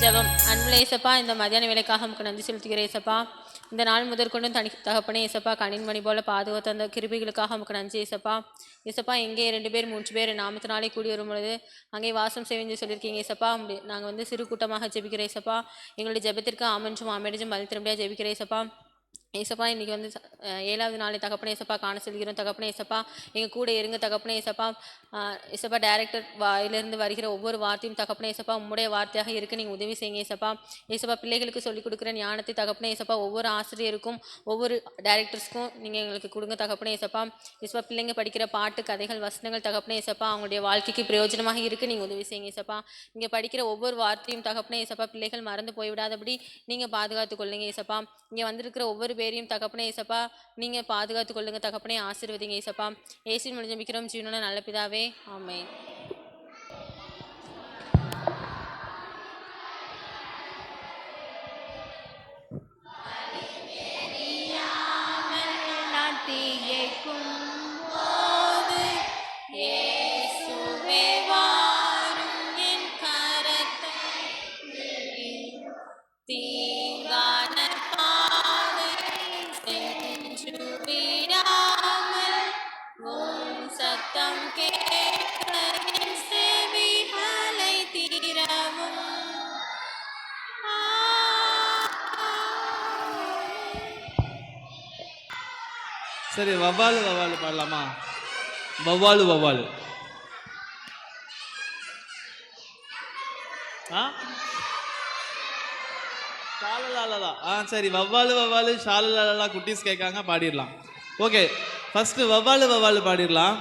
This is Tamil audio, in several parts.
ஜெபம். அன்புள்ள இயேசப்பா, இந்த மதியான வேலைக்காக உமக்கு நன்றி செலுத்துகிறேன் இயேசப்பா. இந்த நாள் முதற்கொண்டும் தகப்பனே இயேசப்பா, கண்ணின் மணி போல பாதுகாத்த அந்த கிருபைகளுக்காக உமக்கு நன்றி இயேசப்பா. இயேசப்பா, எங்கே 2 பேர் 3 பேர் நாமத்தினாலே கூடி வரும் பொழுது அங்கே வாசம் செய்வேன்னு சொல்லியிருக்கீங்க இயேசப்பா. நாங்கள் சிறு கூட்டமாக ஜெபிக்கிறேன் இயேசப்பா. எங்களுடைய ஜெபத்திற்கு ஆமென்றும் ஆமென்றும் பதில் தரும்படியாக ஜெபிக்கிறேன் இயேசப்பா. ஏசப்பா, இன்றைக்கி 7வது நாளை தகப்பனே ஏசப்பா காண செல்கிறோம். தகப்பனே ஏசப்பா, எங்கள் கூட இருங்க தகப்பனே ஏசப்பா. ஏசப்பா, டைரக்டர் வாயிலிருந்து வருகிற ஒவ்வொரு வார்த்தையும் தகப்பனே ஏசப்பா உம்முடைய வார்த்தையாக இருக்க நீங்கள் உதவி செய்யுங்க ஏசப்பா. ஏசப்பா, பிள்ளைகளுக்கு சொல்லிக் கொடுக்குற ஞானத்தை தகப்பனே ஏசப்பா ஒவ்வொரு ஆசிரியருக்கும் ஒவ்வொரு டைரக்டர்ஸ்க்கும் நீங்கள் எங்களுக்கு கொடுங்க தகப்பனே ஏசப்பா. ஏசப்பா, பிள்ளைங்க படிக்கிற பாட்டு கதைகள் வசனங்கள் தகப்பனே ஏசப்பா அவங்களுடைய வாழ்க்கைக்கு பிரயோஜனமாக இருக்க நீங்கள் உதவி செய்யுங்க ஏசப்பா. இங்கே படிக்கிற ஒவ்வொரு வார்த்தையும் தகப்பனே ஏசப்பா பிள்ளைகள் மறந்து போய்விடாதபடி நீங்கள் பாதுகாத்து கொள்ளுங்க ஏசப்பா. இங்கே வந்திருக்கிற ஒவ்வொரு பேரையும் தகப்பனே ஏசப்பா நீங்கள் பாதுகாத்து கொள்ளுங்க தகப்பனே, ஆசீர்வதிங்க ஏசப்பா. இயேசுவின் மூலம் ஜெபிக்கிறோம் ஜீவனுள்ள நல்ல பிதாவே, ஆமென். சரி, வவ்வாலு வவ்வாலு பாடலாமா? வவ்வாலு வவ்வாலு. ஷாலலாலா. சரி, வவ்வாலு வவ்வாலு ஷாலலாலா குட்டீஸ் கேட்காங்க, பாடிடலாம். ஓகே, ஃபர்ஸ்ட் வவ்வாலு வவ்வாலு பாடிடலாம்.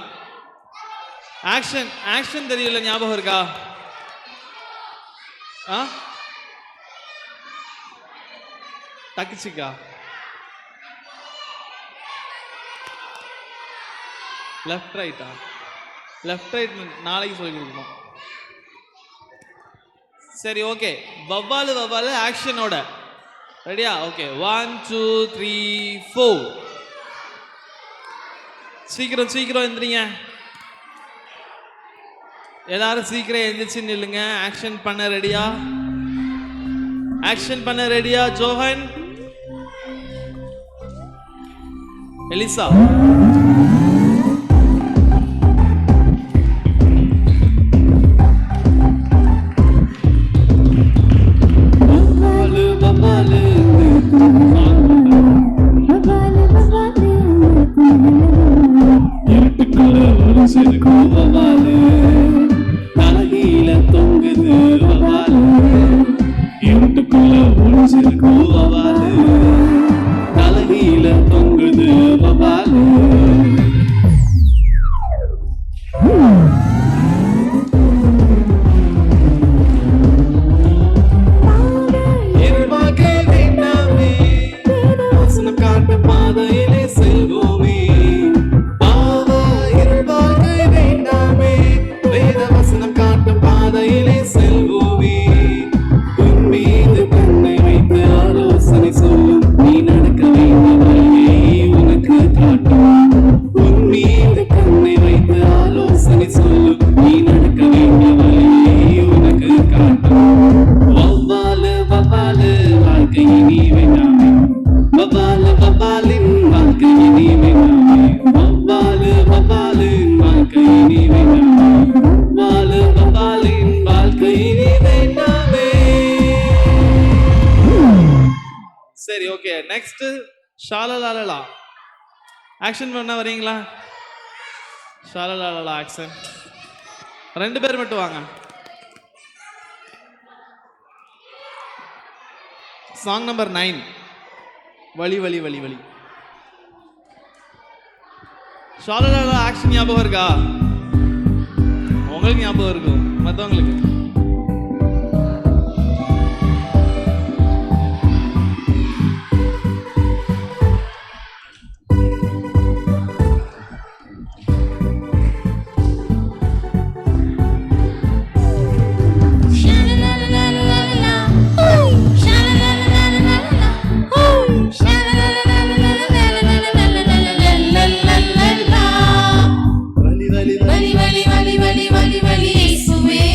ஆக்ஷன் ஆக்ஷன் தெரியல, ஞாபகம் இருக்கா? டக்குச்சிக்கா லெஃப்ட் ரைட்டா? லெஃப்ட் ரைட் நாளைக்கு சொல்லி கொடுக்கணும். சரி, ஓகே. வவ்வாலு வவ்வாலு ஆக்ஷனோட ரெடியா? ஓகே, 1 2 3 4. சீக்கிரம் சீக்கிரம் எந்திரிங்க எல்லாரும், சீக்கிரம் எந்திரிச்சு நில்லுங்க. ஆக்ஷன் பண்ண ரெடியா? ஆக்ஷன் பண்ண ரெடியா? Johan, Eliza. தலையில தொங்குது வவ்வாலு, இருட்டுக்குள்ள ஒளிஞ்சிருக்கு வவ்வாலு, தலையில தொங்குது வவ்வாலு. எதிர்பார்க்க வேண்டாமே, வசனம் காட்டு பாதையிலே செல்வோமே. பாதையிலே செல்வோமே. உன் மீது கண்ணை வைத்து ஆலோசனை சொல்லும், நீ நடக்க வேண்டிய வழியை உனக்கு காட்டும். உன் மீது கண்ணை வைத்து ஆலோசனை சொல்லும், நீ நடக்க வேண்டிய வழியை உனக்கு காட்டும். வவ்வாலு வவ்வாலு வாழ்க்கையை நீ வேண்டாமே, வவ்வாலு வவ்வாலின் வாழ்க்கையை நீ வேண்டாமே, வவ்வாலு வவ்வாலின் வாழ்க்கையை நீ வேண்டாமே, வவ்வாலு வவ்வாலின் வாழ்க்கையை நீ வேண்டாமே. சரி, ஓகே. நெக்ஸ்ட் ஷாலலாலா. ஆக்ஷன் பண்ண வரீங்களா? ஷாலலாலா ஆக்ஷன். 2 பேர் மட்டும் வாங்க. சாங் நம்பர் 9, வலி வலி வலி வலி. ஷாலலாலா ஆக்ஷன் ஞாபகம் இருக்கா? உங்களுக்கு ஞாபகம் இருக்கும், மற்றவங்களுக்கு வலி வலி வலி வலி வலி வலி வலி வலி இயேசுவே.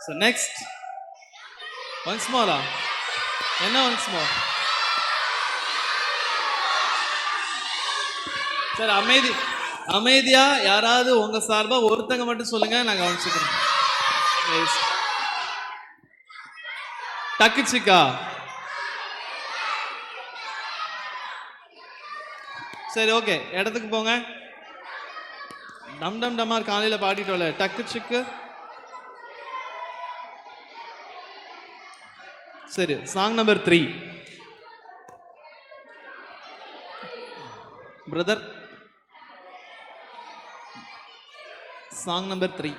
ஸோ நெக்ஸ்ட் ஒன்ஸ் மோரா என்ன ஒன்ஸ் மோர் சார் அமைதியா யாராவது உங்க சார்பா ஒருத்தங்க மட்டும் சொல்லுங்க நான் கவனிச்சுக்கிறேன். டக்குச்சிக்கா சரி ஓகே இடத்துக்கு போங்க. டம் டம் டமார் காலையில பாடிட்டோம்ல டக்குச்சிக்கு. சரி song number 3 brother. Song number 3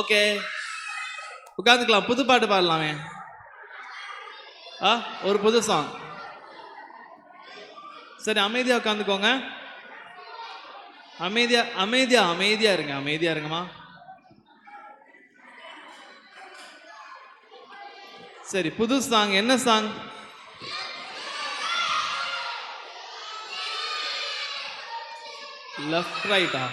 okay உட்காந்துக்கலாம். புது பாட்டு பாடலாமே. ஒரு புது சாங். சரி அமைதியா உட்காந்துக்கோங்க. அமைதியா அமைதியா அமைதியா இருங்க. அமைதியா இருங்கம்மா. சரி புது சாங். என்ன சாங்? லெஃப்ட் ரைட்டா?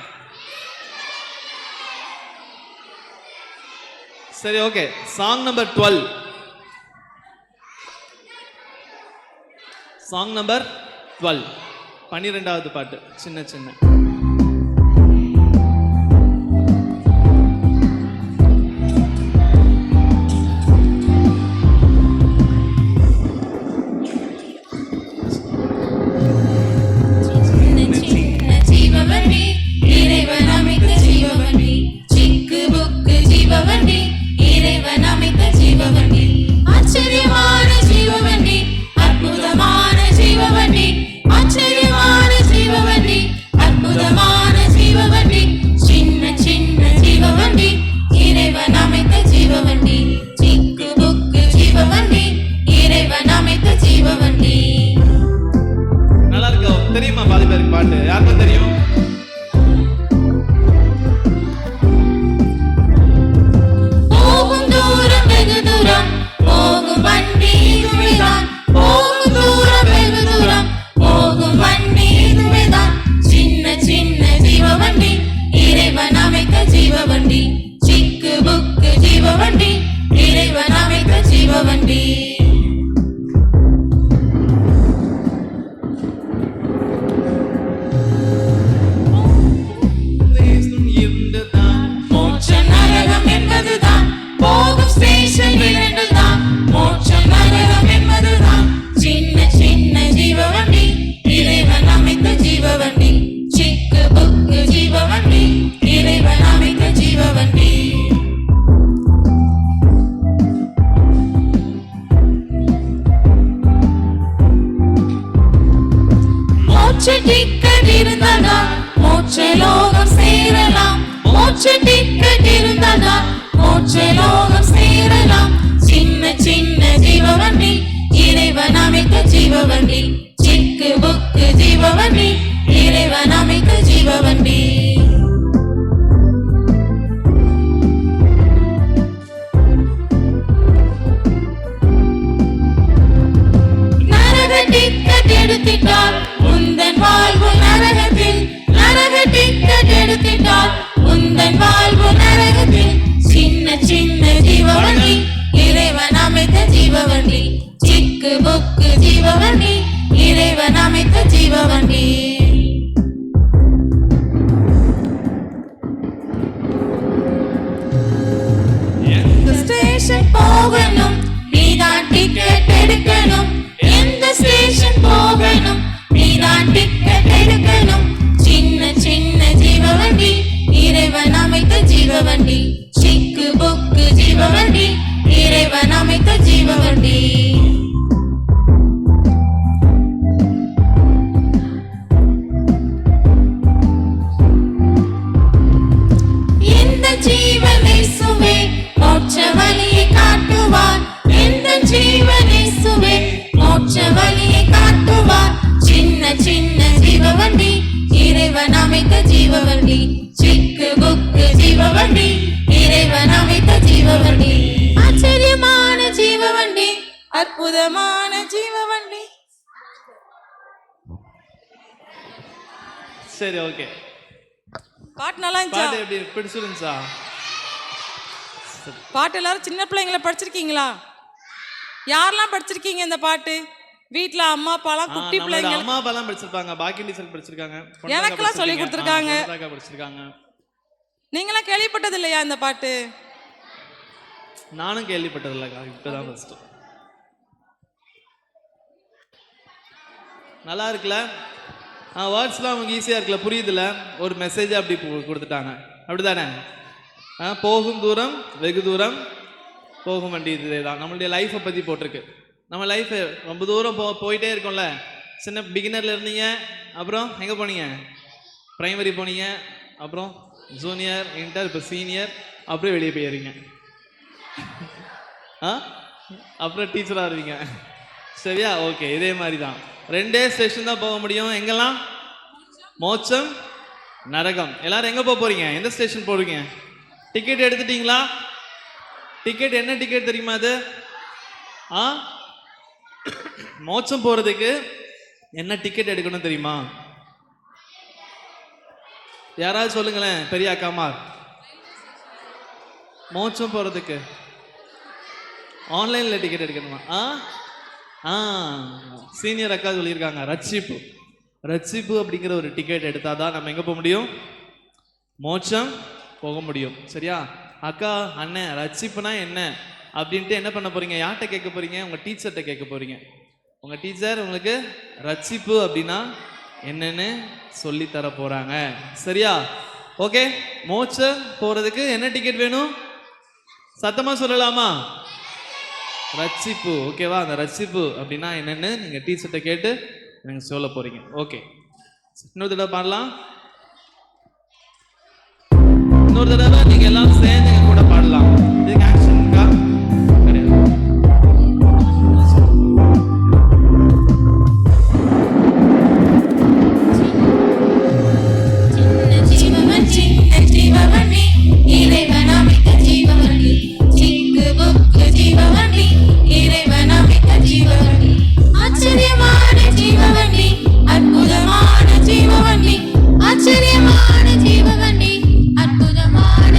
சரி okay. Song number 12. Song number 12 12வது பாட்டு. சின்ன சின்ன அற்புதமான ஜீவவண்டி டிக்கெட் இருந்ததா மோட்சலோகம் சேரலாம். மோட்ச டிக்கெட் இருந்ததா மோட்சலோகம் சேரலாம். சின்ன சின்ன ஜீவவண்டி இறைவன் அமைத்த ஜீவவண்டி. சிக்கு புக்கு ஜீவவண்டி இறைவன் அமைத்த ஜீவவண்டி. நரக டிக்கெட் எடுத்திட்டால் உந்தன் வாழ்வு நரகத்தில். நரக டிக்கெட் எடுத்திட்டால் உந்தன் வாழ்வு நரகத்தில். சின்ன சின்ன ஜீவவண்டி இறைவன் அமைத்த ஜீவவண்டி. சிக்கு புக்கு ஜீவவண்டி இறைவன் அமைத்த ஜீவவண்டி. எந்த ஸ்டேஷன் போகணும் நீதான் டிக்கெட் எடுக்கணும். எந்த ஸ்டேஷன் போகணும் நீதான் டிக்கெட் எடுக்கணும். சின்ன சின்ன ஜீவவண்டி இறைவன் அமைத்த ஜீவவண்டி. சிக்கு புக்கு ஜீவவண்டி இறைவன் அமைத்த ஜீவவண்டி. எந்த ஜீவனேசுவே மோட்ச வழியை காட்டுவார். எந்த ஜீவனேசுவே மோட்ச வழியை காட்டுவார். சின்ன சின்ன ஜீவவண்டி இறைவன் அமைத்த ஜீவவண்டி. சிக்கு புக்கு ஜீவவண்டி இறைவன் அமைத்த ஜீவவண்டி. ஆச்சரியமான ஜீவவண்டி அற்புதமான ஜீவவண்டி. சரி, ஓகே. பாட்டு நல்லா பாட்டு இருந்துச்சா? எப்படி பிடிச்சிருந்துச்சா? பாட்டு எல்லாரும் சின்ன பிள்ளைங்களை படிச்சிருக்கீங்களா? யாரெல்லாம் படிச்சிருக்கீங்க இந்த பாட்டு? வீட்ல அம்மா அப்பாலாம் குட்டி நம்மளோட பிள்ளைங்க அம்மா அப்பா எல்லாம் படிச்சிருப்பாங்க. பாக்கி டீச்சர் படிச்சிருக்காங்க. எனக்கெல்லாம் சொல்லி கொடுத்திருக்காங்க. படிச்சிருக்காங்க. நீங்களாம் கேள்விப்பட்டது இல்லையா இந்த பாட்டு? நானும் கேள்விப்பட்டதில்லக்கா, இப்பதான் ஃபர்ஸ்ட். நல்லா இருக்குல்ல? வேர்ட்ஸ்லாம் அவங்க ஈஸியாக இருக்குல்ல, புரியுதுல்ல? ஒரு மெசேஜ் அப்படி கொடுத்துட்டாங்க, அப்படிதானே? போகும் தூரம் வெகு தூரம் போகும் வண்டி இதே தான். நம்மளுடைய லைஃப்பை பற்றி போட்டிருக்கு. நம்ம லைஃபு ரொம்ப தூரம் போயிட்டே இருக்கோம்ல. சின்ன பிகினரில் இருந்தீங்க, அப்புறம் எங்கே போனீங்க? ப்ரைமரி போனீங்க, அப்புறம் ஜூனியர், இன்டர், இப்போ சீனியர், அப்படியே வெளியே போயிடுறீங்க. அப்புறம் டீச்சராக இருவீங்க. சரியா? ஓகே, இதே மாதிரி தான். 2 ஸ்டேஷன் தான் போக முடியும். எங்கெல்லாம்? மோட்சம், நரகம். எல்லாரும் எங்கே போக போகிறீங்க? எந்த ஸ்டேஷன் போகிறீங்க? டிக்கெட் எடுத்துட்டீங்களா? டிக்கெட் என்ன டிக்கெட் தெரியுமா அது? மோட்சம் போகிறதுக்கு என்ன டிக்கெட் எடுக்கணும் தெரியுமா? யாராவது சொல்லுங்களேன், பெரிய அக்காமார். மோட்சம் போகிறதுக்கு ஆன்லைனில் டிக்கெட் எடுக்கணுமா? சீனியர் அக்கா சொல்லியிருக்காங்க, ரட்சிப்பு. ரட்சிப்பு அப்படிங்கிற ஒரு டிக்கெட் எடுத்தால் தான் நம்ம எங்கே போக முடியும்? மோட்சம் போக முடியும். சரியா? அக்கா, அண்ணன், ரட்சிப்புனா என்ன அப்படின்ட்டு என்ன பண்ண போகிறீங்க? யார்கிட்ட கேட்க போகிறீங்க? உங்கள் டீச்சர்கிட்ட கேட்க போகிறீங்க. உங்கள் டீச்சர் உங்களுக்கு ரட்சிப்பு அப்படின்னா என்னன்னு சொல்லித்தர போகிறாங்க. சரியா? ஓகே. மோட்சம் போகிறதுக்கு என்ன டிக்கெட் வேணும்? சத்தமாக சொல்லலாமா? ரட்சிப்பு. ஓகேவா? அந்த ரட்சிப்பு அப்படின்னா என்னன்னு நீங்கள் டீச்சர்கிட்ட கேட்டு எனக்கு சொல்ல போகிறீங்க. ஓகே, இன்னொரு தடவை பாடலாம். இன்னொரு தடவை நீங்கள் எல்லாம் சேர்ந்து எங்க கூட பாடலாம். இதுக்கு ஆக்ஷன்க்கா கிடையாது. ஜீவவண்டி இறைவன் அமைத்த ஜீவவண்டி. சிக்கு புக்கு ஜீவவண்டி இறைவன் அமைத்த ஜீவவண்டி. ஆச்சரியமான ஜீவவண்டி அற்புதமான ஜீவவண்டி. ஆச்சரியமான ஜீவவண்டி அற்புதமான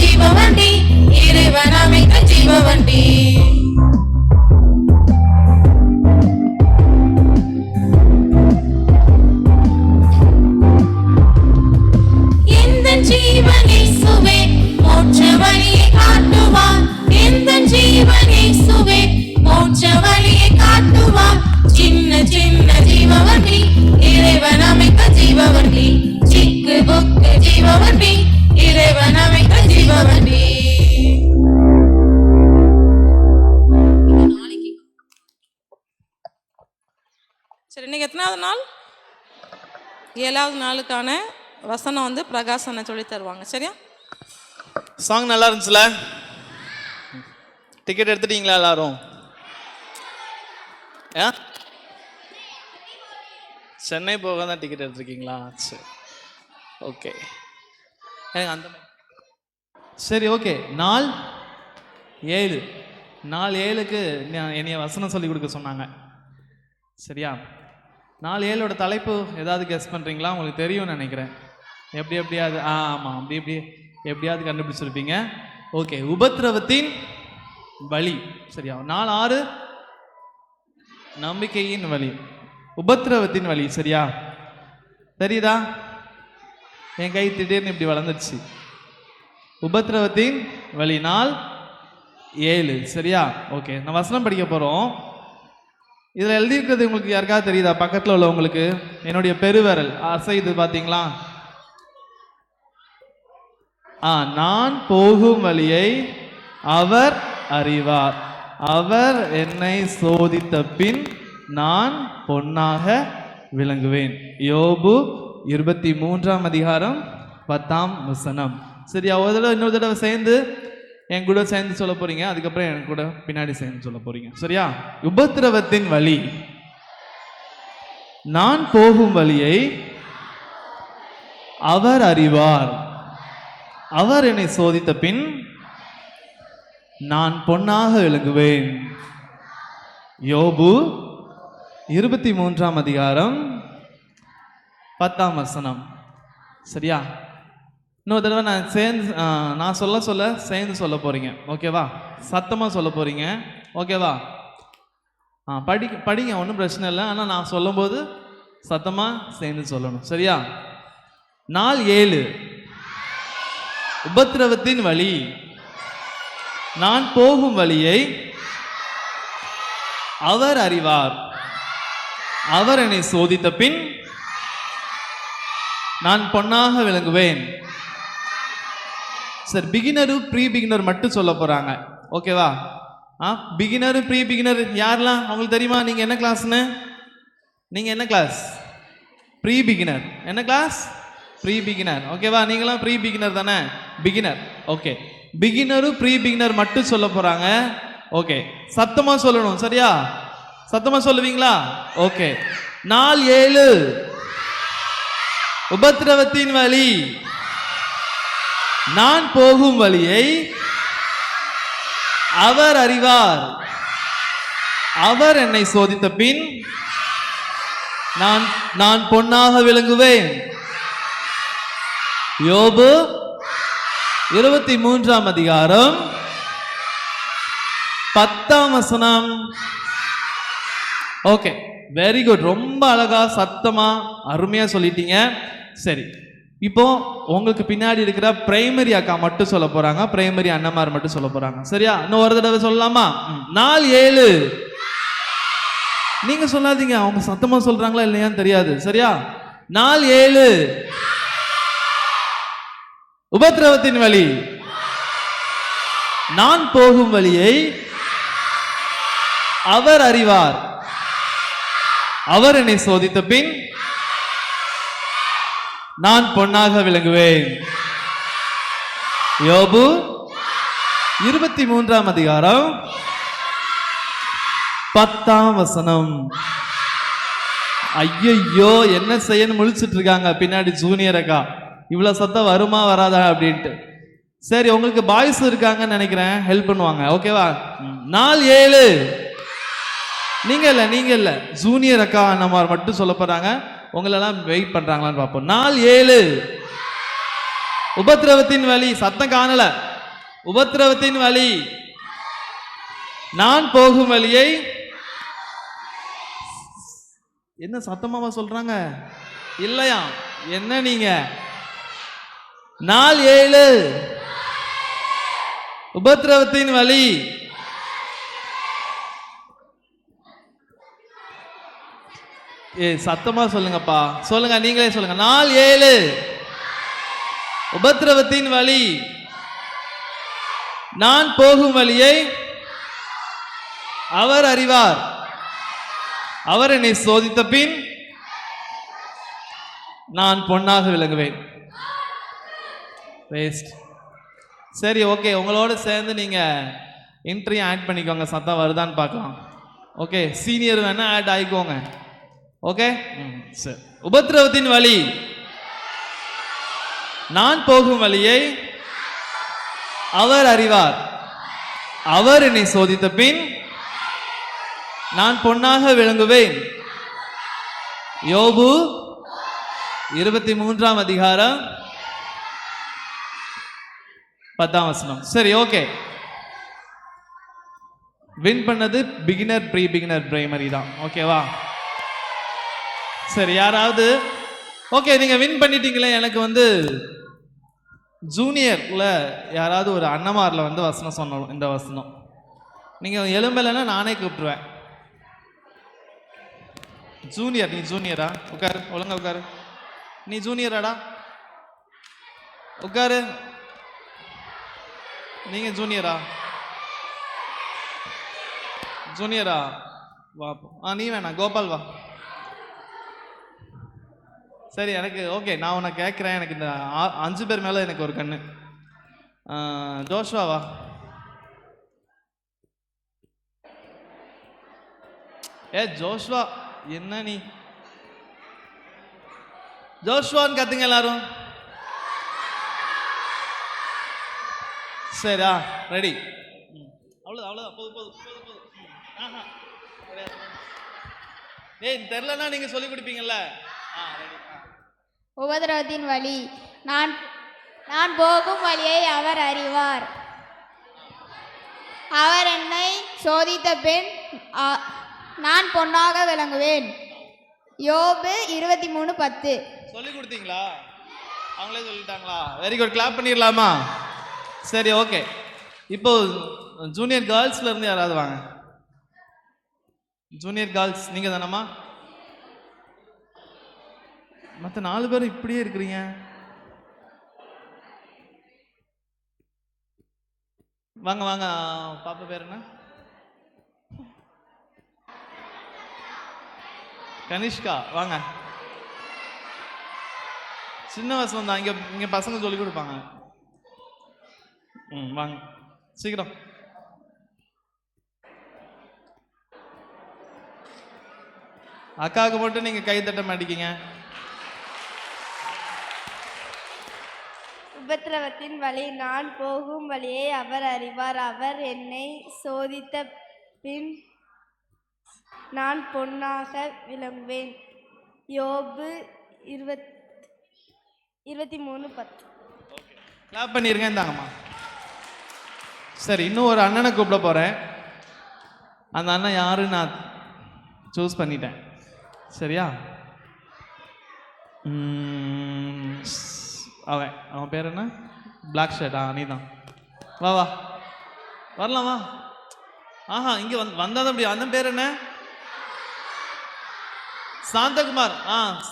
ஜீவவண்டி இறைவன் அமைத்த ஜீவவண்டி ஜீவனேசுவே மோட்ச வழியை காட்டுவார் எந்த ஜீவனேசுவே மோட்ச வழியை காட்டுவார் சின்ன சின்ன ஜீவவண்டி இறைவன் அமைத்த ஜீவவண்டி சிக்கு புக்கு ஜீவவண்டி இறைவன் அமைத்த ஜீவவண்டி சரி, இன்னைக்கு எத்தனாவது நாள்? 7வது நாளுக்கான வசனம் வந்து பிரகாசனை சொல்லி தருவாங்க. சரியா? சாங் நல்லா இருந்துச்சுல? டிக்கெட் எடுத்துட்டீங்களா எல்லாரும்? சென்னை போக தான் டிக்கெட் எடுத்துருக்கீங்களா? சரி, ஓகே. எனக்கு அந்த சரி, ஓகே. நாள் 7 என்னைய வசனம் சொல்லி கொடுக்க சொன்னாங்க. சரியா? நாள் 7ஓட தலைப்பு ஏதாவது கெஸ் பண்ணுறீங்களா? உங்களுக்கு தெரியும்னு நினைக்கிறேன். எப்படியாவது ஆமாம், எப்படியாவது கண்டுபிடிச்சிருப்பீங்க. ஓகே, உபத்திரவத்தின் வழி. சரியா? நாள் 6 நம்பிக்கையின் வழி, உபத்திரவத்தின் வழி. சரியா? தெரியுதா? என் கை திடீர்னு இப்படி வளர்ந்துருச்சு. உபத்திரவத்தின் வழி, நாள் 7. சரியா? ஓகே, நான் வசனம் படிக்க போகிறோம். இதில் எழுதியிருக்கிறது உங்களுக்கு யாருக்காவது தெரியுதா? பக்கத்தில் உள்ளவங்களுக்கு என்னுடைய பெருவிரல் அசைது பார்த்தீங்களா? நான் போகும் வழியை அவர் அறிவார், அவர் என்னை சோதித்த பின் நான் பொன்னாக விளங்குவேன். யோபு 23ஆம் அதிகாரம் 10ஆம் வசனம். சரியா? ஒரு தடவை இன்னொரு தடவை சேர்ந்து என் கூட சேர்ந்து சொல்ல போறீங்க. அதுக்கப்புறம் என் கூட பின்னாடி சேர்ந்து சொல்ல போறீங்க. சரியா? உபத்திரவத்தின் வழி, நான் போகும் வழியை அவர் அறிவார், அவர் என்னை சோதித்த பின் நான் பொன்னாக விளங்குவேன். யோபு 23ஆம் அதிகாரம் 10ஆம் வசனம். சரியா? இன்னொரு தடவை நான் சொல்ல சேர்ந்து சொல்ல போறீங்க. ஓகேவா? சத்தமா சொல்ல போறீங்க. ஓகேவா? படிங்க, ஒன்றும் பிரச்சனை இல்லை. ஆனால் நான் சொல்லும்போது சத்தமா சேர்ந்து சொல்லணும். சரியா? நாள் 7 உபத்திரவத்தின் வழி, நான் போகும் வழியை அவர் அறிவார், அவர் என்னை சோதித்த பின் நான் பொன்னாக விளங்குவேன். சார், பிகினரு ப்ரீ பிகினர் மட்டும் சொல்ல போறாங்க. ஓகேவா? பிகினரு ப்ரீ பிகினர் யாரெல்லாம் அவங்களுக்கு தெரியுமா? நீங்க என்ன கிளாஸ்னு? நீங்க என்ன கிளாஸ்? Pre beginner. என்ன கிளாஸ்? Pre beginner. ஓகேவா? நீங்களாம் ப்ரீ பிகினர் தானே? Beginner. Okay, beginner pre beginner மட்டும் சொல்ல போறாங்க. ஓகே, சத்தமா சொல்லணும். சரியா? சத்தமா சொல்லுவீங்களா? ஓகே. நாள் 7 உபத்திரவத்தின் வழி, நான் போகும் வழியை அவர் அறிவார், அவர் என்னை சோதித்த பின் நான் பொன்னாக விளங்குவேன். யோபு 23ஆம் அதிகாரம் 10ஆம் வசனம். Okay, very good. ரொம்ப அழகா சத்தமா அருமையா சொல்லிட்டீங்க. சரி, இப்போ உங்களுக்கு பின்னாடி இருக்கிற பிரைமரி அக்கா மட்டும் சொல்ல போறாங்க, பிரைமரி அண்ணமார் மட்டும் சொல்ல போறாங்க. சரியா? இன்னும் ஒரு தடவை சொல்லலாமா? நாள் 7 நீங்க சொல்லாதீங்க, அவங்க சத்தமா சொல்றாங்களா இல்லையான்னு தெரியாது. சரியா? நாள் 7 உபத்திரவத்தின் வழி, நான் போகும் வழியை அவர் அறிவார், அவர் என்னை சோதித்த பின் நான் பொன்னாக விளங்குவேன். யோபு 23ஆம் அதிகாரம் 10ஆம் வசனம். ஐயோ, என்ன செய்யன்னு முழிச்சிட்டு இருக்காங்க பின்னாடி ஜூனியர் அக்கா. இவ்வளவு சத்தம் வருமா வராதா அப்படின்ட்டு. சரி, உங்களுக்கு பாய்ஸ் இருக்காங்கன்னு நினைக்கிறேன், ஹெல்ப் பண்ணுவாங்க. ஓகேவா? நாள் 7 நீங்க இல்ல ஜூனியர் அக்கா அண்ணமார் மட்டும் சொல்ல போறாங்க. உங்களெல்லாம் வெயிட் பண்றாங்களான்னு பார்ப்போம். நாள் 7 உபத்திரவத்தின் வழி, சத்தம் காணல. உபத்திரவத்தின் வழி. நான் போகும் வழியை என்ன சத்தமாவா சொல்றாங்க? இல்லையா? என்ன நீங்க? நாள் 7 உபத்திரவத்தின் வழி. சத்தமா சொல்லுங்கப்பா, சொல்லுங்க, நீங்களே சொல்லுங்க. நாள் 7 உபத்திரவத்தின் வழி. நான் போகும் வழியை அவர் அறிவார். அவர் என்னை சோதித்த பின் நான் பொன்னாக விளங்குவேன். வேஸ்ட். சரி, ஓகே, உங்களோட சேர்ந்து நீங்க இன்ட்ரியும் ஆட் பண்ணிக்கோங்க. சத்தம் வருதான்னு பார்க்கலாம். ஓகே, சீனியர் வேணா ஆட் ஆயிக்கோங்க. ஓகே, சரி. உபத்திரவத்தின் வழி. நான் போகும் வழியை அவர் அறிவார். அவர் என்னை சோதித்த பின் நான் பொன்னாக விளங்குவேன். யோபு 23ஆம் அதிகாரம் 10ஆம் வசனம். சரி, ஓகே. வின் பண்ணது பிகினர், ப்ரீ பிகினர், பிரைமரி தான். ஓகேவா? சரி, யாராவது ஓகே நீங்க வின் பண்ணிட்டீங்களே. எனக்கு ஜூனியர்ல யாராவது ஒரு அண்ணமாரில் வசனம் சொன்னோம். இந்த வசனம் நீங்க எலும்பலைன்னா நானே கூப்பிட்டுருவேன். ஜூனியர், நீ ஜூனியரா? உட்காரு, ஒழுங்கா உட்காரு. நீ ஜூனியராடா? உட்காரு. நீங்க ஜூனியரா? ஜூனியரா? வா. நீ வேணாம், கோபால் வா. சரி, எனக்கு ஓகே, நான் உன்னை கேட்குறேன். எனக்கு இந்த 5 பேர் மேலே எனக்கு ஒரு கண்ணு. ஜோஷ்வா வா. ஜோஷ்வா, என்ன நீ ஜோஷ்வான்னு கத்துங்க எல்லாரும். சரியா? ரெடி? அவ்வளோதான், அவ்வளோதான், போதும் போதும் போதும் போதும். தெரிலன்னா நீங்க சொல்லி கொடுப்பீங்கல்ல. உபத்திரவத்தின் வழி. நான் போகும் வழியை அவர் அறிவார். அவர் என்னை சோதித்த பின் நான் பொன்னாக விளங்குவேன். யோபு 23:10. சொல்லி கொடுத்தீங்களா? அவங்களே சொல்லிட்டாங்களா? வெரி குட், கிளாப் பண்ணிடலாமா? சரி, ஓகே. இப்போ ஜூனியர் கேர்ள்ஸ்ல இருந்து யாராவது வாங்க. ஜூனியர் கேர்ள்ஸ் நீங்க தானம்மா? மற்ற 4 பேரும் இப்படியே இருக்கிறீங்க. வாங்க வாங்க. பாப்பா பேர் என்ன? கனிஷ்கா. வாங்க. சின்ன வசனம் தான். இங்க பசங்க சொல்லி கொடுப்பாங்க. வாங்க சீக்கிரம். அக்காவுக்கு மட்டும் நீங்க கை தட்ட மாட்டீங்க. உபத்திரவத்தின் வழி. நான் போகும் வழியை அவர் அறிவார். அவர் என்னை சோதித்த பின் நான் பொன்னாக விளங்குவேன். யோபு 23:10. கிளாப் பண்ணிருங்க. இந்தாங்கம்மா. சரி, இன்னும் ஒரு அண்ணனை கூப்பிட போறேன். அந்த அண்ணன் யாரு நான் சூஸ் பண்ணிட்டேன். சரியா? அவன் பேர் என்ன? Black shirt. நீ தான். வா வா, வரலாம் வா. இங்க வந்தாதான் அப்படி. அந்த பேர் என்ன? சாந்தகுமார்.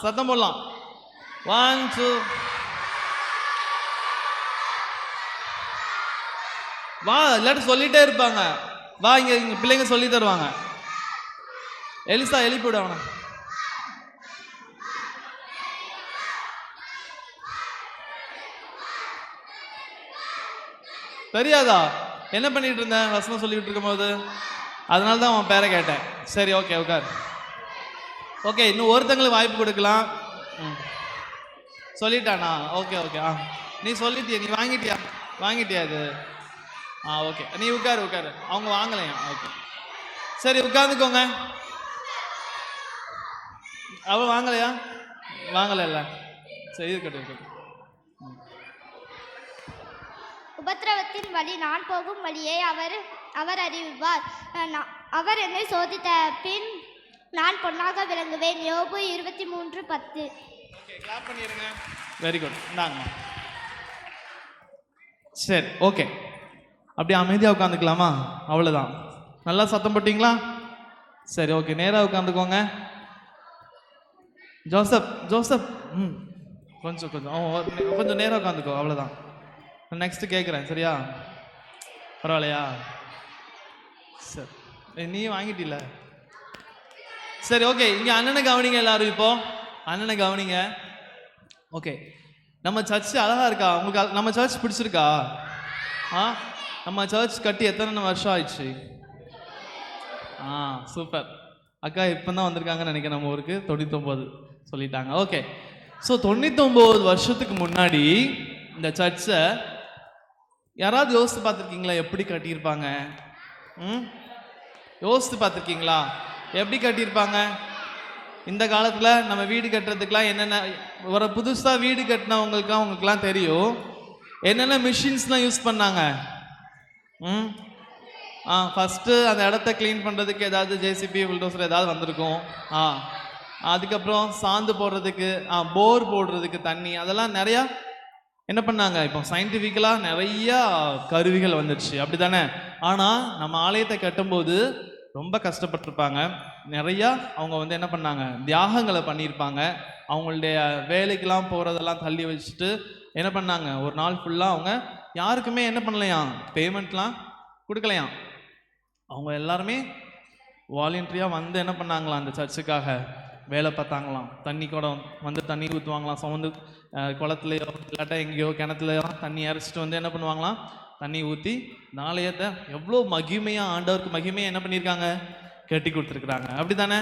சத்தம் போடலாம். 1 2. வா, இல்லாட்டி சொல்லிட்டே இருப்பாங்க. வா, இங்க பிள்ளைங்க சொல்லி தருவாங்க. எலிசா, எழுப்பிவிட அவனை. தெரியாதா? என்ன பண்ணிட்டு இருந்தேன் வசனம் சொல்லிட்டு இருக்கும் போது? அதனால தான் உன் பேரை கேட்டேன். சரி, ஓகே, உட்கார். ஓகே, இன்னும் ஒருத்தங்களுக்கு வாய்ப்பு கொடுக்கலாம். சொல்லிட்டானா? Okay okay. நீ சொல்லிட்டியா? நீ வாங்கிட்டியா இது? ஓகே, நீ உட்காரு. அவங்க வாங்கலையா? ஓகே, சரி, உட்காந்துக்கோங்க. அவ வாங்கலையா? வாங்கல. சரி, இருக்கட்டும். உபத்திரவத்தின் வழி நான் போகும் வழியை அவர் அறிவார். அவர் என்னை சோதித்த பின் நான் பொன்னாக விளங்குவேன். யோபு 23:10. கிளாப் பண்ணிருங்க. Very good. இந்தாங்கம்மா. சரி, ஓகே. அப்படியே அமைதியாக உட்காந்துக்கலாமா? அவ்வளோதான். நல்லா சத்தம் போட்டிங்களா? சரி, ஓகே. நேராக உட்காந்துக்கோங்க. ஜோசப் கொஞ்சம் நேராக உட்காந்துக்கோ. அவ்வளோதான். நெக்ஸ்ட் கேட்குறேன், சரியா? பரவாயில்லையா? சரி, நீ வாங்கிட்டில்ல? சரி, ஓகே. இங்கே அண்ணனை கவனிங்க எல்லாரும். இப்போ அண்ணனை கவனிங்க. ஓகே, நம்ம சர்ச் அழகா இருக்கா உங்களுக்கு? நம்ம சர்ச் பிடிச்சிருக்கா? நம்ம சர்ச் கட்டி எத்தனை வருஷம் ஆயிடுச்சு? சூப்பர். அக்கா இப்போ தான் வந்திருக்காங்கன்னு நினைக்கிறேன். நம்ம ஊருக்கு 99 சொல்லிட்டாங்க. ஓகே, ஸோ 99 வருஷத்துக்கு முன்னாடி இந்த சர்ச்சை யாராவது யோசித்து பார்த்துருக்கீங்களா? எப்படி கட்டியிருப்பாங்க? யோசித்து பார்த்துருக்கீங்களா எப்படி கட்டியிருப்பாங்க? இந்த காலத்தில் நம்ம வீடு கட்டுறதுக்கெலாம் என்னென்ன ஒரு புதுசாக வீடு கட்டினவங்களுக்குலாம் தெரியும் என்னென்ன மிஷின்ஸ்லாம் யூஸ் பண்ணாங்க. ஃபஸ்ட்டு அந்த இடத்த க்ளீன் பண்ணுறதுக்கு ஏதாவது ஜேசிபி புல்டோசர் ஏதாவது வந்திருக்கும். அதுக்கப்புறம் சாந்து போடுறதுக்கு, போர் போடுறதுக்கு தண்ணி, அதெல்லாம் நிறையா என்ன பண்ணாங்க. இப்போ சயின்டிஃபிக்கலாக நிறையா கருவிகள் வந்துடுச்சு, அப்படி தானே? ஆனால் நம்ம ஆலயத்தை கட்டும்போது ரொம்ப கஷ்டப்பட்டிருப்பாங்க. நிறையா அவங்க வந்து என்ன பண்ணாங்க, தியாகங்களை பண்ணியிருப்பாங்க. அவங்களுடைய வேலைக்கெல்லாம் போகிறதெல்லாம் தள்ளி வச்சுட்டு என்ன பண்ணாங்க, ஒரு நாள் ஃபுல்லாக அவங்க யாருக்குமே என்ன பண்ணலையாம், பேமெண்ட்லாம் கொடுக்கலையாம். அவங்க எல்லாருமே வாலண்டியராக வந்து என்ன பண்ணாங்களாம், அந்த சர்ச்சுக்காக வேலை பார்த்தாங்களாம். தண்ணி குடம் வந்து தண்ணி ஊற்றுவாங்களாம். சுமந்து குளத்துலையோ இல்லாட்டா எங்கேயோ கிணத்துலையோ தண்ணி இறைச்சிட்டு வந்து என்ன பண்ணுவாங்களாம், தண்ணி ஊற்றி நாளையத்தை எவ்வளோ மகிமையாக ஆண்டவருக்கு மகிமையாக என்ன பண்ணியிருக்காங்க, கட்டி கொடுத்துருக்குறாங்க. அப்படி தானே?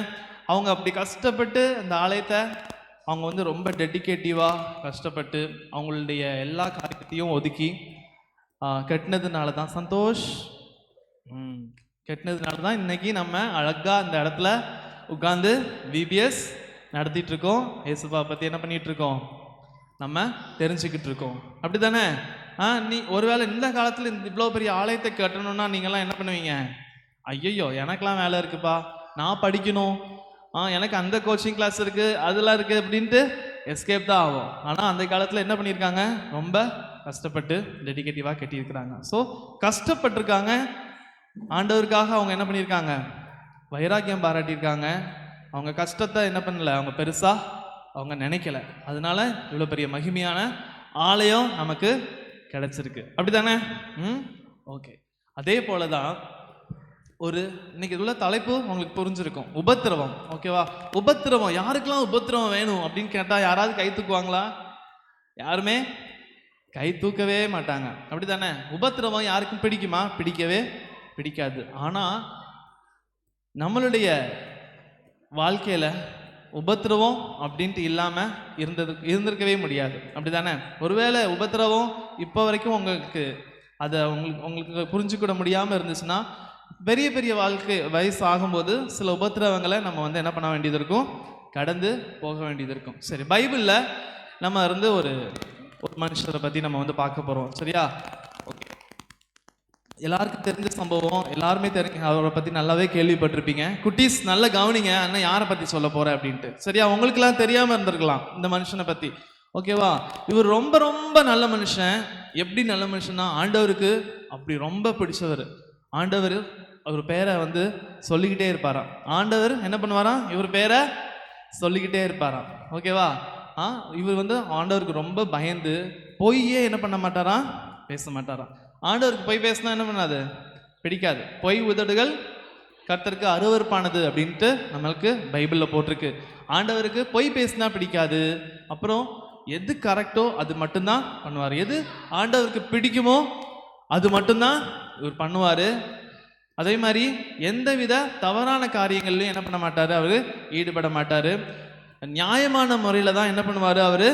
அவங்க அப்படி கஷ்டப்பட்டு அந்த ஆலயத்தை அவங்க வந்து ரொம்ப டெடிகேட்டிவாக கஷ்டப்பட்டு அவங்களுடைய எல்லா காரியத்தையும் ஒதுக்கி கட்டினதுனால தான் சந்தோஷ் கட்டினதுனால தான் இன்னைக்கு நம்ம அழகாக அந்த இடத்துல உட்காந்து விபிஎஸ் நடத்திட்டு இருக்கோம். ஏசுப்பா பற்றி என்ன பண்ணிட்டு இருக்கோம், நம்ம தெரிஞ்சுக்கிட்டு இருக்கோம். அப்படி தானே? நீ ஒருவேளை இந்த காலத்தில் இவ்வளோ பெரிய ஆலயத்தை கட்டணும்னா நீங்கள்லாம் என்ன பண்ணுவீங்க, ஐயோ எனக்கெல்லாம் வேலை இருக்குப்பா, நான் படிக்கணும், எனக்கு அந்த கோச்சிங் கிளாஸ் இருக்குது, அதெல்லாம் இருக்குது அப்படின்ட்டு எஸ்கேப் தான் ஆகும். ஆனால் அந்த காலத்தில் என்ன பண்ணியிருக்காங்க, ரொம்ப கஷ்டப்பட்டு டெடிகேட்டிவாக கட்டியிருக்கிறாங்க. ஸோ கஷ்டப்பட்டிருக்காங்க, ஆண்டவருக்காக அவங்க என்ன பண்ணியிருக்காங்க, வைராக்கியம் பாராட்டியிருக்காங்க. அவங்க கஷ்டத்தை என்ன பண்ணல, அவங்க பெருசாக அவங்க நினைக்கல. அதனால இவ்வளோ பெரிய மகிமையான ஆலயம் நமக்கு கிடைச்சிருக்கு. அப்படி தானே? ஓகே. அதே போல தான் இன்னைக்கு உள்ள தலைப்பு உங்களுக்கு புரிஞ்சிருக்கும், உபத்திரவம். ஓகேவா? உபத்திரவம். யாருக்கெல்லாம் உபத்திரவம் வேணும் அப்படின்னு கேட்டால் யாராவது கை தூக்குவாங்களா? யாருமே கை தூக்கவே மாட்டாங்க. அப்படி தானே? உபத்திரவம் யாருக்கும் பிடிக்குமா? பிடிக்கவே பிடிக்காது. ஆனால் நம்மளுடைய வாழ்க்கையில் உபத்திரவம் அப்படின்ட்டு இல்லாமல் இருந்திருக்கவே முடியாது. அப்படி தானே? ஒருவேளை உபத்திரவம் இப்போ வரைக்கும் உங்களுக்கு அதை உங்களுக்கு புரிஞ்சுக்கூட முடியாமல் இருந்துச்சுன்னா, பெரிய பெரிய வயசு ஆகும்போது சில உபத்திரவங்களை நம்ம வந்து என்ன பண்ண வேண்டியது இருக்கும், கடந்து போக வேண்டியது இருக்கும். சரி, பைபிளில் நம்ம இருந்து ஒரு மனுஷரை பற்றி நம்ம வந்து பார்க்க போகிறோம். சரியா? ஓகே. எல்லாருக்கும் தெரிஞ்ச சம்பவம், எல்லாருமே அவரை பற்றி நல்லாவே கேள்விப்பட்டிருப்பீங்க. குட்டீஸ் நல்லா கவனிங்க, அண்ணன் யாரை பற்றி சொல்ல போகிறேன் அப்படின்ட்டு. சரியா? உங்களுக்கெல்லாம் தெரியாமல் இருந்திருக்கலாம் இந்த மனுஷனை பற்றி. ஓகேவா? இவர் ரொம்ப ரொம்ப நல்ல மனுஷன். எப்படி நல்ல மனுஷன்னா, ஆண்டவருக்கு அப்படி ரொம்ப பிடிச்சவர். ஆண்டவர் அவர் பேரை வந்து சொல்லிக்கிட்டே இருப்பாராம். ஆண்டவர் என்ன பண்ணுவாராம், இவர் பேரை சொல்லிக்கிட்டே இருப்பாராம். ஓகேவா? இவர் வந்து ஆண்டவருக்கு ரொம்ப பயந்து பொய்யே என்ன பண்ண மாட்டாராம், பேச மாட்டாராம். ஆண்டவருக்கு பொய் பேசினா என்ன பண்ணாது, பிடிக்காது. பொய் உதடுகள் கர்த்தருக்கு அருவருப்பானது அப்படின்ட்டு நம்மளுக்கு பைபிளில் போட்டிருக்கு. ஆண்டவருக்கு பொய் பேசினா பிடிக்காது. அப்புறம் எது கரெக்டோ அது மட்டும்தான் பண்ணுவார். எது ஆண்டவருக்கு பிடிக்குமோ அது மட்டும்தான் இவர் பண்ணுவார். அதே மாதிரி எந்தவித தவறான காரியங்கள்லையும் என்ன பண்ண மாட்டார், அவர் ஈடுபட மாட்டார். நியாயமான முறையில் தான் என்ன பண்ணுவார், அவர்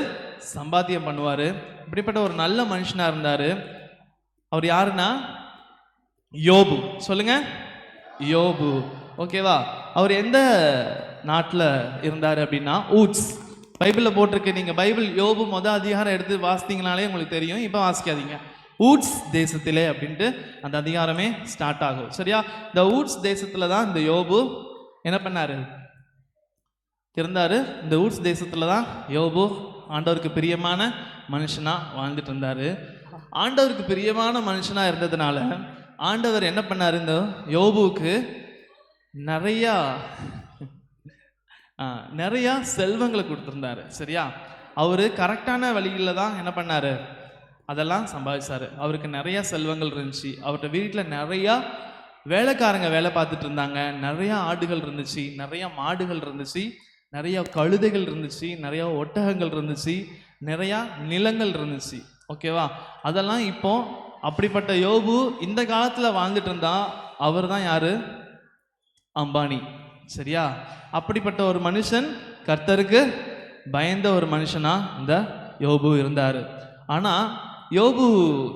சம்பாத்தியம் பண்ணுவார். இப்படிப்பட்ட ஒரு நல்ல மனுஷனாக இருந்தார். அவர் யாருன்னா யோபு. சொல்லுங்க, யோபு. ஓகேவா? அவர் எந்த நாட்டில் இருந்தார் அப்படின்னா ஊட்ஸ். பைபிளில் போட்டிருக்கு. நீங்கள் பைபிள் யோபு அதிகாரம் எடுத்து வாசித்தீங்கனாலே உங்களுக்கு தெரியும். இப்போ வாசிக்காதீங்க. ஊட்ஸ் தேசத்திலே அப்படின்ட்டு அந்த அதிகாரமே ஸ்டார்ட் ஆகும். சரியா? இந்த ஊட்ஸ் தேசத்துல தான் இந்த யோபு என்ன பண்ணாரு இருந்தாரு. இந்த ஊட்ஸ் தேசத்துல தான் யோபு ஆண்டவருக்கு பிரியமான மனுஷனா வாழ்ந்துட்டு இருந்தாரு. ஆண்டவருக்கு பிரியமான மனுஷனா இருந்ததுனால ஆண்டவர் என்ன பண்ணாரு, இந்த யோபுவுக்கு நிறைய செல்வங்களை கொடுத்துருந்தாரு. சரியா? அவரு கரெக்டான வழிகளில் தான் என்ன பண்ணாரு, அதெல்லாம் சம்பாதிச்சாரு. அவருக்கு நிறைய செல்வங்கள் இருந்துச்சு. அவர்கிட்ட வீட்டில் நிறையா வேலைக்காரங்க வேலை பார்த்துட்டு இருந்தாங்க. நிறையா ஆடுகள் இருந்துச்சு, நிறையா மாடுகள் இருந்துச்சு, நிறைய கழுதைகள் இருந்துச்சு, நிறைய ஒட்டகங்கள் இருந்துச்சு, நிறையா நிலங்கள் இருந்துச்சு. ஓகேவா? அதெல்லாம் இப்போ அப்படிப்பட்ட யோபு இந்த காலத்தில் வாழ்ந்துட்டு இருந்தா அவர் தான் யாரு, அம்பானி. சரியா? அப்படிப்பட்ட ஒரு மனுஷன், கர்த்தருக்கு பயந்த ஒரு மனுஷனா இந்த யோபு இருந்தார். ஆனால் யோபு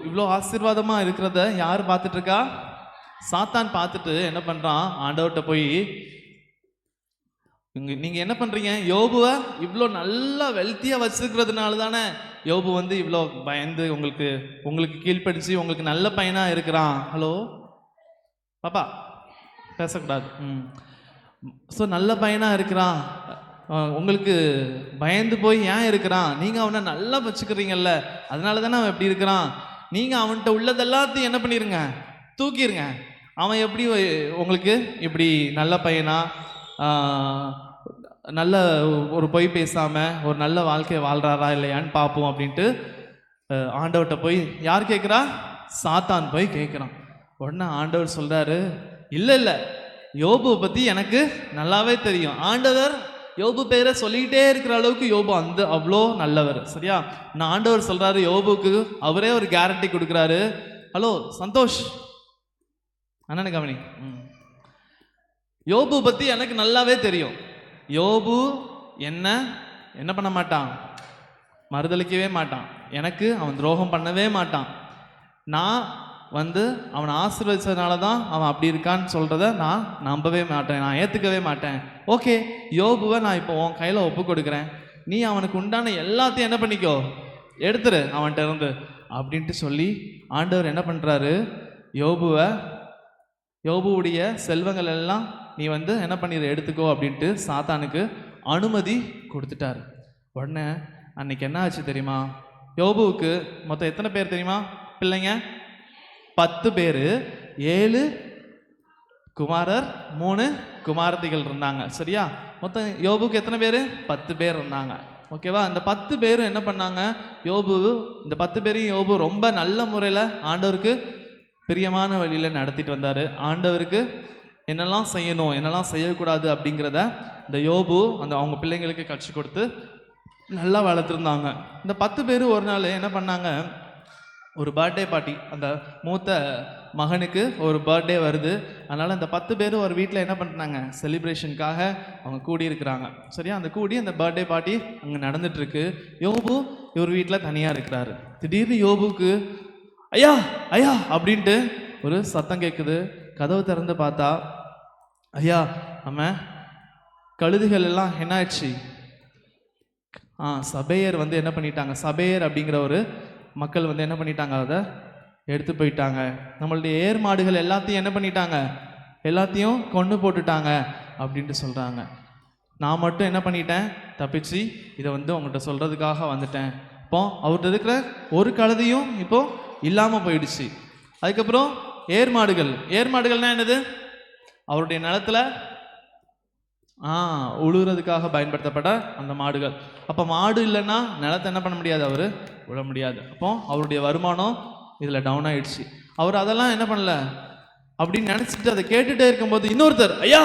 இவ்வளோ ஆசீர்வாதமாக இருக்கிறத யார் பார்த்துட்டு இருக்கா? சாத்தான் பார்த்துட்டு என்ன பண்ணுறான், ஆண்டவர்கிட்ட போய் நீங்கள் என்ன பண்ணுறீங்க, யோபுவை இவ்வளோ நல்லா வெல்த்தியாக வச்சுருக்கிறதுனால தானே யோபு வந்து இவ்வளோ பயந்து உங்களுக்கு கீழ்ப்படிச்சு உங்களுக்கு நல்ல பையனாக இருக்கிறான். ஹலோ பாப்பா, பேசக்கூடாது. ஸோ நல்ல பையனாக இருக்கிறான், உங்களுக்கு பயந்து போய் ஏன் இருக்கிறான், நீங்கள் அவனை நல்லா வச்சுக்கிறீங்கல்ல, அதனால தானே அவன் எப்படி இருக்கிறான். நீங்கள் அவன்கிட்ட உள்ளதெல்லாத்தையும் என்ன பண்ணிடுங்க, தூக்கிடுங்க. அவன் எப்படி உங்களுக்கு இப்படி நல்ல பையனா, நல்ல ஒரு பொய் பேசாமல் ஒரு நல்ல வாழ்க்கையை வாழ்கிறாரா இல்லையான்னு பார்ப்போம் அப்படின்ட்டு ஆண்டவர்கிட்ட போய் யார் கேட்குறா, சாத்தான் போய் கேட்குறான். உடனே ஆண்டவர் சொல்கிறாரு, இல்லை யோபுவை பற்றி எனக்கு நல்லாவே தெரியும். ஆண்டவர் யோபு பேரை சொல்லிக்கிட்டே இருக்கிற அளவுக்கு யோபு அவ்வளோ நல்லவர். சரியா? நான் ஆண்டவர் சொல்கிறாரு யோபுக்கு, அவரே ஒரு கேரண்டி கொடுக்குறாரு. ஹலோ சந்தோஷ் அண்ணனு கவனி, யோபு பற்றி எனக்கு நல்லாவே தெரியும். யோபு என்ன பண்ண மாட்டான், மறுதளிக்கவே மாட்டான், எனக்கு அவன் துரோகம் பண்ணவே மாட்டான். நான் அவனை ஆசீர்வதிச்சதுனால தான் அவன் அப்படி இருக்கான்னு சொல்கிறத நான் நம்பவே மாட்டேன், நான் ஏற்றுக்கவே மாட்டேன். ஓகே, யோபுவை நான் இப்போ உன் கையில் ஒப்பு கொடுக்குறேன், நீ அவனுக்கு உண்டான எல்லாத்தையும் என்ன பண்ணிக்கோ, எடுத்துரு அவன்கிட்ட இருந்து அப்படின்ட்டு சொல்லி ஆண்டவர் என்ன பண்ணுறாரு, யோபுவுடைய செல்வங்கள் எல்லாம் நீ என்ன பண்ணிடு, எடுத்துக்கோ அப்படின்ட்டு சாத்தானுக்கு அனுமதி கொடுத்துட்டாரு. உடனே அன்னைக்கு என்ன ஆச்சு தெரியுமா, யோபுவுக்கு மொத்தம் எத்தனை பேர் தெரியுமா பிள்ளைங்க, 10 பேர், 7 குமாரர் 3 குமாரத்திகள் இருந்தாங்க. சரியா? மொத்தம் யோபுக்கு எத்தனை பேர், 10 பேர் இருந்தாங்க. ஓகேவா? இந்த 10 பேரும் என்ன பண்ணாங்க, இந்த 10 பேரையும் யோபு ரொம்ப நல்ல முறையில் ஆண்டவருக்கு பிரியமான வழியில் நடத்திட்டு வந்தார். ஆண்டவருக்கு என்னெல்லாம் செய்யணும் என்னெல்லாம் செய்யக்கூடாது அப்படிங்கிறத இந்த யோபு அவங்க பிள்ளைங்களுக்கு கற்றுக் கொடுத்து நல்லா வளர்த்துருந்தாங்க. இந்த 10 பேர் ஒரு நாள் என்ன பண்ணாங்க, ஒரு பர்த்டே பார்ட்டி, அந்த மூத்த மகனுக்கு ஒரு பர்த்டே வருது. அதனால் அந்த 10 பேரும் ஒரு வீட்டில் என்ன பண்ணுறாங்க, செலிப்ரேஷனுக்காக அவங்க கூடியிருக்கிறாங்க. சரியா? அந்த அந்த பர்த்டே பார்ட்டி அங்கே நடந்துட்டுருக்கு. யோபு இவர் வீட்டில் தனியாக இருக்கிறாரு. திடீர்னு யோபுக்கு ஐயா ஐயா அப்படின்ட்டு ஒரு சத்தம் கேட்குது. கதவு திறந்து பார்த்தா, ஐயா நம்ம கழுதுகள் எல்லாம் என்ன ஆயிடுச்சு, சபையர் என்ன பண்ணிட்டாங்க, சபையர் அப்படிங்கிற ஒரு மக்கள் என்ன பண்ணிட்டாங்க, அதை எடுத்து போயிட்டாங்க. நம்மளுடைய ஏர் மாடுகள் எல்லாத்தையும் என்ன பண்ணிட்டாங்க, எல்லாத்தையும் கொண்டு போட்டுட்டாங்க அப்படின்ட்டு சொல்கிறாங்க. நான் மட்டும் என்ன பண்ணிட்டேன், தப்பிச்சு இதை உங்கள்கிட்ட சொல்கிறதுக்காக வந்துட்டேன். இப்போ அவர்கிட்ட இருக்கிற ஒரு கழுதையும் இப்போ இல்லாமல் போயிடுச்சு. அதுக்கப்புறம் ஏர் மாடுகள்னா என்னது, அவருடைய நிலத்தில் உழுகிறதுக்காக பயன்படுத்தப்பட்ட அந்த மாடுகள். அப்போ மாடு இல்லைன்னா நிலத்தை என்ன பண்ண முடியாது, அவர் விட முடியாது. அப்போ அவருடைய வருமானம் இதில் டவுன் ஆகிடுச்சு. அவர் அதெல்லாம் என்ன பண்ணல அப்படின்னு நினச்சிட்டு அதை கேட்டுகிட்டே இருக்கும்போது இன்னொருத்தர் ஐயா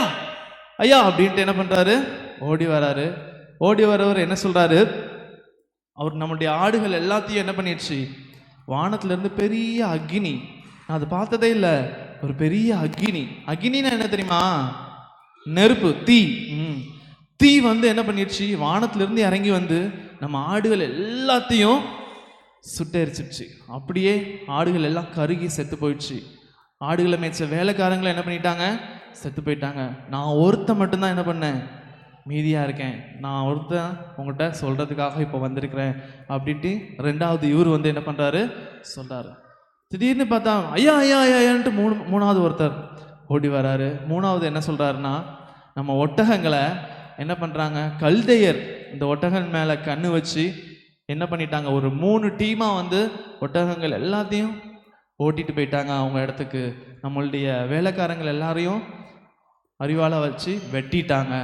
ஐயா அப்படின்ட்டு என்ன பண்ணுறாரு, ஓடி வராரு. ஓடி வரவர் என்ன சொல்கிறாரு, அவர் நம்மளுடைய ஆடுகள் எல்லாத்தையும் என்ன பண்ணிடுச்சு, வானத்துலேருந்து பெரிய அக்னி, நான் அதை பார்த்ததே இல்லை, ஒரு பெரிய அக்னின்னா என்ன தெரியுமா, நெருப்பு, தீ என்ன பண்ணிடுச்சு, வானத்திலிருந்து இறங்கி நம்ம ஆடுகள் எல்லாத்தையும் சுட்டெரிச்சிடுச்சு. அப்படியே ஆடுகள் எல்லாம் கருகி செத்து போயிடுச்சு. ஆடுகளை மேய்ச்ச வேலைக்காரங்களை என்ன பண்ணிட்டாங்க, செத்து போயிட்டாங்க. நான் ஒருத்தன் மட்டும்தான் என்ன பண்ணேன், மீதியாக இருக்கேன். நான் ஒருத்தன் உங்கள்கிட்ட சொல்கிறதுக்காக இப்போ வந்திருக்கிறேன் அப்படின்ட்டு ரெண்டாவது இவர் என்ன பண்ணுறாரு சொல்கிறாரு. திடீர்னு பார்த்தா ஐயா ஐயா ஐயான்ட்டு மூணாவது ஒருத்தர் ஓடி வராரு. மூணாவது என்ன சொல்கிறாருன்னா, நம்ம ஒட்டகங்களை என்ன பண்ணுறாங்க, கல்தையர் இந்த ஒட்டகங்கள் மேலே கண்ணு வச்சு என்ன பண்ணிட்டாங்க, ஒரு 3 டீமாக வந்து ஒட்டகங்கள் எல்லாத்தையும் ஓட்டிட்டு போயிட்டாங்க அவங்க இடத்துக்கு. நம்மளுடைய வேலைக்காரங்கள் எல்லாரையும் அறிவாளை வச்சு வெட்டிட்டாங்க.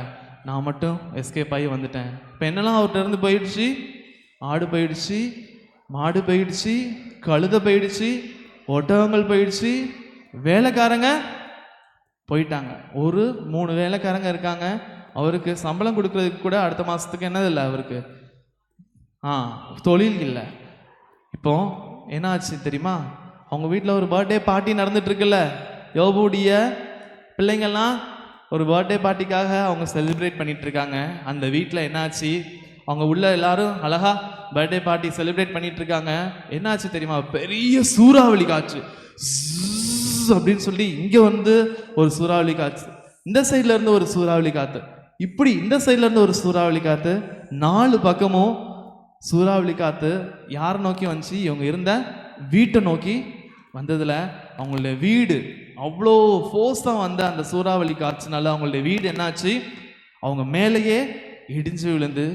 நான் மட்டும் எஸ்கேப் ஆகி வந்துட்டேன். இப்போ என்னெல்லாம் அவர்கிட்ட இருந்து போயிடுச்சு, ஆடு போயிடுச்சு, மாடு போயிடுச்சு, கழுதை போயிடுச்சு, ஒட்டகங்கள் போயிடுச்சு, வேலைக்காரங்க போயிட்டாங்க. ஒரு 3 வேலைக்காரங்க இருக்காங்க. அவருக்கு சம்பளம் கொடுக்கறதுக்கு கூட அடுத்த மாதத்துக்கு என்னது இல்லை, அவருக்கு தொழில் இல்லை. இப்போ என்ன ஆச்சு தெரியுமா, அவங்க வீட்டில் ஒரு பர்த்டே பார்ட்டி நடந்துட்டு இருக்குல்ல. யோபுடைய பிள்ளைங்கள்லாம் ஒரு பர்த்டே பார்ட்டிக்காக அவங்க செலிப்ரேட் பண்ணிட்டு இருக்காங்க. அந்த வீட்டில் என்னாச்சு, அவங்க உள்ள எல்லாரும் அழகா பர்த்டே பார்ட்டி செலிப்ரேட் பண்ணிட்டு இருக்காங்க. என்னாச்சு தெரியுமா, பெரிய சூறாவளி காற்று அப்படின்னு சொல்லி இங்கே வந்து ஒரு சூறாவளி காற்று, இந்த சைட்ல இருந்து ஒரு சூறாவளி காற்று, இப்படி இந்த சைட்ல இருந்து ஒரு சூறாவளி காற்று, 4 பக்கமும் சூறாவளி காற்று யாரை நோக்கி வந்துச்சு, இவங்க இருந்த வீட்டை நோக்கி வந்ததுல அவங்களுடைய வீடு அவ்வளோ ஃபோர்ஸாக வந்த அந்த சூறாவளி காற்றுனால அவங்களுடைய வீடு என்னாச்சு, அவங்க மேலேயே இடிஞ்சு விழுந்து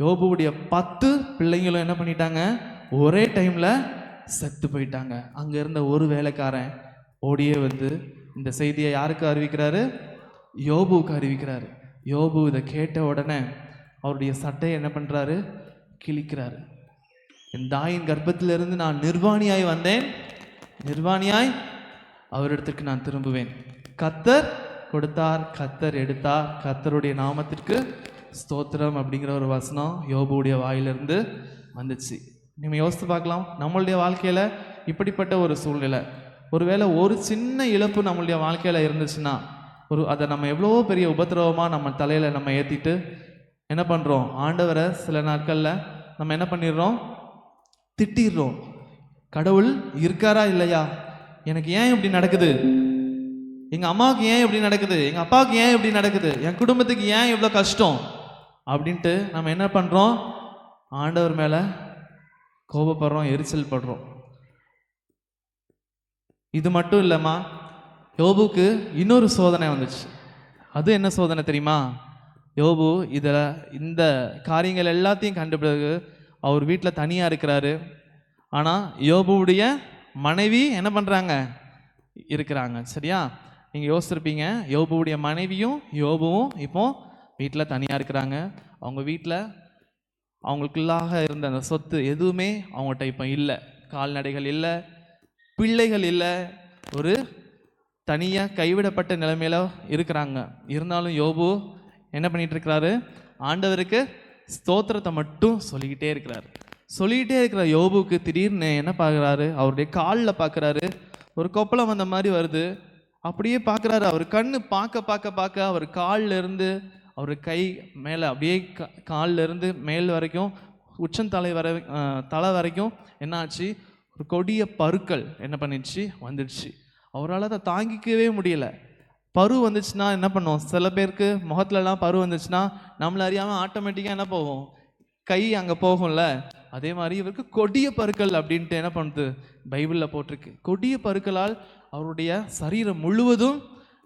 யோபுவுடைய 10 பிள்ளைங்களும் என்ன பண்ணிட்டாங்க, ஒரே டைம்ல செத்து போயிட்டாங்க. அங்க இருந்த ஒரு வேலைக்காரன் ஓடியே வந்து இந்த செய்தியை யாருக்கு அறிவிக்கிறாரு, யோபுவுக்கு அறிவிக்கிறாரு. யோபு இதை கேட்ட உடனே அவருடைய சட்டையை என்ன பண்றாரு, கிழிக்கிறாரு. என் தாயின் கர்ப்பத்திலிருந்து நான் நிர்வாணியாய் வந்தேன், நிர்வாணியாய் அவரிடத்திற்கு நான் திரும்புவேன். கர்த்தர் கொடுத்தார், கர்த்தர் எடுத்தார், கர்த்தருடைய நாமத்திற்கு ஸ்தோத்திரம் அப்படிங்கிற ஒரு வசனம் யோபுடைய வாயிலிருந்து வந்துச்சு. நம்ம யோசித்து பார்க்கலாம், நம்மளுடைய வாழ்க்கையில் இப்படிப்பட்ட ஒரு சூழ்நிலை, ஒருவேளை ஒரு சின்ன இழப்பு நம்மளுடைய வாழ்க்கையில் இருந்துச்சுன்னா அதை நம்ம எவ்வளோ பெரிய உபத்திரவமாக நம்ம தலையில் நம்ம ஏற்றிட்டு என்ன பண்ணுறோம், ஆண்டவரை சில நாட்களில் நம்ம என்ன பண்ணிடுறோம், திட்டிடுறோம். கடவுள் இருக்காரா இல்லையா, எனக்கு ஏன் இப்படி நடக்குது, எங்கள் அம்மாவுக்கு ஏன் இப்படி நடக்குது, எங்கள் அப்பாவுக்கு ஏன் இப்படி நடக்குது, என் குடும்பத்துக்கு ஏன் இவ்வளோ கஷ்டம் அப்படின்ட்டு நம்ம என்ன பண்ணுறோம், ஆண்டவர் மேலே கோபப்படுறோம், எரிச்சல் படுறோம். இது மட்டும் இல்லைம்மா, யோபுக்கு இன்னொரு சோதனை வந்துச்சு. அது என்ன சோதனை தெரியுமா, யோபு இந்த காரியங்கள் எல்லாத்தையும் கண்ட பிறகு அவர் வீட்டில் தனியாக இருக்கிறாரு. ஆனால் யோபுவுடைய மனைவி என்ன பண்ணுறாங்க, இருக்கிறாங்க. சரியா, நீங்கள் யோசிச்சிருப்பீங்க, யோபுவுடைய மனைவியும் யோபுவும் இப்போ வீட்டில் தனியாக இருக்கிறாங்க. அவங்க வீட்டில் அவங்களுக்குள்ளாக இருந்த அந்த சொத்து எதுவுமே அவங்கள்ட்ட இப்போ இல்லை. கால்நடைகள் இல்லை, பிள்ளைகள் இல்லை, ஒரு தனியாக கைவிடப்பட்ட நிலைமையில இருக்கிறாங்க. இருந்தாலும் யோபு என்ன பண்ணிட்டு இருக்கிறாரு, ஆண்டவருக்கு ஸ்தோத்திரத்தை மட்டும் சொல்லிக்கிட்டே இருக்கிறார். சொல்லிக்கிட்டே இருக்கிற யோபுக்கு திடீர்னு என்ன பார்க்குறாரு, அவருடைய காலில் பார்க்குறாரு, ஒரு கொப்பளம் வந்த மாதிரி வருது. அப்படியே பார்க்குறாரு, அவர் கண்ணு பார்க்க பார்க்க பார்க்க அவர் காலில் இருந்து அவர் கை மேலே அப்படியே காலில் இருந்து மேல் வரைக்கும் தலை வரைக்கும் என்ன ஆச்சு, ஒரு கொடிய பருக்கள் என்ன பண்ணிடுச்சு, வந்துடுச்சு. அவரால் அதை தாங்கிக்கவே முடியல. பரு வந்துச்சுன்னா என்ன பண்ணுவோம், சில பேருக்கு முகத்துலலாம் பரு வந்துச்சுன்னா நம்மளை அறியாமல் ஆட்டோமேட்டிக்காக என்ன போகும், கை அங்கே போகும்ல. அதே மாதிரி இவருக்கு கொடிய பருக்கள் அப்படின்ட்டு என்ன பண்ணுது, பைபிளில் போட்டிருக்கு. கொடிய பருக்களால் அவருடைய சரீரம் முழுவதும்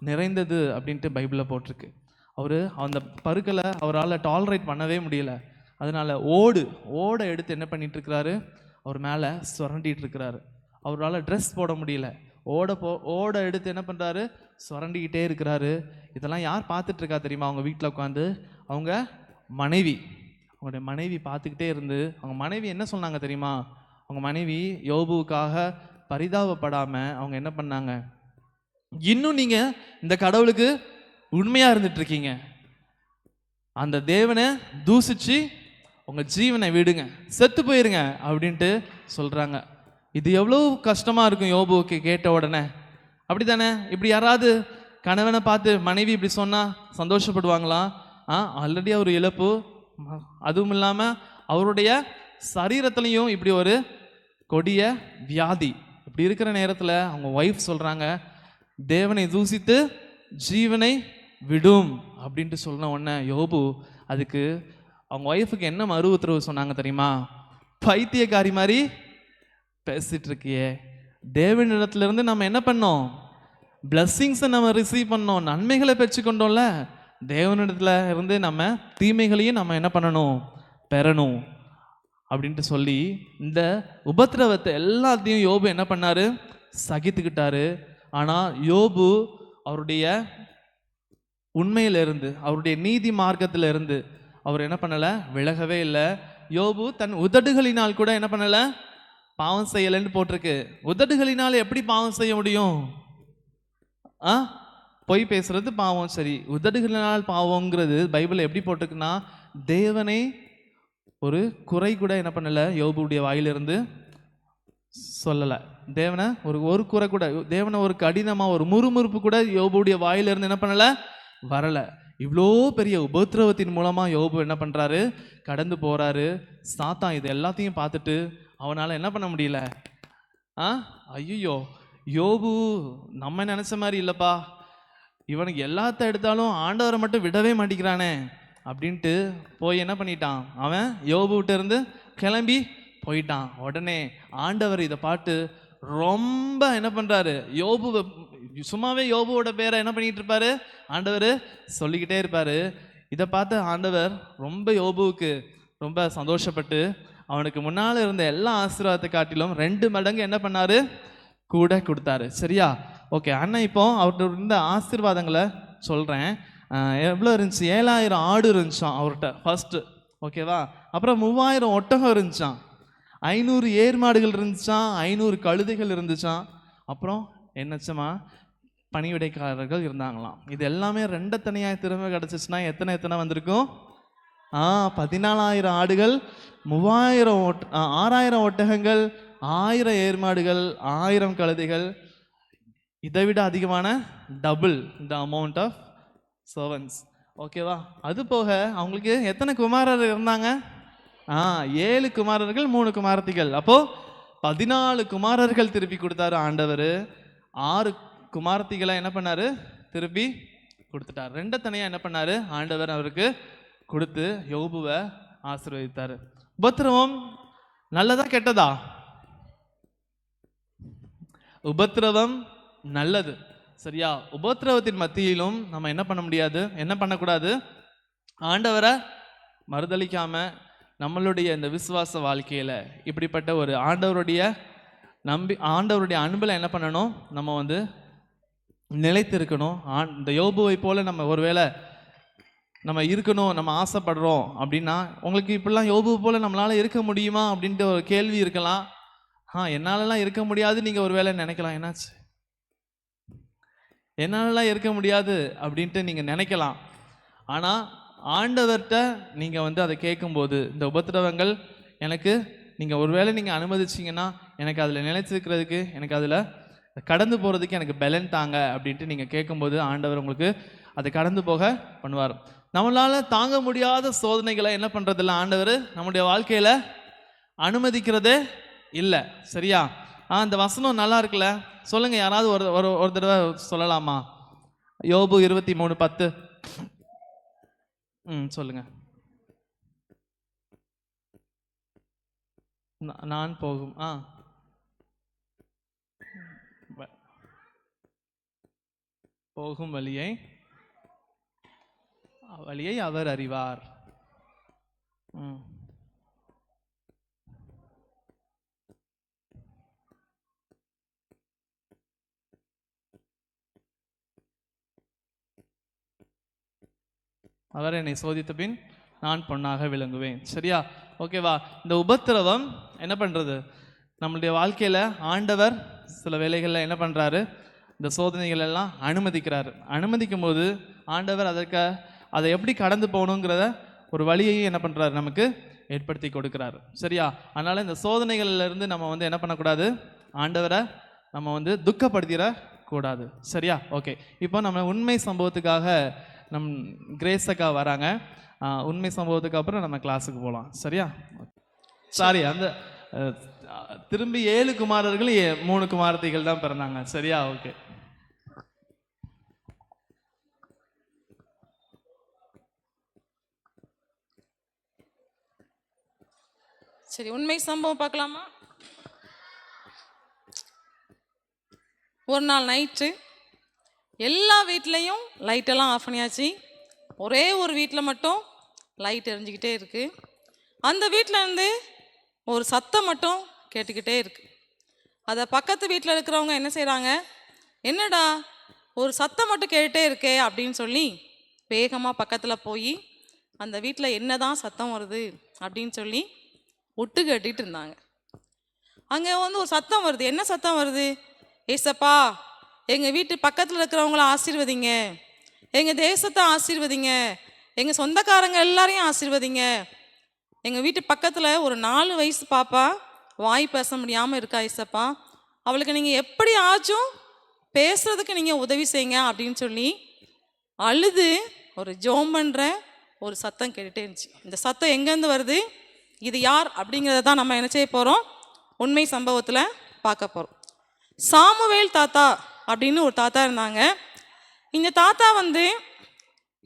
நிறைந்தது அப்படின்ட்டு பைபிளில் போட்டிருக்கு. அவர் அந்த பருக்களை அவரால் டாலரேட் பண்ணவே முடியல. அதனால ஓடை எடுத்து என்ன பண்ணிட்டு இருக்கிறாரு, அவர் மேலே சுரண்டிட்டு இருக்கிறாரு. அவரால் ட்ரெஸ் போட முடியல, ஓடை எடுத்து என்ன பண்ணுறாரு, சுரண்டிக்கிட்டே இருக்கிறாரு. இதெல்லாம் யார் பார்த்துட்டு இருக்கா தெரியுமா, அவங்க வீட்டில் உட்காந்து அவங்க அவங்களுடைய மனைவி பார்த்துக்கிட்டே இருந்து, அவங்க மனைவி என்ன சொன்னாங்க தெரியுமா, அவங்க மனைவி யோபுவுக்காக பரிதாபப்படாமல் அவங்க என்ன பண்ணாங்க, இன்னும் நீங்கள் இந்த கடவுளுக்கு உண்மையாக இருந்துட்டு இருக்கீங்க, அந்த தேவனை தூசிச்சு உங்கள் ஜீவனை விடுங்க, செத்து போயிருங்க அப்படின்ட்டு சொல்கிறாங்க. இது எவ்வளோ கஷ்டமாக இருக்கும் யோபுவுக்கு கேட்ட உடனே, அப்படி தானே? இப்படி யாராவது கணவனை பார்த்து மனைவி இப்படி சொன்னால் சந்தோஷப்படுவாங்களா? ஆல்ரெடி அவர் இழப்பு, அதுவும் இல்லாமல் அவருடைய சரீரத்துலேயும் இப்படி ஒரு கொடிய வியாதி. இப்படி இருக்கிற நேரத்தில் அவங்க ஒய்ஃப் சொல்கிறாங்க, தேவனை தூசித்து ஜீவனை விடும் அப்படின்ட்டு சொன்ன உடனே யோபு அதுக்கு அவங்க ஒய்ஃபுக்கு என்ன மறு உத்தரவு சொன்னாங்க தெரியுமா, பைத்தியக்காரி மாதிரி பேசிட்டு இருக்கியே, தேவனிடத்திலிருந்து நம்ம என்ன பண்ணோம்? பிளஸ்ஸிங்ஸை நம்ம ரிசீவ் பண்ணோம், நன்மைகளை பெற்றுக்கொண்டோம்ல. தேவனிடத்துல இருந்து நம்ம தீமைகளையும் நம்ம என்ன பண்ணணும்? பெறணும் அப்படின்ட்டு சொல்லி இந்த உபத்திரவத்தை எல்லாத்தையும் யோபு என்ன பண்ணாரு? சகித்துக்கிட்டாரு. ஆனால் யோபு அவருடைய உண்மையிலிருந்து, அவருடைய நீதி மார்க்கத்தில் இருந்து அவர் என்ன பண்ணலை? விலகவே இல்லை. யோபு தன் உதடுகளினால் கூட என்ன பண்ணலை? பாவம் செய்யலைன்னு போட்டிருக்கு. உதடுகளினால் எப்படி பாவம் செய்ய முடியும்? பொய் பேசுறது பாவம், சரி. உதடுகளினால் பாவங்கிறது பைபிள் எப்படி போட்டிருக்குன்னா, தேவனை ஒரு குறை கூட என்ன பண்ணலை யோபுடைய வாயிலிருந்து சொல்லலை. தேவனை ஒரு குறை கூட, தேவனை ஒரு கடினமாக ஒரு முறுமுறுப்பு கூட யோபுடைய வாயிலிருந்து என்ன பண்ணலை? வரலை. இவ்வளோ பெரிய உபத்திரவத்தின் மூலமாக யோபு என்ன பண்ணுறாரு? கடந்து போகிறாரு. சாத்தான் இது எல்லாத்தையும் பார்த்துட்டு அவனால் என்ன பண்ண முடியல? ஐயோ, யோபு நம்ம நினச்ச மாதிரி இல்லைப்பா, இவனுக்கு எல்லாத்த எடுத்தாலும் ஆண்டவரை மட்டும் விடவே மாட்டேங்கிறானே அப்படின்ட்டு போய் என்ன பண்ணிட்டான்? அவன் யோபுகிட்ட இருந்து கிளம்பி போயிட்டான். உடனே ஆண்டவர் இதை பார்த்து ரொம்ப என்ன பண்ணுறாரு? யோபு சும்மாவே யோபுவோட பேரை என்ன பண்ணிட்டு இருப்பாரு? ஆண்டவர் சொல்லிக்கிட்டே இருப்பாரு. இதை பார்த்து ஆண்டவர் ரொம்ப யோபுவுக்கு ரொம்ப சந்தோஷப்பட்டு அவனுக்கு முன்னால் இருந்த எல்லா ஆசீர்வாதத்தை காட்டிலும் 2 மடங்கு என்ன பண்ணாரு? கூட கொடுத்தாரு. சரியா? ஓகே அண்ணன், இப்போ அவர்கிட்ட இருந்த ஆசீர்வாதங்களை சொல்கிறேன். எவ்வளோ இருந்துச்சு? 7000 ஆடு இருந்துச்சான் அவர்கிட்ட ஃபர்ஸ்ட்டு. ஓகேவா? அப்புறம் 3000 ஒட்டகம் இருந்துச்சான், 500 ஏர் மாடுகள் இருந்துச்சான், 500 கழுதைகள் இருந்துச்சான். அப்புறம் என்னச்சமா பணிவிடைக்காரர்கள் இருந்தாங்களாம். இது எல்லாமே 2 தனியாக திரும்ப கிடச்சிச்சுன்னா எத்தனை வந்திருக்கும்? 14,000 ஆடுகள், 6000 ஒட்டகங்கள், 1000 ஏர் மாடுகள், 1000 கழுதைகள். இதை விட அதிகமான டபுள் த அமௌண்ட் ஆஃப் சர்வன்ஸ். ஓகேவா? அது போக அவங்களுக்கு எத்தனை குமாரர் இருந்தாங்க? 7 குமாரர்கள், 3 குமாரத்திகள். அப்போது 14 குமாரர்கள் திருப்பி கொடுத்தாரு ஆண்டவர். 6 குமாரத்திகளை என்ன பண்ணாரு? திருப்பி கொடுத்துட்டார். 2 தனியாக என்ன பண்ணாரு? ஆண்டவர் அவருக்கு கொடுத்து யோபுவை ஆசீர்வதித்தார். உபத்திரவம் நல்லதா கெட்டதா? உபத்திரவம் நல்லது. சரியா? உபத்திரவத்தின் மத்தியிலும் நம்ம என்ன பண்ண முடியாது? என்ன பண்ணக்கூடாது? ஆண்டவரை மறுதளிக்காம நம்மளுடைய இந்த விசுவாச வாழ்க்கையில இப்படிப்பட்ட ஒரு ஆண்டவருடைய அன்பில் என்ன பண்ணணும்? நம்ம வந்து நிலைத்திருக்கணும். இந்த யோபுவை போல நம்ம ஒருவேளை நம்ம இருக்கணும், நம்ம ஆசைப்படுறோம் அப்படின்னா, உங்களுக்கு இப்படிலாம் யோபுவை போல நம்மளால இருக்க முடியுமா அப்படின்ட்டு ஒரு கேள்வி இருக்கலாம். என்னாலலாம் இருக்க முடியாது நீங்கள் ஒரு வேளை நினைக்கலாம். என்னாச்சு? என்னாலலாம் இருக்க முடியாது அப்படின்ட்டு நீங்கள் நினைக்கலாம். ஆனால் ஆண்டவர்கிட்ட நீங்கள் வந்து அதை கேட்கும்போது, இந்த உபத்திரவங்கள் எனக்கு நீங்கள் ஒருவேளை நீங்கள் அனுமதிச்சிங்கன்னா எனக்கு அதில் நிலைச்சிருக்கிறதுக்கு, எனக்கு அதில் கடந்து போகிறதுக்கு எனக்கு பலன் தாங்க அப்படின்ட்டு நீங்கள் கேட்கும்போது ஆண்டவர் உங்களுக்கு அதை கடந்து போக பண்ணுவார். நம்மளால் தாங்க முடியாத சோதனைகளை என்ன பண்ணுறதில்ல ஆண்டவர் நம்முடைய வாழ்க்கையில் அனுமதிக்கிறதே இல்லை. சரியா? இந்த வசனம் நல்லா இருக்குல்ல? சொல்லுங்கள், யாராவது ஒரு தடவை சொல்லலாமா? யோபு 23:10. சொல்லுங்க. நான் போகும் போகும் வழியை அவர் அறிவார். அவர் என்னை சோதித்த பின் நான் பொன்னாக விளங்குவேன். சரியா? ஓகேவா? இந்த உபத்திரவம் என்ன பண்ணுறது? நம்மளுடைய வாழ்க்கையில் ஆண்டவர் சில வேளைகளில் என்ன பண்ணுறாரு? இந்த சோதனைகள் எல்லாம் அனுமதிக்கிறாரு. அனுமதிக்கும் போது ஆண்டவர் அதை எப்படி கடந்து போகணுங்கிறத ஒரு வழியையும் என்ன பண்ணுறாரு? நமக்கு ஏற்படுத்தி கொடுக்குறாரு. சரியா? அதனால் இந்த சோதனைகள்லேருந்து நம்ம வந்து என்ன பண்ணக்கூடாது? ஆண்டவரை நம்ம வந்து துக்கப்படுத்திடக்கூடாது. சரியா? ஓகே, இப்போ நம்ம உண்மை சம்பவத்துக்காக கிரேஸ் அக்கா வராங்க. உண்மை சம்பவத்துக்கு அப்புறம் நம்ம கிளாஸுக்கு போகலாம். சரியா? சாரி, அந்த திரும்பி 7 குமாரர்கள் 3 குமாரத்திகள் தான் பிறந்தாங்க. சரியா? ஓகே. சரி, உண்மை சம்பவம் பார்க்கலாமா? ஒரு நாள் நைட்டு எல்லா வீட்லேயும் லைட்டெல்லாம் ஆஃப் பண்ணியாச்சு. ஒரே ஒரு வீட்டில் மட்டும் லைட் எரிஞ்சிக்கிட்டே இருக்குது. அந்த வீட்டில் இருந்து ஒரு சத்தம் மட்டும் கேட்டுக்கிட்டே இருக்குது. அதை பக்கத்து வீட்டில் இருக்கிறவங்க என்ன செய்கிறாங்க, என்னடா ஒரு சத்தம் மட்டும் கேட்டுகிட்டே இருக்கே அப்படின்னு சொல்லி வேகமாக பக்கத்தில் போய் அந்த வீட்டில் என்ன தான் சத்தம் வருது அப்படின்னு சொல்லி ஒட்டு கேட்டுட்டு இருந்தாங்க. அங்கே ஒரு சத்தம் வருது. என்ன சத்தம் வருது? ஏசப்பா, எங்கள் வீட்டு பக்கத்தில் இருக்கிறவங்கள ஆசீர்வதிங்க, எங்கள் தேசத்தை ஆசீர்வதிங்க, எங்கள் சொந்தக்காரங்க எல்லாரையும் ஆசீர்வதிங்க. எங்கள் வீட்டு பக்கத்தில் ஒரு 4 வயசு பாப்பா வாய் பேச முடியாமல் இருக்கா ஏசப்பா, அவளுக்கு நீங்கள் எப்படி ஆச்சும் பேசுறதுக்கு நீங்கள் உதவி செய்யுங்க அப்படின்னு சொல்லி அழுது ஒரு ஜோம் பண்ணுற ஒரு சத்தம் கேட்டுகிட்டே இருந்துச்சு. இந்த சத்தம் எங்கேருந்து வருது, இது யார் அப்படிங்கிறத தான் நம்ம என்ன செய்ய போகிறோம், உண்மை சம்பவத்தில் பார்க்க போகிறோம். சாமுவேல் தாத்தா அப்படின்னு ஒரு தாத்தா இருந்தாங்க. இந்த தாத்தா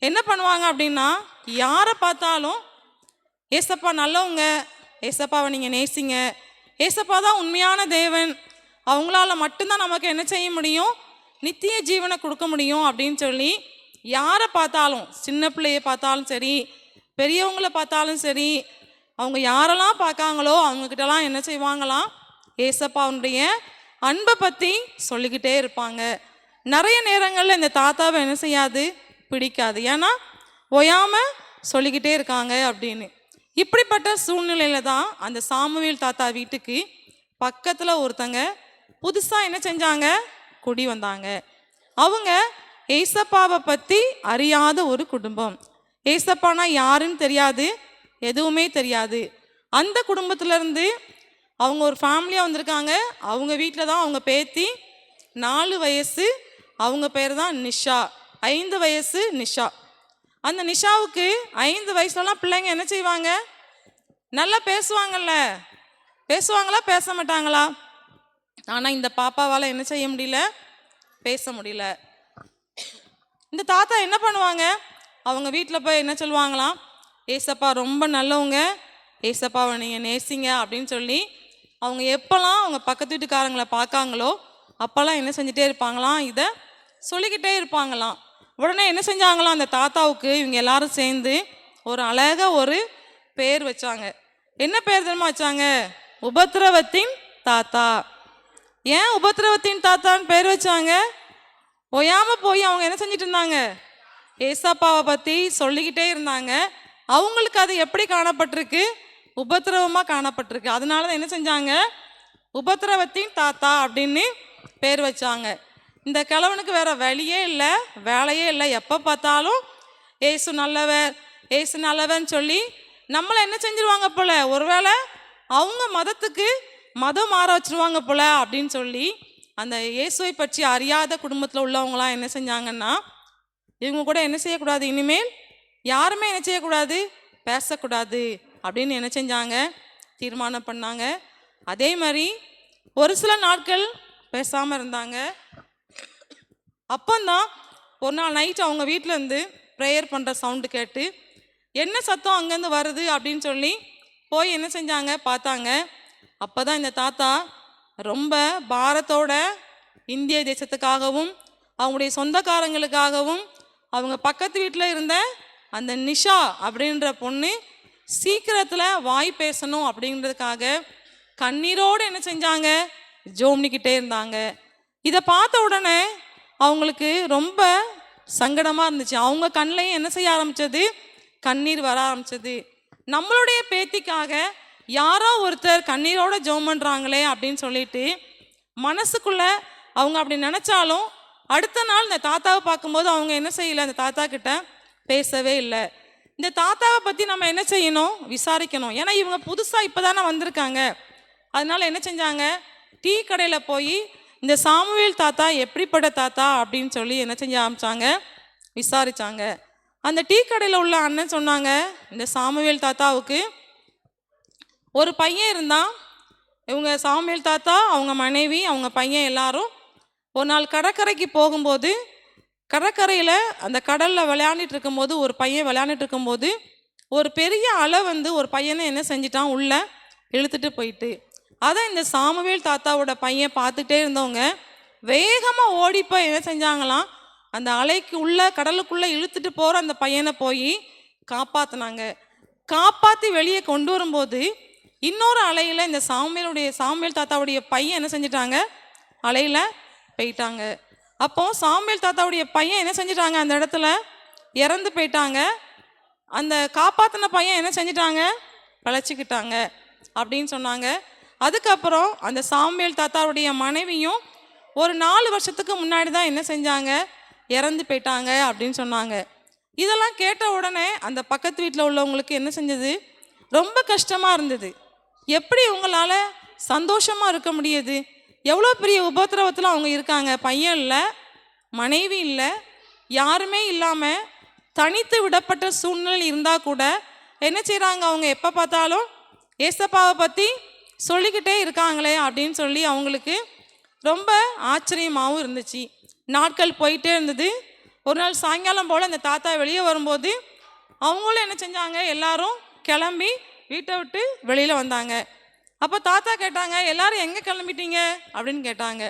என்ன பண்ணுவாங்க அப்படின்னா, யாரை பார்த்தாலும் ஏசப்பா நல்லவங்க, ஏசப்பாவை நீங்கள் நேசிங்க, ஏசப்பா தான் உண்மையான தேவன், அவங்களால மட்டும்தான் நமக்கு என்ன செய்ய முடியும், நித்திய ஜீவனை கொடுக்க முடியும் அப்படின்னு சொல்லி யாரை பார்த்தாலும், சின்ன பிள்ளையை பார்த்தாலும் சரி, பெரியவங்களை பார்த்தாலும் சரி, அவங்க யாரெல்லாம் பார்க்காங்களோ அவங்கக்கிட்டலாம் என்ன செய்வாங்களாம், ஏசப்பாவுடைய அன்பை பற்றி சொல்லிக்கிட்டே இருப்பாங்க. நிறைய நேரங்களில் இந்த தாத்தாவை என்ன செய்யாது, பிடிக்காது. ஏன்னா ஓயாமல் சொல்லிக்கிட்டே இருக்காங்க அப்படின்னு. இப்படிப்பட்ட சூழ்நிலையில் தான் அந்த சாமுவேல் தாத்தா வீட்டுக்கு பக்கத்தில் ஒருத்தங்க புதுசாக என்ன செஞ்சாங்க, குடி வந்தாங்க. அவங்க ஏசப்பாவை பற்றி அறியாத ஒரு குடும்பம். ஏசப்பானா யாருன்னு தெரியாது, எதுவுமே தெரியாது. அந்த குடும்பத்திலேருந்து அவங்க ஒரு ஃபேமிலியாக வந்திருக்காங்க. அவங்க வீட்டில் தான் அவங்க பேத்தி 4 வயசு, அவங்க பேர் தான் நிஷா. 5 வயசு நிஷா. அந்த நிஷாவுக்கு 5 வயசுலலாம் பிள்ளைங்க என்ன செய்வாங்க, நல்லா பேசுவாங்கல்ல, பேசுவாங்களா பேச மாட்டாங்களா? ஆனால் இந்த பாப்பாவால் என்ன செய்ய முடியல, பேச முடியல. இந்த தாத்தா என்ன பண்ணுவாங்க, அவங்க வீட்டில் போய் என்ன சொல்லுவாங்களாம், ஏசப்பா ரொம்ப நல்லவங்க, ஏசப்பாவை நீங்கள் நேசிங்க அப்படின்னு சொல்லி அவங்க எப்போல்லாம் அவங்க பக்கத்து வீட்டுக்காரங்களை பார்க்காங்களோ அப்போல்லாம் என்ன செஞ்சுட்டே இருப்பாங்களாம், இதை சொல்லிக்கிட்டே இருப்பாங்களாம். உடனே என்ன செஞ்சாங்களாம், அந்த தாத்தாவுக்கு இவங்க எல்லாரும் சேர்ந்து ஒரு அழகாக ஒரு பேர் வச்சாங்க. என்ன பேர் தெரியுமா வச்சாங்க, உபத்திரவத்தின் தாத்தா. ஏன் உபத்திரவத்தின் தாத்தான்னு பேர் வச்சாங்க, ஓயாமல் போய் அவங்க என்ன செஞ்சுட்டு இருந்தாங்க, ஏசப்பாவை பற்றி சொல்லிக்கிட்டே இருந்தாங்க. அவங்களுக்கு அது எப்படி காணப்பட்டிருக்கு, உபத்திரவமாக காணப்பட்டிருக்கு. அதனால தான் என்ன செஞ்சாங்க, உபத்திரவத்தின் தாத்தா அப்படின்னு பேர் வச்சாங்க. இந்த கிழவனுக்கு வேற வழியே இல்லை, வேலையே இல்லை, எப்போ பார்த்தாலும் ஏசு நல்லவர், ஏசு நல்லவர்னு சொல்லி நம்மளை என்ன செஞ்சிருவாங்க போல, ஒருவேளை அவங்க மதத்துக்கு மதம் மாற வச்சிருவாங்க போல அப்படின்னு சொல்லி அந்த இயேசுவை பற்றி அறியாத குடும்பத்தில் உள்ளவங்களாம் என்ன செஞ்சாங்கன்னா, இவங்க கூட என்ன செய்யக்கூடாது, இனிமேல் யாருமே என்ன செய்யக்கூடாது, பேசக்கூடாது அப்படின்னு என்ன செஞ்சாங்க, தீர்மானம் பண்ணாங்க. அதே மாதிரி ஒரு சில நாட்கள் பேசாமல் இருந்தாங்க. அப்போந்தான் ஒரு நாள் நைட்டு அவங்க வீட்டில் இருந்து ப்ரேயர் பண்ணுற சவுண்டு கேட்டு என்ன சத்தம் அங்கேருந்து வருது அப்படின்னு சொல்லி போய் என்ன செஞ்சாங்க, பார்த்தாங்க. அப்போ தான் இந்த தாத்தா ரொம்ப பாரத்தோட இந்திய தேசத்துக்காகவும் அவங்களுடைய சொந்தக்காரங்களுக்காகவும் அவங்க பக்கத்து வீட்டில் இருந்த அந்த நிஷா அப்படின்ற பொண்ணு சீக்கிரத்தில் வாய் பேசணும் அப்படின்றதுக்காக கண்ணீரோடு என்ன செஞ்சாங்க, ஜோம்னிக்கிட்டே இருந்தாங்க. இதை பார்த்த உடனே அவங்களுக்கு ரொம்ப சங்கடமாக இருந்துச்சு. அவங்க கண்ணிலையும் என்ன செய்ய ஆரம்பித்தது, கண்ணீர் வர ஆரம்பிச்சது. நம்மளுடைய பேத்திக்காக யாரோ ஒருத்தர் கண்ணீரோட ஜோம் பண்ணுறாங்களே அப்படின்னு சொல்லிட்டு மனசுக்குள்ள அவங்க அப்படி நினச்சாலும் அடுத்த நாள் இந்த தாத்தாவை பார்க்கும்போது அவங்க என்ன செய்யலை, அந்த தாத்தா கிட்ட பேசவே இல்லை. இந்த தாத்தாவை பற்றி நம்ம என்ன செய்யணும், விசாரிக்கணும். ஏன்னா இவங்க புதுசாக இப்போ தானே வந்திருக்காங்க. அதனால என்ன செஞ்சாங்க, டீ கடையில் போய் இந்த சாமுவேல் தாத்தா எப்படிப்பட்ட தாத்தா அப்படின்னு சொல்லி என்ன செஞ்ச ஆரம்பிச்சாங்க, விசாரித்தாங்க. அந்த டீ கடையில் உள்ள அண்ணன் சொன்னாங்க, இந்த சாமுவேல் தாத்தாவுக்கு ஒரு பையன் இருந்தான். இவங்க சாமுவேல் தாத்தா, அவங்க மனைவி, அவங்க பையன் எல்லாரும் ஒரு நாள் கடற்கரைக்கு போகும்போது கடற்கரையில் அந்த கடலில் விளையாண்டுட்டு இருக்கும்போது ஒரு பையன் விளையாண்டுட்டு இருக்கும்போது ஒரு பெரிய அலை ஒரு பையனை என்ன செஞ்சிட்டான், உள்ளே இழுத்துட்டு போயிட்டு. அதை இந்த சாமுவேல் தாத்தாவோட பையன் பார்த்துட்டே இருந்தவங்க வேகமாக ஓடி போய் என்ன செஞ்சாங்களாம், அந்த அலைக்கு உள்ள கடலுக்குள்ளே இழுத்துட்டு போகிற அந்த பையனை போய் காப்பாற்றினாங்க. காப்பாற்றி வெளியே கொண்டு வரும்போது இன்னொரு அலையில் இந்த சாமுவேல் தாத்தாவுடைய பையன் என்ன செஞ்சிட்டாங்க, அலையில் போயிட்டாங்க. அப்போ சாமுவேல் தாத்தாவுடைய பையன் என்ன செஞ்சிட்டாங்க, அந்த இடத்துல இறந்து போயிட்டாங்க. அந்த காப்பாற்றின பையன் என்ன செஞ்சிட்டாங்க, பிழைச்சிக்கிட்டாங்க அப்படின்னு சொன்னாங்க. அதுக்கப்புறம் அந்த சாமுவேல் தாத்தாவுடைய மனைவியும் ஒரு 4 வருஷத்துக்கு முன்னாடி தான் என்ன செஞ்சாங்க, இறந்து போயிட்டாங்க அப்படின்னு சொன்னாங்க. இதெல்லாம் கேட்ட உடனே அந்த பக்கத்து வீட்டில் உள்ளவங்களுக்கு என்ன செஞ்சது, ரொம்ப கஷ்டமாக இருந்தது. எப்படி உங்களால் சந்தோஷமாக இருக்க முடியுது, எவ்வளோ பெரிய உபத்திரவத்தில் அவங்க இருக்காங்க, பையன் இல்லை, மனைவி இல்லை, யாருமே இல்லாமல் தனித்து விடப்பட்ட சூழ்நிலை இருந்தால் கூட என்ன செய்கிறாங்க, அவங்க எப்போ பார்த்தாலும் ஏசப்பாவை பற்றி சொல்லிக்கிட்டே இருக்காங்களே அப்படின்னு சொல்லி அவங்களுக்கு ரொம்ப ஆச்சரியமாகவும் இருந்துச்சு. நாட்கள் போயிட்டே இருந்தது. ஒரு நாள் சாயங்காலம் போல் அந்த தாத்தா வெளியே வரும்போது அவங்களும் என்ன செஞ்சாங்க, எல்லாரும் கிளம்பி வீட்டை விட்டு வெளியில் வந்தாங்க. அப்போ தாத்தா கேட்டாங்க, எல்லாரும் எங்கே கிளம்பிட்டீங்க அப்படின்னு கேட்டாங்க.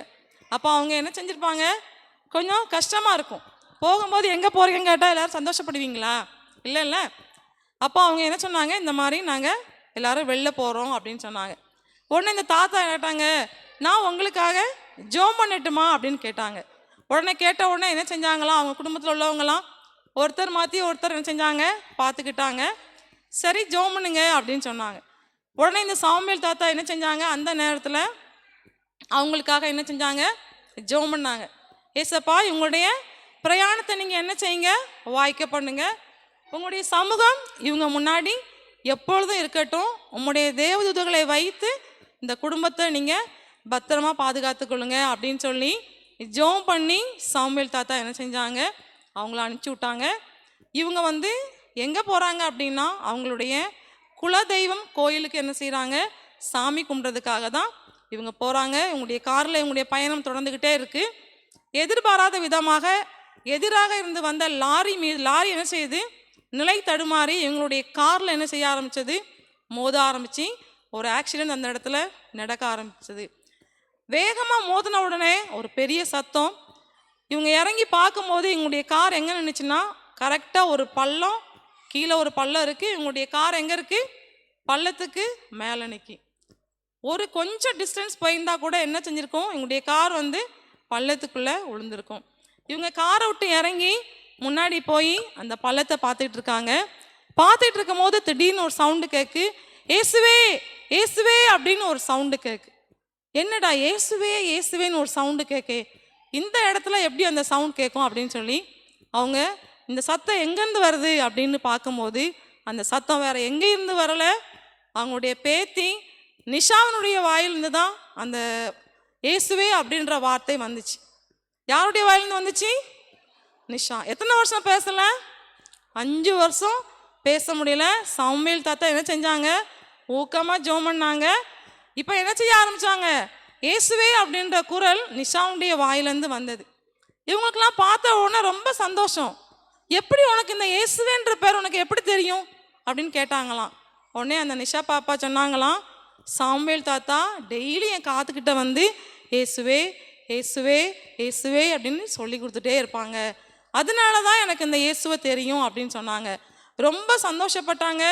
அப்போ அவங்க என்ன செஞ்சுருப்பாங்க, கொஞ்சம் கஷ்டமாக இருக்கும். போகும்போது எங்கே போகிறீங்கன்னு கேட்டால் எல்லோரும் சந்தோஷப்படுவீங்களா, இல்லை. அப்போ அவங்க என்ன சொன்னாங்க, இந்த மாதிரி நாங்கள் எல்லோரும் வெளில போகிறோம் அப்படின்னு சொன்னாங்க. உடனே இந்த தாத்தா கேட்டாங்க, நான் உங்களுக்காக ஜோம் பண்ணட்டுமா அப்படின்னு கேட்டாங்க. உடனே கேட்ட உடனே என்ன செஞ்சாங்களாம், அவங்க குடும்பத்தில் உள்ளவங்களாம் ஒருத்தர் மாற்றி ஒருத்தர் என்ன செஞ்சாங்க, பார்த்துக்கிட்டாங்க. சரி ஜோம் பண்ணுங்க அப்படின்னு சொன்னாங்க. உடனே இந்த சாமுவேல் தாத்தா என்ன செஞ்சாங்க, அந்த நேரத்தில் அவங்களுக்காக என்ன செஞ்சாங்க, ஜோம் பண்ணாங்க. ஏசப்பா, இவங்களுடைய பிரயாணத்தை நீங்கள் என்ன செய்யுங்க, வாய்க்க பண்ணுங்க. உங்களுடைய சமூகம் இவங்க முன்னாடி எப்பொழுதும் இருக்கட்டும். உங்களுடைய தேவதூதர்களை வைத்து இந்த குடும்பத்தை நீங்கள் பத்திரமா பாதுகாத்துக்கொள்ளுங்க அப்படின்னு சொல்லி ஜோம் பண்ணி சாமுவேல் தாத்தா என்ன செஞ்சாங்க, அவங்கள அனுப்பிச்சி விட்டாங்க. இவங்க வந்து எங்கே போகிறாங்க அப்படின்னா, அவங்களுடைய குலதெய்வம் கோயிலுக்கு என்ன செய்கிறாங்க, சாமி கும்பிட்றதுக்காக தான் இவங்க போகிறாங்க. இவங்களுடைய காரில் இவங்களுடைய பயணம் தொடர்ந்துக்கிட்டே இருக்குது. எதிர்பாராத விதமாக எதிராக இருந்து வந்த லாரி என்ன செய்யுது, நிலை தடுமாறி இவங்களுடைய காரில் என்ன செய்ய ஆரம்பித்தது, மோத ஆரம்பித்து ஒரு ஆக்சிடெண்ட் அந்த இடத்துல நடக்க ஆரம்பிச்சது. வேகமாக மோதின உடனே ஒரு பெரிய சத்தம். இவங்க இறங்கி பார்க்கும்போது இவங்களுடைய கார் எங்கே நின்றுச்சுன்னா, கரெக்டாக ஒரு பள்ளம், கீழே ஒரு பள்ளம் இருக்குது. இவங்களுடைய கார் எங்கே இருக்குது, பள்ளத்துக்கு மேலே நிற்கி. ஒரு கொஞ்சம் டிஸ்டன்ஸ் போயிருந்தா கூட என்ன செஞ்சுருக்கோம், இவங்களுடைய கார் வந்து பள்ளத்துக்குள்ளே விழுந்திருக்கும். இவங்க காரை விட்டு இறங்கி முன்னாடி போய் அந்த பள்ளத்தை பார்த்துட்டு இருக்காங்க. பார்த்துட்டு இருக்கும் போது திடீர்னு ஒரு சவுண்டு கேட்கு, ஏசுவே ஏசுவே அப்படின்னு ஒரு சவுண்டு கேட்கு. என்னடா ஏசுவே ஏசுவேன்னு ஒரு சவுண்டு கேட்கு, இந்த இடத்துல எப்படி அந்த சவுண்ட் கேட்கும் அப்படின்னு சொல்லி அவங்க இந்த சத்தம் எங்கேருந்து வருது அப்படின்னு பார்க்கும்போது அந்த சத்தம் வேற எங்கேருந்து வரல, அவங்களுடைய பேத்தி நிஷாவினுடைய வாயிலிருந்து தான் அந்த ஏசுவே அப்படின்ற வார்த்தை வந்துச்சு. யாருடைய வாயிலிருந்து வந்துச்சு, நிஷா. எத்தனை வருஷம் பேசல, 5 வருஷம் பேச முடியல. சாமுவேல் தாத்தா என்ன செஞ்சாங்க, ஊக்கமாக ஜோம் பண்ணாங்க. இப்போ என்ன செய்ய ஆரம்பித்தாங்க, ஏசுவே அப்படின்ற குரல் நிஷாவுடைய வாயிலேருந்து வந்தது. இவங்களுக்கெல்லாம் பார்த்த உடனே ரொம்ப சந்தோஷம். எப்படி உனக்கு இந்த இயேசுவேன்ற பேர் உனக்கு எப்படி தெரியும் அப்படின்னு கேட்டாங்களாம். உடனே அந்த நிஷா பாப்பா சொன்னாங்களாம், சாமுவேல் தாத்தா டெய்லி என் காத்துக்கிட்ட வந்து ஏசுவே ஏசுவே ஏசுவே அப்படின்னு சொல்லி கொடுத்துட்டே இருப்பாங்க, அதனால தான் எனக்கு இந்த இயேசுவை தெரியும் அப்படின்னு சொன்னாங்க. ரொம்ப சந்தோஷப்பட்டாங்க.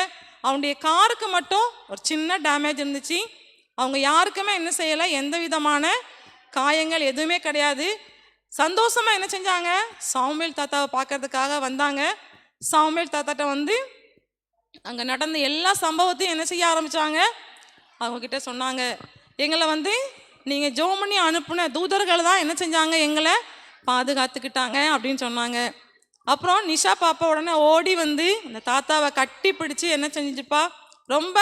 அவனுடைய காருக்கு மட்டும் ஒரு சின்ன டேமேஜ் இருந்துச்சு. அவங்க யாருக்குமே என்ன செய்யலை, எந்த விதமான காயங்கள் எதுவுமே கிடையாது. சந்தோஷமாக என்ன செஞ்சாங்க, சாமுவேல் தாத்தாவை பார்க்கறதுக்காக வந்தாங்க. சாமுவேல் தாத்தாட்ட வந்து அங்கே நடந்த எல்லா சம்பவத்தையும் என்ன செய்ய ஆரம்பித்தாங்க, அவங்கக்கிட்ட சொன்னாங்க. எங்களை வந்து நீங்கள் ஜோம் பண்ணி அனுப்புன தூதர்கள் தான் என்ன செஞ்சாங்க, எங்களை பாதுகாத்துக்கிட்டாங்க அப்படின்னு சொன்னாங்க. அப்புறம் நிஷா பாப்பா உடனே ஓடி வந்து அந்த தாத்தாவை கட்டி பிடிச்சி என்ன செஞ்சுப்பா, ரொம்ப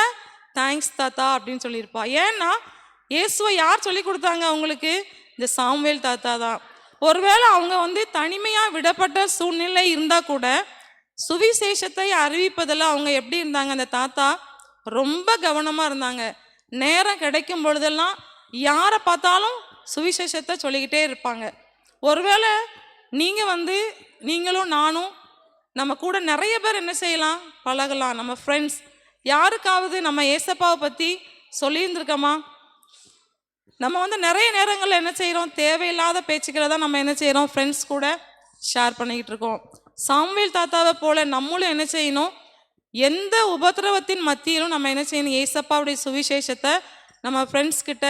தேங்க்ஸ் தாத்தா அப்படின்னு சொல்லியிருப்பா. ஏன்னா இயேசுவை யார் சொல்லி கொடுத்தாங்க அவங்களுக்கு, இந்த சாமுவேல் தாத்தா தான். ஒருவேளை அவங்க வந்து தனிமையாக விடப்பட்ட சூழ்நிலை இருந்தால் கூட சுவிசேஷத்தை அறிவிப்பதில் அவங்க எப்படி இருந்தாங்க, அந்த தாத்தா ரொம்ப கவனமாக இருந்தாங்க. நேரம் கிடைக்கும் பொழுதெல்லாம் யாரை பார்த்தாலும் சுவிசேஷத்தை சொல்லிக்கிட்டே இருப்பாங்க. ஒருவேளை நீங்கள் வந்து நீங்களும் நானும் நம்ம கூட நிறைய பேர் என்ன செய்யலாம், பழகலாம். நம்ம ஃப்ரெண்ட்ஸ் யாருக்காவது நம்ம ஏசப்பாவை பற்றி சொல்லியிருந்துருக்கோமா, நம்ம நிறைய நேரங்களில் என்ன செய்கிறோம், தேவையில்லாத பேச்சுக்களை தான் நம்ம என்ன செய்கிறோம், ஃப்ரெண்ட்ஸ் கூட ஷேர் பண்ணிக்கிட்டு இருக்கோம். சாமுவேல் தாத்தாவை போல நம்மளும் என்ன செய்யணும், எந்த உபத்திரவத்தின் மத்தியிலும் நம்ம என்ன செய்யணும், ஏசப்பாவுடைய சுவிசேஷத்தை நம்ம ஃப்ரெண்ட்ஸ் கிட்ட,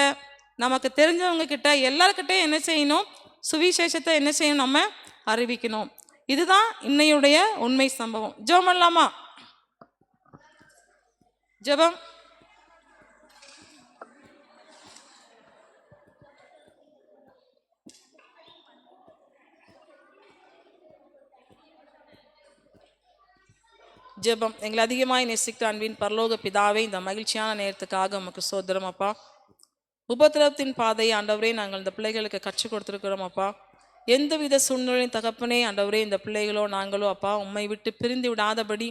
நமக்கு தெரிஞ்சவங்க கிட்ட, எல்லாருக்கிட்டையும் என்ன செய்யணும், சுவிசேஷத்தை என்ன செய்யணும், நம்ம அறிவிக்கணும். இதுதான் இன்னையுடைய உண்மை சம்பவம். ஜெபம் பண்ணலாமா? ஜெபம். ஜெபம். எங்களை அதிகமாய் நேசிக்கிற அன்பின் பரலோக பிதாவே, இந்த மகிழ்ச்சியான நேரத்துக்காக உமக்கு சோதரம் அப்பா. உபத்திரவத்தின் பாதையை ஆண்டவரே நாங்கள் இந்த பிள்ளைகளுக்கு கற்றுக் கொடுத்துருக்கிறோம் அப்பா. எந்தவித சூழ்நிலையும் தகப்பனே ஆண்டவரே, இந்த பிள்ளைகளோ நாங்களோ அப்பா உம்மை விட்டு பிரிந்து விடாதபடி,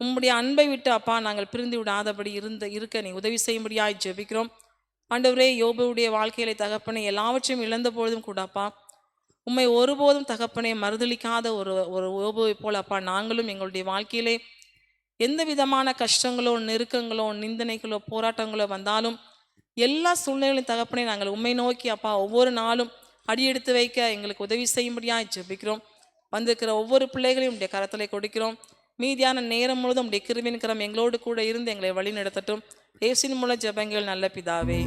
உம்முடைய அன்பை விட்டு அப்பா நாங்கள் பிரிந்து விடாதபடி இருக்க நீ உதவி செய்யும்படியாய் ஜெபிக்கிறோம் ஆண்டவரே. யோபுடைய வாழ்க்கையில தகப்பனே எல்லாவற்றையும் இழந்த பொழுதும் கூட அப்பா உம்மை ஒருபோதும் தகப்பனே மறுதளிக்காத ஒரு யோபுவை போல அப்பா நாங்களும் எங்களுடைய வாழ்க்கையிலே எந்த விதமான கஷ்டங்களோ, நெருக்கங்களோ, நிந்தனைகளோ, போராட்டங்களோ வந்தாலும் எல்லா சூழ்நிலைகளையும் தகப்பனே நாங்கள் உம்மை நோக்கி அப்பா ஒவ்வொரு நாளும் அடியெடுத்து வைக்க எங்களுக்கு உதவி செய்யும்படியாக ஜெபிக்கிறோம். வந்திருக்கிற ஒவ்வொரு பிள்ளைகளையும் உடைய கரத்தில் கொடுக்கிறோம். மீதியான நேரம் முழுதும் உடைய கிருபையின் கரம் எங்களோடு கூட இருந்து எங்களை வழி நடத்தட்டும். இயேசுவின் மூலம் ஜெபங்கள் நல்ல பிதாவே.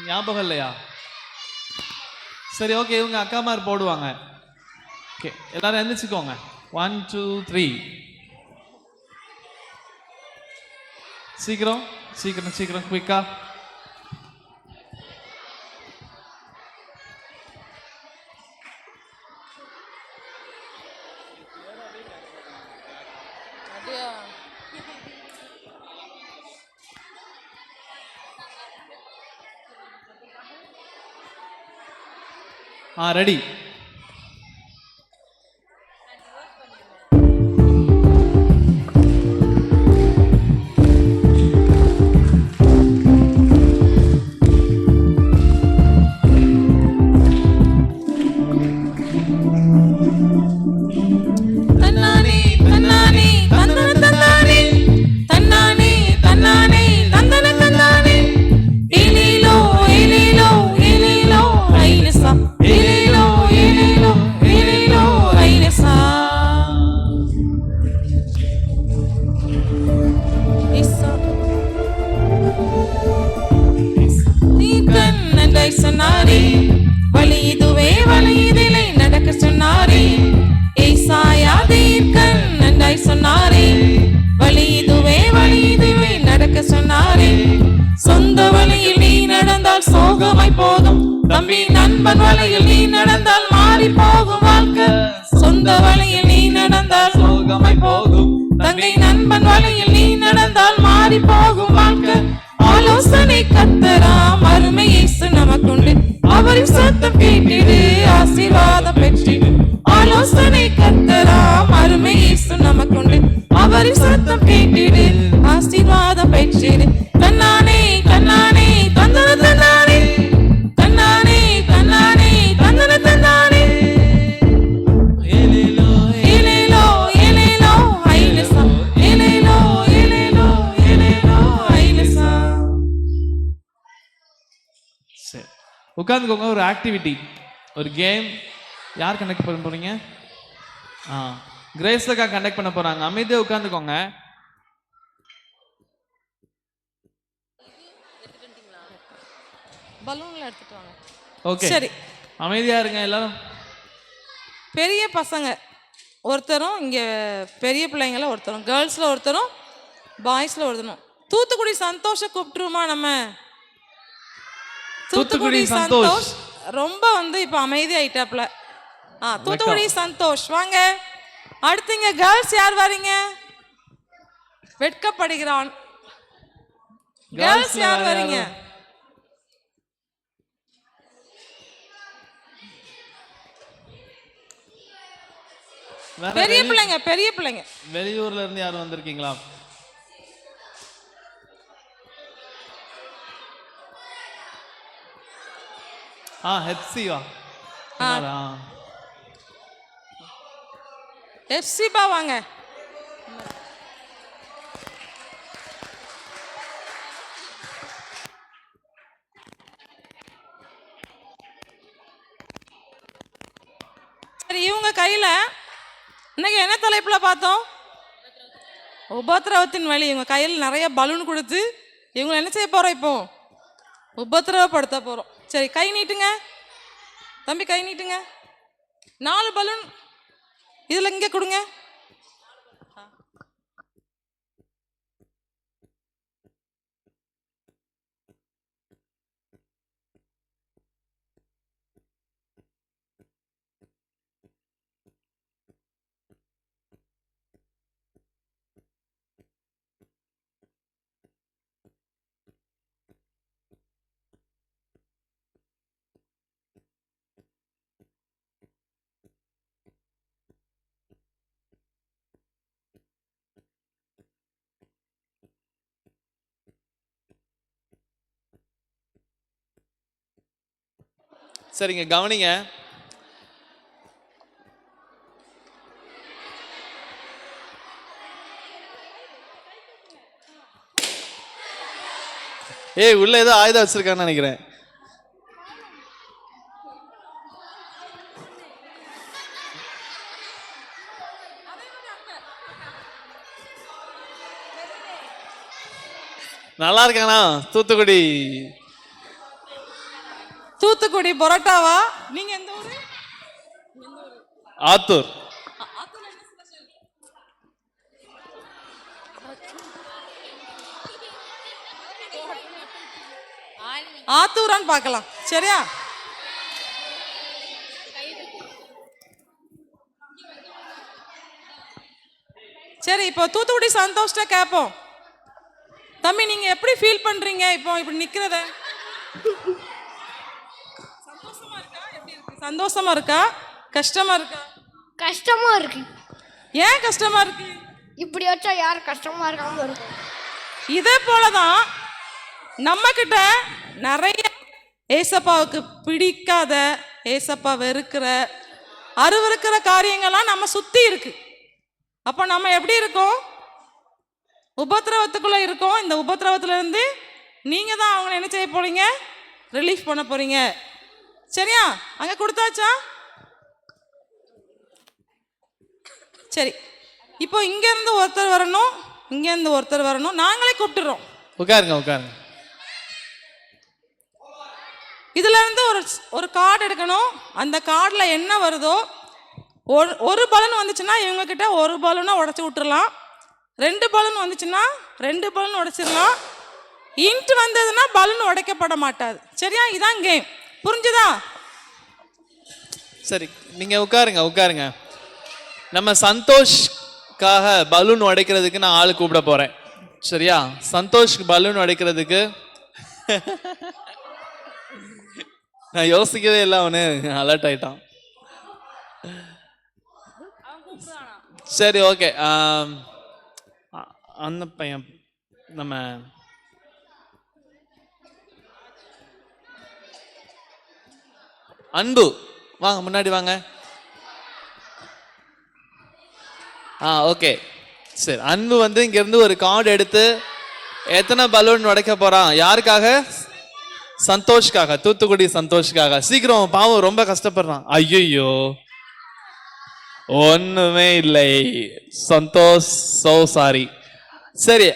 ஞாபகம் இல்லையா? சரி, ஓகே, இவங்க அக்காமார் போடுவாங்க. ஓகே, எல்லாரும் எந்திரிச்சுக்கோங்க. 1 2 3. சீக்கிரம் சீக்கிரம் சீக்கிரம் குயிக்கா. ரெடி. தம்பி நண்பன் வலையில் நீ நடந்தால் மாறி போகும் வாழ்க்கை. சொந்த வலையில் நீ நடந்தால் சோகமாய் போகும். தங்கை நண்பன் வலையில் நீ நடந்தால் மாறி போகும் வாழ்க்கை. ஆலோசனை கர்த்தராம் அருமை இயேசு நமக்குண்டு. அவரின் சத்தம் கேட்டிடு ஆசீர்வாதம் பெற்றிடு. ஆலோசனை கர்த்தராம் அருமை இயேசு நமக்குண்டு. அவரின் சத்தம் கேட்டிடு ஆசீர்வாதம் பெற்றிடு. தன்னானே தன்னானே தந்தன தன்னானே தன்னானே தன்னானே தந்தன தன்னானே. ஏலேலோ ஏலேலோ ஏலேலோ ஐலசா. ஏலேலோ ஏலேலோ ஏலேலோ ஐலசா. சரி, உட்காந்துக்கோங்க. ஒரு ஆக்டிவிட்டி, ஒரு கேம். யார் கனெக்ட் பண்ண போறீங்க? கிரேஸ் அக்கா கண்டக்ட் பண்ண போறாங்க. அமைதியா உட்காந்துக்கோங்க. பலூன்ல எடுத்துட்டு வாங்க. ஓகே, சரி, அமைதியா இருங்க எல்லாரும். பெரிய பசங்க ஒருத்தரும், இங்கே பெரிய பிள்ளைங்கள ஒருத்தரும், கேர்ள்ஸில் ஒருத்தரும், பாய்ஸில் ஒருத்தரும். தூத்துக்குடி சந்தோஷ கூப்பிட்டுருமா நம்ம? தூத்துக்குடி சந்தோஷ் ரொம்ப இப்போ அமைதியாயிட்டாப்ல. தூத்துக்குடி சந்தோஷ் வாங்க. அடுத்தீங்க கேர்ள்ஸ் யார் வரீங்க? வெட்கப்படுகிறான். கேர்ள்ஸ் யார் வரீங்க? பெரிய பிள்ளைங்க, பெரிய பிள்ளைங்க. வெளியூர்ல இருந்து யாரும் வந்திருக்கீங்களா? ஹெப்சிவா? எஃப்சிபா வாங்க. சரி, இவங்க கையில இன்னைக்கு என்ன தலைப்புல பார்த்தோம்? உபத்திரவத்தின் வழி. இவங்க கையில் நிறைய பலூன் கொடுத்து இவங்களை என்ன செய்ய போறோம்? இப்போ உபத்திரவப்படுத்த போறோம். சரி, கை நீட்டுங்க தம்பி, கை நீட்டுங்க. 4 பலூன் இதுல இங்க கொடுங்க. சரிங்க, கவனிங்க. உள்ள ஏதோ ஆயுதம் வச்சிருக்கான்னு நினைக்கிறேன். நல்லா இருக்கானா? தூத்துக்குடி தூத்துக்குடி பரோட்டாவா? நீங்க எந்த ஊரு? ஆத்தூர். ஆத்தூரான்னு பார்க்கலாம். சரியா? சரி, இப்போ தூத்துக்குடி சந்தோஷ்ட கேட்போம். தம்பி, நீங்க எப்படி ஃபீல் பண்றீங்க இப்போ இப்படி நிக்கிறத? சந்தோஷமா இருக்கா? கஷ்டமா இருக்கா? கஷ்டமா இருக்கு. ஏன் கஷ்டமா இருக்கு? இப்படி வச்சா யார் கஷ்டமா இருக்காம இருக்கும்? இதே போலதான் நம்ம கிட்ட நிறைய ஏசப்பாவுக்கு பிடிக்காத, ஏசப்பா வெறுக்கிற, அருவருக்கிற காரியங்கள்லாம் நம்ம சுத்தி இருக்கு. அப்ப நம்ம எப்படி இருக்கோம்? உபத்திரவத்துக்குள்ள இருக்கோம். இந்த உபத்திரவத்துல இருந்து நீங்க தான் அவங்களை என்ன செய்ய போறீங்க? ரிலீஃப் பண்ண போறீங்க. சரியா? அங்க கொடுத்தாச்சா? சரி, இப்போ இங்க இருந்து ஒருத்தர் வரணும், இங்க இருந்து ஒருத்தர் வரணும். நாங்களே கூப்பிட்டுறோம். உட்காருங்க, உட்காருங்க. இதுல இருந்து ஒரு கார்டு எடுக்கணும். அந்த கார்டில் என்ன வருதோ, ஒரு பலூன் வந்துச்சுன்னா இவங்க கிட்ட ஒரு பலூனை உடச்சி விட்டுறலாம். 2 பலூன் வந்துச்சுன்னா 2 பலூன் உடைச்சிடலாம். இன்ட் வந்ததுன்னா பலூன் உடைக்கப்பட மாட்டாது. சரியா? இதான் கேம். புரிஞ்சுதா? சரி, நீங்க உட்காருங்க, உட்காருங்க. நம்ம சந்தோஷ்காக பலூன் உடைக்கிறதுக்கு நான் ஆள் கூப்பிட போறேன். சரியா? சந்தோஷ்க்கு பலூன் உடைக்கிறதுக்கு நான் யோசிக்கவே இல்லை, அவனு அலர்ட் ஆயிட்டான். சரி, ஓகே. அந்த பையன் நம்ம அன்பு வாங்க, முன்னாடி வாங்க. ஓகே, சரி. அன்பு இங்க இருந்து ஒரு கார்டு எடுத்து எத்தனை பலூன் உடைக்க போறான்? யாருக்காக? சந்தோஷ்காக, தூத்துக்குடி சந்தோஷ்காக. சீக்கிரம், பாவம் ரொம்ப கஷ்டப்படுறான். ஐயோ, ஒண்ணுமே இல்லை. Santosh, so sorry. சரி,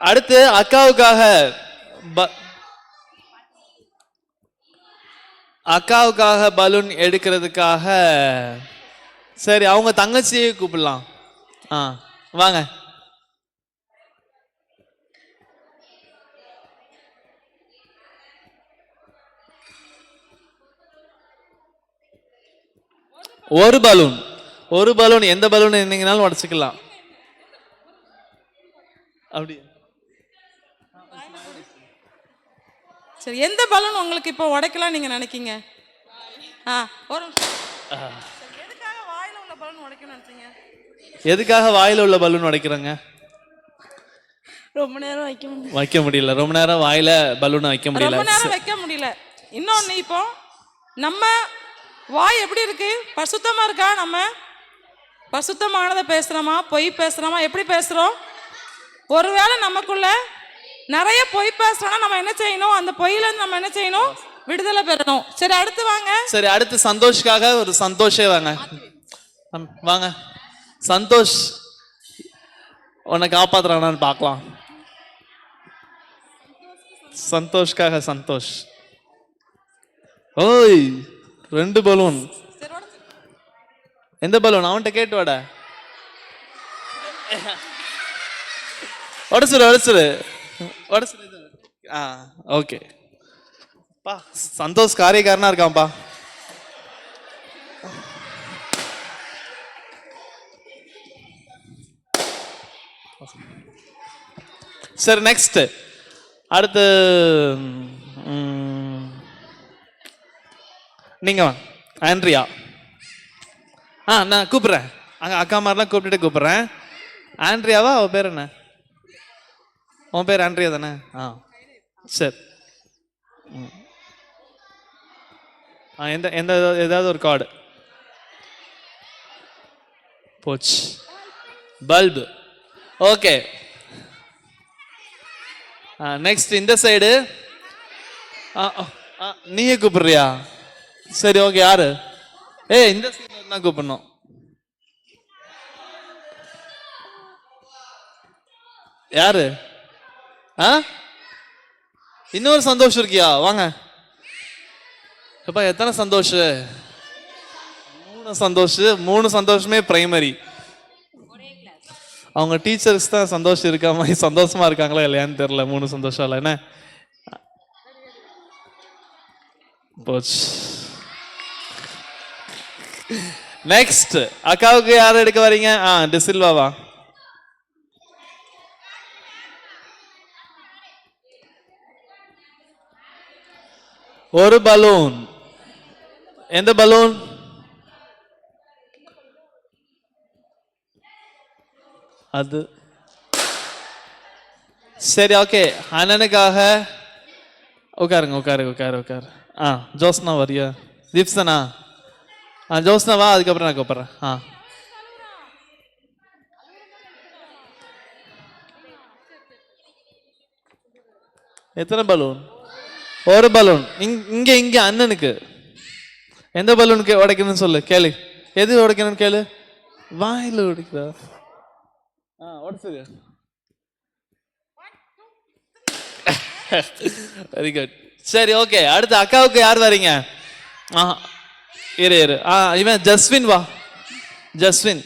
அடுத்து அக்காவுக்காக பலூன் எடுக்கிறதுக்காக சரி அவங்க தங்கச்சியை கூப்பிடலாம். வாங்க. ஒரு பலூன் எந்த பலூன் என்னங்கனாலும் உடச்சுக்கலாம். அப்படி சரி, எந்த பலூன் உங்களுக்கு இப்போ உடைக்கலாம் நீங்க நினைக்கீங்க? ஒரு எதுக்காக வாயில உள்ள பலூன் உடைக்கணும்னு நினைச்சீங்க? எதுக்காக வாயில உள்ள பலூன் உடைக்கிறாங்க? ரொம்ப நேரம் வைக்க முடியல. ரொம்ப நேரம் வாயில பலூன் வைக்க முடியல. ரொம்ப நேரம் வைக்க முடியல. இன்னொன்னு, இப்போ நம்ம வாய் எப்படி இருக்கு? பரிசுத்தமா இருக்கா? நம்ம பரிசுத்தமானதை பேசுறோமா, பொய் பேசுறோமா, எப்படி பேசுறோம்? ஒருவேளை நமக்குள்ள நிறைய பொய் பேசுறோம்னா நம்ம என்ன செய்யணும்? அந்த பொய்யில இருந்து நம்ம என்ன செய்யணும்? விடுதலை பெறணும். சரி, அடுத்து வாங்க. சரி, அடுத்து சந்தோஷ்காக ஒரு சந்தோஷே வாங்க. வாங்க சந்தோஷ், உன்னை காப்பாத்துறானான்னு பார்க்கலாம். சந்தோஷ்காக சந்தோஷ். ஓய், 2 பலூன். எந்த பலூன்? அவன்கிட்ட கேட்டு வாடா. உடச்சிரு. ஓகே பா, சந்தோஷ் காரியக்காரனா இருக்கான்ப்பா. சரி, நெக்ஸ்ட் அடுத்து நீங்க ஆண்ட்ரியா. நான் கூப்பிடுறேன். அக்கா மாதிரிலாம் கூப்பிட்டுட்டு கூப்பிடுறேன். ஆண்ட்ரியாவா? அவ பேர் என்ன? உன் பேர் ஆண்ட்ரியா தானே? சரி. எந்த ஏதாவது ஒரு கார்டு போச்சு. பல்பு. ஓகே, நெக்ஸ்ட் இந்த சைடு. நீயே கூப்பிடுறியா? சரி, ஓகே. யாரு? இந்த சைடு தான் கூப்பிடணும். யாரு? இன்னொரு சந்தோஷம் இருக்கியா? வாங்க. அப்பா, எத்தனை சந்தோஷ்? 3 சந்தோஷ். 3 சந்தோஷமே பிரைமரி. அவங்க டீச்சர்ஸ் தான் சந்தோஷம் இருக்கா மாதிரி சந்தோஷமா இருக்காங்களா இல்லையான்னு தெரியல. 3 சந்தோஷம் இல்லை என்ன போச்சு. நெக்ஸ்ட் அக்காவுக்கு யார் எடுக்க வரீங்க? டிசில்வாவா? ஒரு பலூன். எந்த பலூன்? அது சரி, ஓகே. அண்ணனுக்காக உட்காரு. ஜோஸ்னா வரியா? தீப்சனா? ஜோஸ்னா வா, அதுக்கப்புறம் நான் கூப்பிட்றேன். எத்தனை பலூன்? ஒரு பலூன். இங்க அண்ணனுக்கு. எந்த பலூனுக்கு உடைக்கணும்னு சொல்லு. கேளு. எது உடைக்கணும்னு கேளு. வாயில உடைக்கிறா? உடைச்சது. Very good. சரி, ஓகே. அடுத்து அக்காவுக்கு யார் வரீங்க? இரு. இவன் ஜஸ்வின். வா ஜஸ்வின்.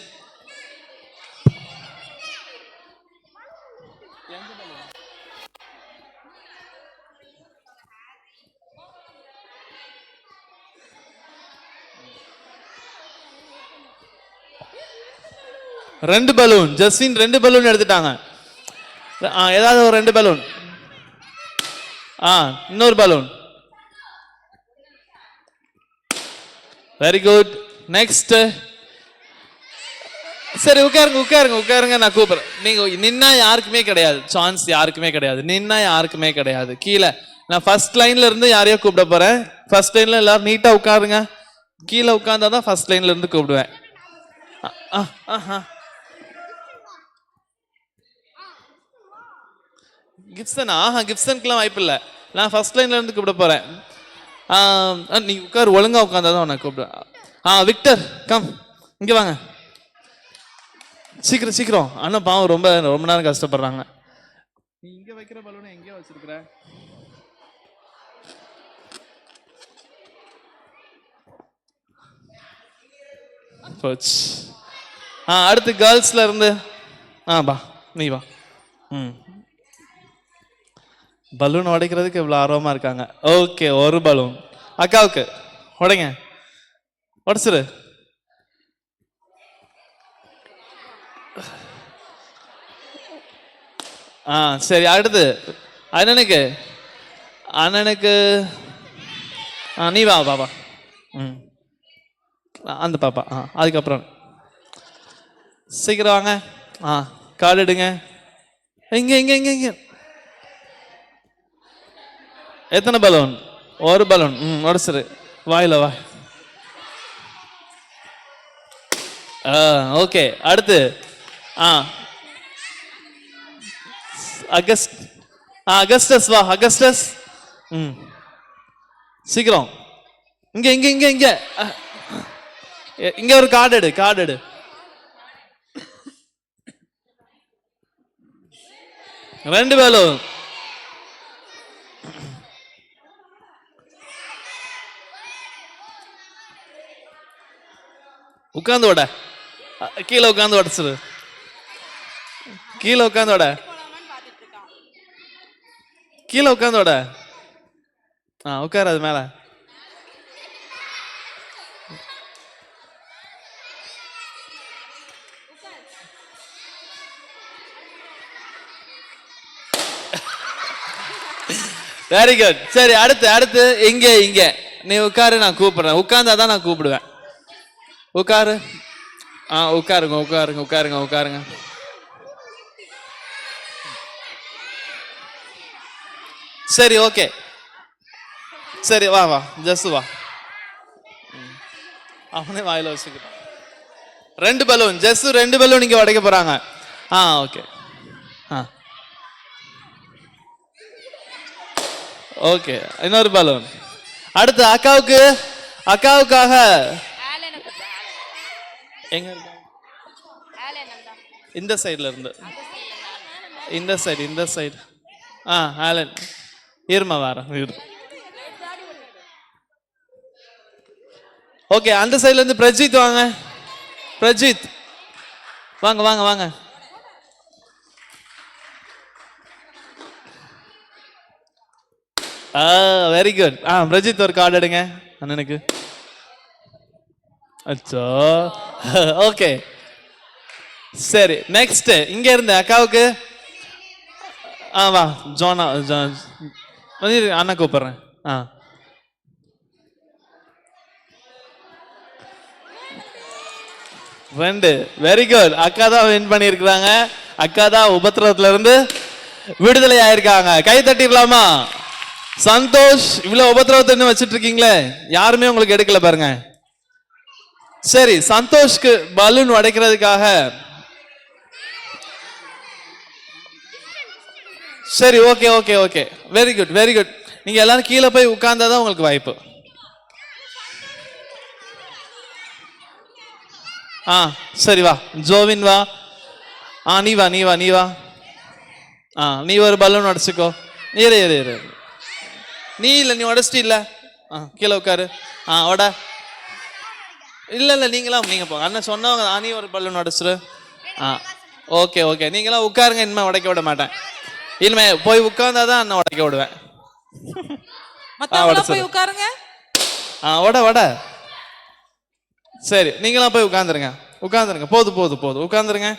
ரெண்டு பலூன். ஜஸ்வின் 2 பலூன் எடுத்துட்டாங்க. ஏதாவது ஒரு 2 பலூன். இன்னொரு பலூன். Very good. நெக்ஸ்ட். சரி, உட்காருங்க. நான் கூப்பிடுறேன். நீங்க நின்னா யாருக்குமே கிடையாது சான்ஸ். யாருக்குமே கிடையாது. நின்னா யாருக்குமே கிடையாது. கீழே நான் ஃபர்ஸ்ட் லைன்ல இருந்து யாரையோ கூப்பிட போறேன். ஃபர்ஸ்ட் லைன்ல எல்லாரும் நீட்டா உட்காருங்க. கீழே உட்கார்ந்தாதான் ஃபர்ஸ்ட் லைன்ல இருந்து கூப்பிடுவேன். கிப்சனா? கிப்சனுக்குலாம் வாய்ப்பு இல்லை. நான் ஃபர்ஸ்ட் லைன்ல இருந்து கூப்பிட போறேன். நீ உட்காரு. ஒழுங்கா உட்கார்ந்தாதான் உன்னை கூப்பிடுவேன். விக்டர், கம் இங்க வாங்க. சீக்கிரம் சீக்கிரம். அண்ணா பாவம் ரொம்ப ரொம்ப நேரம் கஷ்டப்படுறாங்க. நீ இங்க வைக்கிற பலூனை எங்கேயோ வச்சிருக்கிற. போச்சு. அடுத்து கேர்ள்ஸ்ல இருந்து பா நீ வா. பலூன் உடைக்கிறதுக்கு இவ்வளோ ஆர்வமா இருக்காங்க. ஓகே, ஒரு பலூன் அக்காவுக்கு உடைங்க, உடைச்சிரு. சரி, அடுத்து அண்ணனுக்கு அண்ணனுக்கு நீ வா பாப்பா. அந்த பாப்பா. அதுக்கப்புறம் சீக்கிரம் வாங்க. கார்டு எடுங்க. இங்க இங்க இங்க இங்க எத்தனை பலூன்? ஒரு பலூன். உடச்சிரு. வாயில வா. ஓகே, அடுத்து அகஸ்டஸ் வா. அகஸ்டஸ் சீக்கிரம். இங்க இங்க இங்க இங்க இங்க ஒரு கார்டு எடு. கார்டு எடு. ரெண்டு பலூன். உட்காந்து ஓட. கீழே உட்காந்து உடச்சிரு. கீழே உட்காந்து ஓட. கீழே உட்காந்து ஓட. உட்காரு அது மேல. Very good. சரி, அடுத்து அடுத்து இங்க இங்க நீ உட்காரு, நான் கூப்பிடுறேன். உட்கார்ந்தாதான் நான் கூப்பிடுவேன். உட்காரு. உட்காருங்க உட்காருங்க உட்காருங்க உட்காருங்க. சரி, ஓகே. சரி, வா வா ஜஸ்ட் வா. அவனே வாயில வச்சுக்கிட்டான். ரெண்டு பலூன் ஜஸ்ட், ரெண்டு பலூன் இங்க உடைக்க போறாங்க. ஓகே. ஓகே, இன்னொரு பலூன். அடுத்து அக்காவுக்கு. அக்காவுக்காக எங்க இந்த சைடுல இருந்து இந்த சைடு இந்த சைடு. ஆலன் இருமா வாரம். ஓகே, அந்த சைடுல இருந்து பிரஜித் வாங்க. பிரஜித் வாங்க வாங்க வாங்க. Very good. பிரஜித் ஒரு கார்டு எடுங்க அண்ணனுக்கு. அச்சோ, ஓகே. சரி, நெக்ஸ்ட் இங்க இருந்து அக்காவுக்கு. வா ஜோனா. அண்ணா கூப்பிடுறேன். ரெண்டு. Very good. அக்கா தான் வின் பண்ணியிருக்கிறாங்க. அக்கா தான் உபத்திரவத்துல இருந்து விடுதலை ஆயிருக்காங்க. கை தட்டிடலாமா? சந்தோஷ், இவ்வளவு உபத்திரவத்தை வச்சுட்டு இருக்கீங்களே, யாருமே உங்களுக்கு எடுக்கல பாருங்க. சரி, சந்தோஷ்க்கு பலூன் உடைக்கிறதுக்காக. சரி, okay okay okay. Very good very good. நீங்க எல்லாரும் கீழே போய் உட்கார்ந்தாதான் உங்களுக்கு வாய்ப்பு. சரி, வா ஜோவின் வா. நீ வா நீ வா நீ வா. நீ ஒரு பலூன் உடைச்சுக்கோ. இரு இரு இரு. நீ இல்ல, நீ உடச்சிட்டு இல்ல. கீழே உட்காரு. உட. இல்ல இல்ல, நீங்களாம் நீங்க போங்க. அண்ணன் சொன்னவங்க. நீ ஒரு பலூன் உடைச்சிரு. Okay okay. நீங்களாம் உட்காருங்க. இனிமே உடைக்க விட மாட்டேன். இனிமே போய் உட்கார்ந்தாதான் அண்ணன் உடைக்க விடுவேன். போய் உட்காருங்க. உட உட. சரி, நீங்களாம் போய் உட்காந்துருங்க. உட்காந்துருங்க. போது போது போது. உட்காந்துருங்க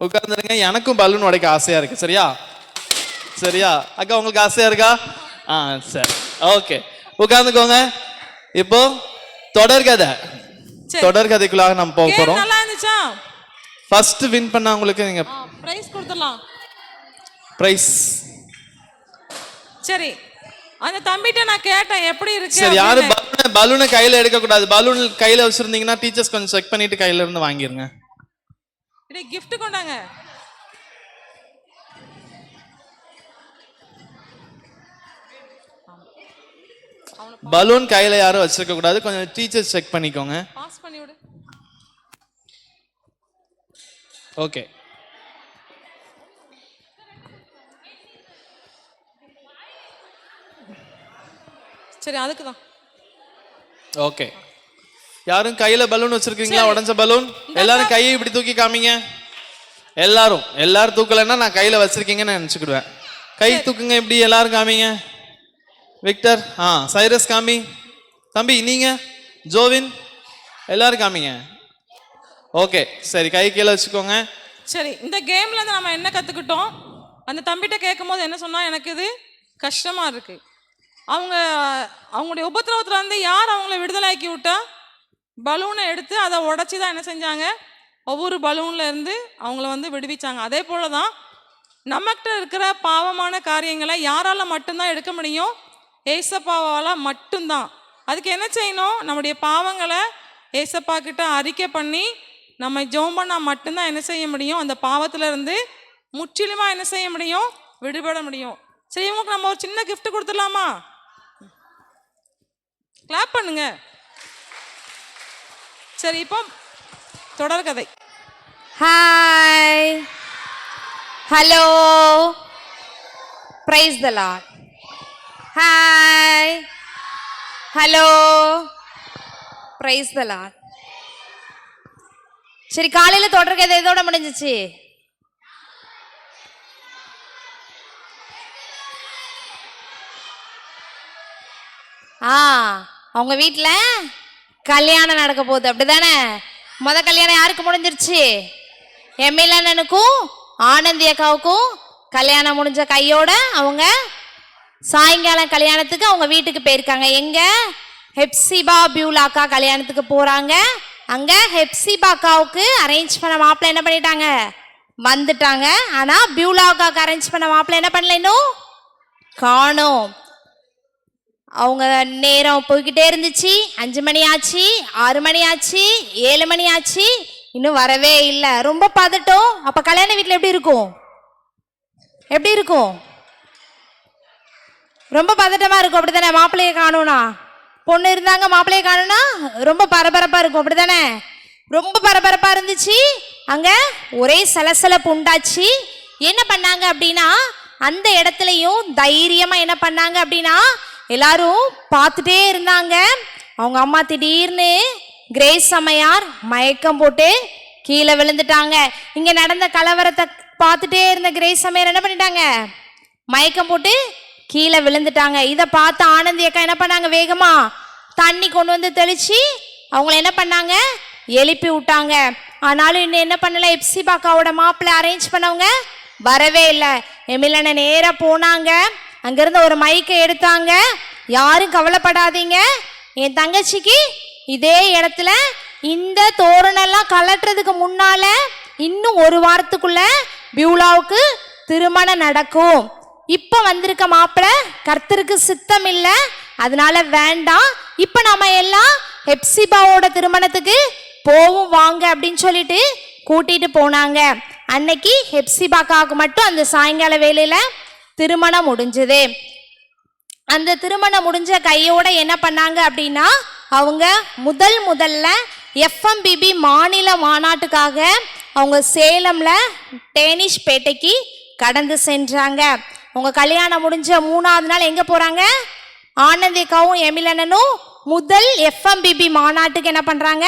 உட்காந்துருங்க. எனக்கும் பலூன் உடைக்க ஆசையா இருக்கு. சரியா சரியா அக்கா, உங்களுக்கு ஆசையா இருக்கா? சரி, ஓகே. உட்காந்துக்கோங்க. இப்போ தொடர்கதை. தொடர்கதைக்குள்ளாக நம்ம போக போறோம். நல்லா இருந்துச்சா? ஃபர்ஸ்ட் வின் பண்ணவங்களுக்கு நீங்க பிரைஸ் கொடுத்துடலாம். பிரைஸ். சரி, அந்த தம்பிட்ட நான் கேட்டேன் எப்படி இருக்கு. சரி, யாரு பலூனை கையில எடுக்க கூடாது. பலூன் கையில வச்சிருந்தீங்கன்னா டீச்சர்ஸ் கொஞ்சம் செக் பண்ணிட்டு கையில இருந்து வாங்கிருங்க. கிஃப்ட் கொண்டாங்க. பலூன் கையில யாரும் வச்சிருக்க கூடாது. கொஞ்சம் டீச்சர்ஸ் செக் பண்ணிக்கோங்க. பாஸ் பண்ணி விடு. ஓகே. சரி, அதுக்கு தான். ஓகே. யாரும் கையில பலூன் வச்சிருக்கீங்களா? உடைஞ்ச பலூன். எல்லாரும் கையை இப்படி தூக்கி காமிங்க. எல்லாரும் தூக்கலைன்னா நான் கையில வச்சிருக்கீங்கன்னு நினைச்சுக்கிடுவேன். கை தூக்குங்க, இப்படி எல்லாரும் காமிங்க. விக்டர், சைரஸ் காமி. தம்பி நீங்க, ஜோவின், எல்லாரும் காமிங்க. ஓகே, சரி, கை கீழே வச்சுக்கோங்க. சரி, இந்த கேம்ல இருந்து நம்ம என்ன கத்துக்கிட்டோம்? அந்த தம்பிகிட்ட கேட்கும் போது என்ன சொன்னா, எனக்கு இது கஷ்டமா இருக்கு. அவங்களுடைய உபத்திரவத்துல இருந்து யார் அவங்கள விடுதலையாக்கி விட்டா? பலூனை எடுத்து அதை உடச்சி தான் என்ன செஞ்சாங்க, ஒவ்வொரு பலூன்ல இருந்து அவங்கள விடுவிச்சாங்க. அதே போலதான் நம்மகிட்ட இருக்கிற பாவமான காரியங்களை யாரால மட்டும்தான் எடுக்க முடியும்? ஏசப்பாவால மட்டும்தான். அதுக்கு என்ன செய்யணும்? நம்முடைய பாவங்களை ஏசப்பா கிட்ட அறிக்கை பண்ணி நம்ம ஜெபம் பண்ணா மட்டும்தான் என்ன செய்ய முடியும்? அந்த பாவத்துல இருந்து முற்றிலுமா என்ன செய்ய முடியும்? விடுபட முடியும். சரி, இவங்களுக்கு நம்ம ஒரு சின்ன கிஃப்ட் கொடுத்துடலாமா? கிளாப் பண்ணுங்க. சரி, இப்போ தொடர்கதை. Hi, hello, praise the Lord. Hi, hello, praise the Lord. சரி, காலையில தொடர்கதை இதோட முடிஞ்சிச்சு. அவங்க வீட்டில் கல்யாணம் நடக்க போகுது, அப்படிதானே? கல்யாணம் யாருக்கு முடிஞ்சிருச்சு? எம்எல் அண்ணனுக்கும் ஆனந்தி அக்காவுக்கும் கல்யாணம் முடிஞ்ச கையோட அவங்க சாயங்காலம் கல்யாணத்துக்கு அவங்க வீட்டுக்கு போயிருக்காங்க. எங்க? ஹெப்சிபா பியூலா அக்கா கல்யாணத்துக்கு போறாங்க. அங்க ஹெப்சிபா அக்காவுக்கு அரேஞ்ச் பண்ண மாப்பிள்ளை என்ன பண்ணிட்டாங்க? வந்துட்டாங்க. ஆனா பியூலா அக்காவுக்கு அரேஞ்ச் பண்ண மாப்பிள்ளை என்ன பண்ணல, இன்னும் காணோம். அவங்க நேரம் போய்கிட்டே இருந்துச்சு. 5 மணி ஆச்சு, 6 மணி ஆச்சு, 7 மணி ஆச்சு, இன்னும் வரவே இல்லை. ரொம்ப பதட்டம். அப்ப கல்யாண வீட்டில் எப்படி இருக்கும்? எப்படி இருக்கும்? ரொம்ப பதட்டமா இருக்கும், அப்படித்தானே? மாப்பிள்ளையை காணும்னா, பொண்ணு இருந்தாங்க மாப்பிள்ளையை காணும்னா ரொம்ப பரபரப்பா இருக்கும், அப்படித்தானே? ரொம்ப பரபரப்பா இருந்துச்சு. அங்க ஒரே சலசலப்பு உண்டாச்சு. என்ன பண்ணாங்க அப்படின்னா, அந்த இடத்துலயும் தைரியமா என்ன பண்ணாங்க அப்படின்னா, எல்லாரும் பார்த்துட்டே இருந்தாங்க. அவங்க அம்மா திடீர்னு கிரேஸ் அம்மையார் மயக்கம் போட்டு கீழே விழுந்துட்டாங்க. இங்க நடந்த கலவரத்தை பார்த்துட்டே இருந்த கிரேஸ் அம்மையார் என்ன பண்ணிட்டாங்க? மயக்கம் போட்டு கீழே விழுந்துட்டாங்க. இதை பார்த்து ஆனந்தி அக்கா என்ன பண்ணாங்க? வேகமா தண்ணி கொண்டு வந்து தெளிச்சு அவங்கள என்ன பண்ணாங்க? எழுப்பி விட்டாங்க. ஆனாலும் இன்னும் என்ன பண்ணல, எப்சிபா அக்காவோட மாப்பிள்ளை அரேஞ்ச் பண்ணவங்க வரவே இல்லை. எமிலனை நேரா போனாங்க. அங்கிருந்து ஒரு மைக்கை எடுத்தாங்க. யாரும் கவலைப்படாதீங்க, என் தங்கச்சிக்கு இதே இடத்துல இந்த தோரணெல்லாம் கலட்டுறதுக்கு முன்னால இன்னும் 1 வாரத்துக்குள்ள பியூலாவுக்கு திருமணம் நடக்கும். இப்ப வந்திருக்க மாப்பிள்ளை கர்த்தருக்கு சித்தம் இல்லை, அதனால வேண்டாம். இப்ப நாம எல்லாம் ஹெப்சிபாவோட திருமணத்துக்கு போவும் வாங்க அப்படின்னு சொல்லிட்டு கூட்டிட்டு போனாங்க. அன்னைக்கு ஹெப்சிபாக்காவுக்கு மட்டும் அந்த சாயங்கால வேலையில திருமணம் முடிஞ்சது. அந்த திருமணம் முடிஞ்ச கையோட என்ன பண்ணாங்க அப்படின்னா, அவங்க முதல்ல எஃப்எம்பிபி மாநில மாநாட்டுக்காக அவங்க சேலம்ல டேனிஷ் பேட்டைக்கு கடந்து சென்றாங்க. அவங்க கல்யாணம் முடிஞ்ச 3ஆவது நாள் எங்க போறாங்க? ஆனந்திக்காவும் எமிலனும் முதல் எஃப்எம்பிபி மாநாட்டுக்கு என்ன பண்றாங்க?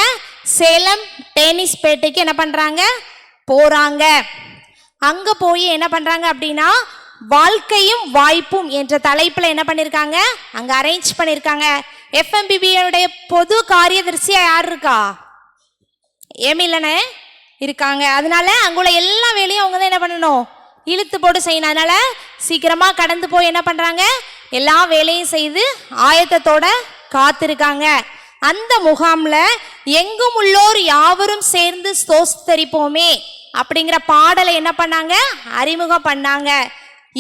சேலம் டேனிஷ் பேட்டைக்கு என்ன பண்றாங்க? போறாங்க. அங்க போய் என்ன பண்றாங்க அப்படின்னா, வாழ்க்கையும் வாய்ப்பும் என்ற தலைப்புல என்ன பண்ணிருக்காங்க? அங்க அரேஞ்ச் பண்ணிருக்காங்க. எஃப்எம்பிபியோடைய பொது காரியதரிசியா யார் இருக்கா? எமிலனே இருக்காங்க. அதனால அங்குள்ள எல்லா வேலையும் அவங்க தான் என்ன பண்ணணும்? இழுத்து போட்டு செய்யணும். அதனால சீக்கிரமா கடந்து போய் என்ன பண்றாங்க? எல்லா வேலையும் செய்து ஆயத்தத்தோட காத்திருக்காங்க. அந்த முகாம்ல எங்கும் உள்ளோர் யாவரும் சேர்ந்து ஸ்தோத்தரிப்போமே அப்படிங்கிற பாடலை என்ன பண்ணாங்க? அறிமுகம் பண்ணாங்க.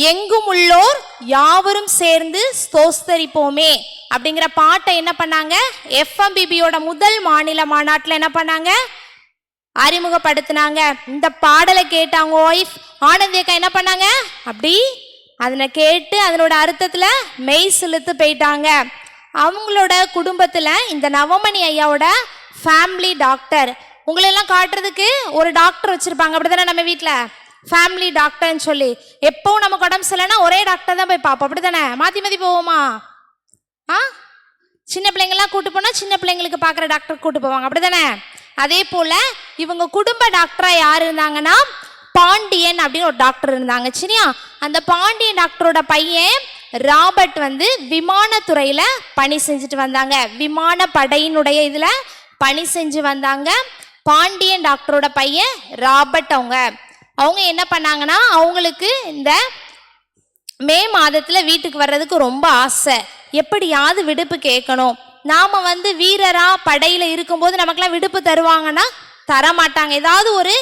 எங்கும் உள்ளோர் யாவரும் சேர்ந்து ஸ்தோத்தரிப்போமே அப்படிங்கிற பாட்டை என்ன பண்ணாங்க? எஃப்எம்பிபியோட முதல் மாநில மாநாட்டில் என்ன பண்ணாங்க? அறிமுகப்படுத்தினாங்க. இந்த பாடலை கேட்டு அவங்க ஒய்ஃப் ஆனந்தி அக்கா என்ன பண்ணாங்க? அப்படி அதனை கேட்டு அதனோட அர்த்தத்துல மெய் சிலுத்து போயிட்டாங்க. அவங்களோட குடும்பத்துல இந்த நவமணி ஐயாவோட ஃபேமிலி டாக்டர் உங்களை எல்லாம் காட்டுறதுக்கு ஒரு டாக்டர் வச்சிருப்பாங்க அப்படிதானே நம்ம வீட்டில், ஃபேமிலி டாக்டர்னு சொல்லி. எப்பவும் நமக்கு உடம்பு சரியில்லைன்னா ஒரே டாக்டர் தான் போய் பார்ப்போம் அப்படிதானே, மாற்றி போவோமா? சின்ன பிள்ளைங்கள்லாம் கூட்டு போனால் சின்ன பிள்ளைங்களுக்கு பார்க்குற டாக்டர் கூட்டு போவாங்க அப்படிதானே. அதே போல் இவங்க குடும்ப டாக்டராக யார் இருந்தாங்கன்னா பாண்டியன் அப்படின்னு ஒரு டாக்டர் இருந்தாங்க. சரியா? அந்த பாண்டியன் டாக்டரோட பையன் ராபர்ட் விமானத்துறையில் பணி செஞ்சுட்டு வந்தாங்க, விமான படையினுடைய இதில் பணி செஞ்சு வந்தாங்க. பாண்டியன் டாக்டரோட பையன் ராபர்ட் அவங்க என்ன பண்ணாங்கன்னா, அவங்களுக்கு இந்த மே மாதத்தில் வீட்டுக்கு வர்றதுக்கு ரொம்ப ஆசை. எப்படியாவது விடுப்பு கேட்கணும். நாம் வீரராக படையில் இருக்கும்போது நமக்கெல்லாம் விடுப்பு தருவாங்கன்னா தரமாட்டாங்க. ஏதாவது ஒரு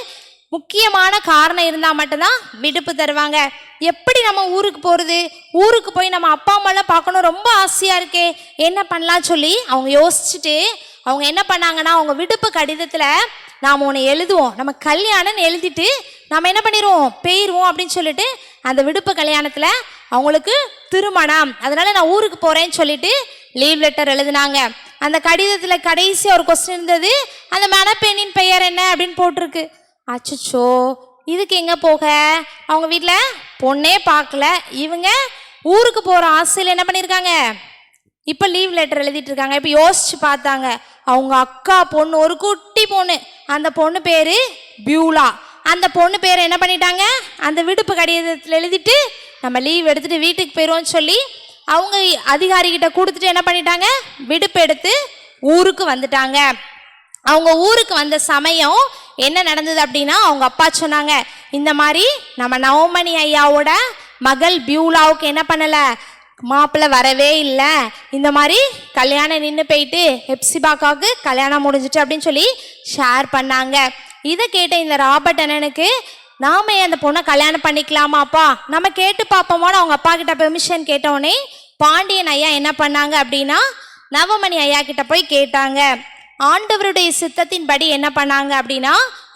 முக்கியமான காரணம் இருந்தால் மட்டும்தான் விடுப்பு தருவாங்க. எப்படி நம்ம ஊருக்கு போகிறது? ஊருக்கு போய் நம்ம அப்பா அம்மாலாம் பார்க்கணும், ரொம்ப ஆசையாக இருக்கே, என்ன பண்ணலாம் சொல்லி அவங்க யோசிச்சுட்டு அவங்க என்ன பண்ணாங்கன்னா, அவங்க விடுப்பு கடிதத்தில் நாம் ஒன்று எழுதுவோம், நம்ம கல்யாணம்னு எழுதிட்டு நம்ம என்ன பண்ணிடுவோம், போயிடுவோம் அப்படின்னு சொல்லிட்டு அந்த விடுப்பு கல்யாணத்தில் அவங்களுக்கு திருமணம், அதனால நான் ஊருக்கு போகிறேன்னு சொல்லிட்டு லீவ் லெட்டர் எழுதினாங்க. அந்த கடிதத்தில் கடைசி ஒரு கொஸ்டின் இருந்தது, அந்த மணப்பெண்ணின் பெயர் என்ன அப்படின்னு போட்டிருக்கு. அச்சோ, இதுக்கு எங்கே போக? அவங்க வீட்டில் பொண்ணே பார்க்கல, இவங்க ஊருக்கு போகிற ஆசையில் என்ன பண்ணியிருக்காங்க, இப்போ லீவ் லெட்டர் எழுதிட்டு இருக்காங்க. இப்போ யோசிச்சு பார்த்தாங்க, அவங்க அக்கா பொண்ணு, ஒரு குட்டி பொண்ணு, அந்த பொண்ணு பேர் பியூலா. அந்த பொண்ணு பேர் என்ன பண்ணிட்டாங்க, அந்த விடுப்பு கடிதத்தில் எழுதிட்டு நம்ம லீவ் எடுத்துகிட்டு வீட்டுக்கு போயிடுவோம்னு சொல்லி அவங்க அதிகாரிகிட்ட கொடுத்துட்டு என்ன பண்ணிட்டாங்க, விடுப்பு எடுத்து ஊருக்கு வந்துட்டாங்க. அவங்க ஊருக்கு வந்த சமயம் என்ன நடந்தது அப்படின்னா, அவங்க அப்பா சொன்னாங்க, இந்த மாதிரி நம்ம நவமணி ஐயாவோட மகள் பியூலாவுக்கு என்ன பண்ணலை, மாப்பிள்ளை வரவே இல்லை, இந்த மாதிரி கல்யாணம் நின்று போயிட்டு ஹெப்சிபாக்காவுக்கு கல்யாணம் முடிஞ்சிட்டு அப்படின்னு சொல்லி ஷேர் பண்ணாங்க. இதை கேட்ட இந்த ராபர்ட் அண்ணனுக்கு, நாம அந்த பொண்ணை கல்யாணம் பண்ணிக்கலாமாப்பா, நம்ம கேட்டு பார்ப்போமோன்னு அவங்க அப்பா கிட்ட பெர்மிஷன் கேட்டவுடனே பாண்டியன் ஐயா என்ன பண்ணாங்க அப்படின்னா, நவமணி ஐயா கிட்ட போய் கேட்டாங்க. ஆண்டவருடைய சித்தத்தின்படி என்ன பண்ணாங்க அப்படின்னா,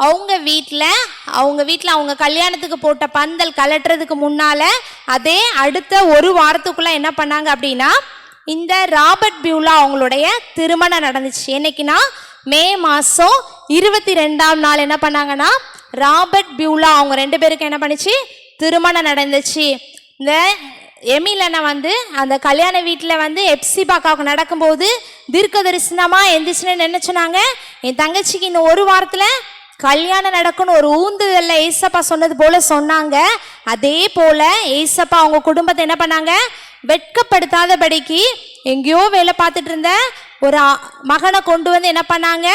அவங்க வீட்டில் அவங்க கல்யாணத்துக்கு போட்ட பந்தல் கலட்டுறதுக்கு முன்னால் அதே அடுத்த ஒரு வாரத்துக்குள்ளே என்ன பண்ணாங்க அப்படின்னா, இந்த ராபர்ட் பியூலா அவங்களுடைய திருமணம் நடந்துச்சு. என்னைக்குன்னா மே மாதம் 22ஆம் நாள் என்ன பண்ணாங்கன்னா, ராபர்ட் பியூலா அவங்க 2 பேருக்கு என்ன பண்ணிச்சு, திருமணம் நடந்துச்சு. இந்த எமிலனை அந்த கல்யாண வீட்டில் எப்சிபாக்காவுக்கு நடக்கும்போது தீர்க்க தரிசனமாக எந்திரிச்சுன்னு என்ன சொன்னாங்க, என் தங்கச்சிக்கு இன்னும் ஒரு வாரத்தில் கல்யாணம் நடக்கும்னு ஒரு ஊந்துதல்ல ஏசப்பா சொன்னது போல சொன்னாங்க. அதே போல ஏசப்பா அவங்க குடும்பத்தை என்ன பண்ணாங்க, வெட்கப்படுத்தாதபடிக்கு எங்கேயோ வேலை பார்த்துட்டு இருந்த ஒரு மகனை கொண்டு என்ன பண்ணாங்க,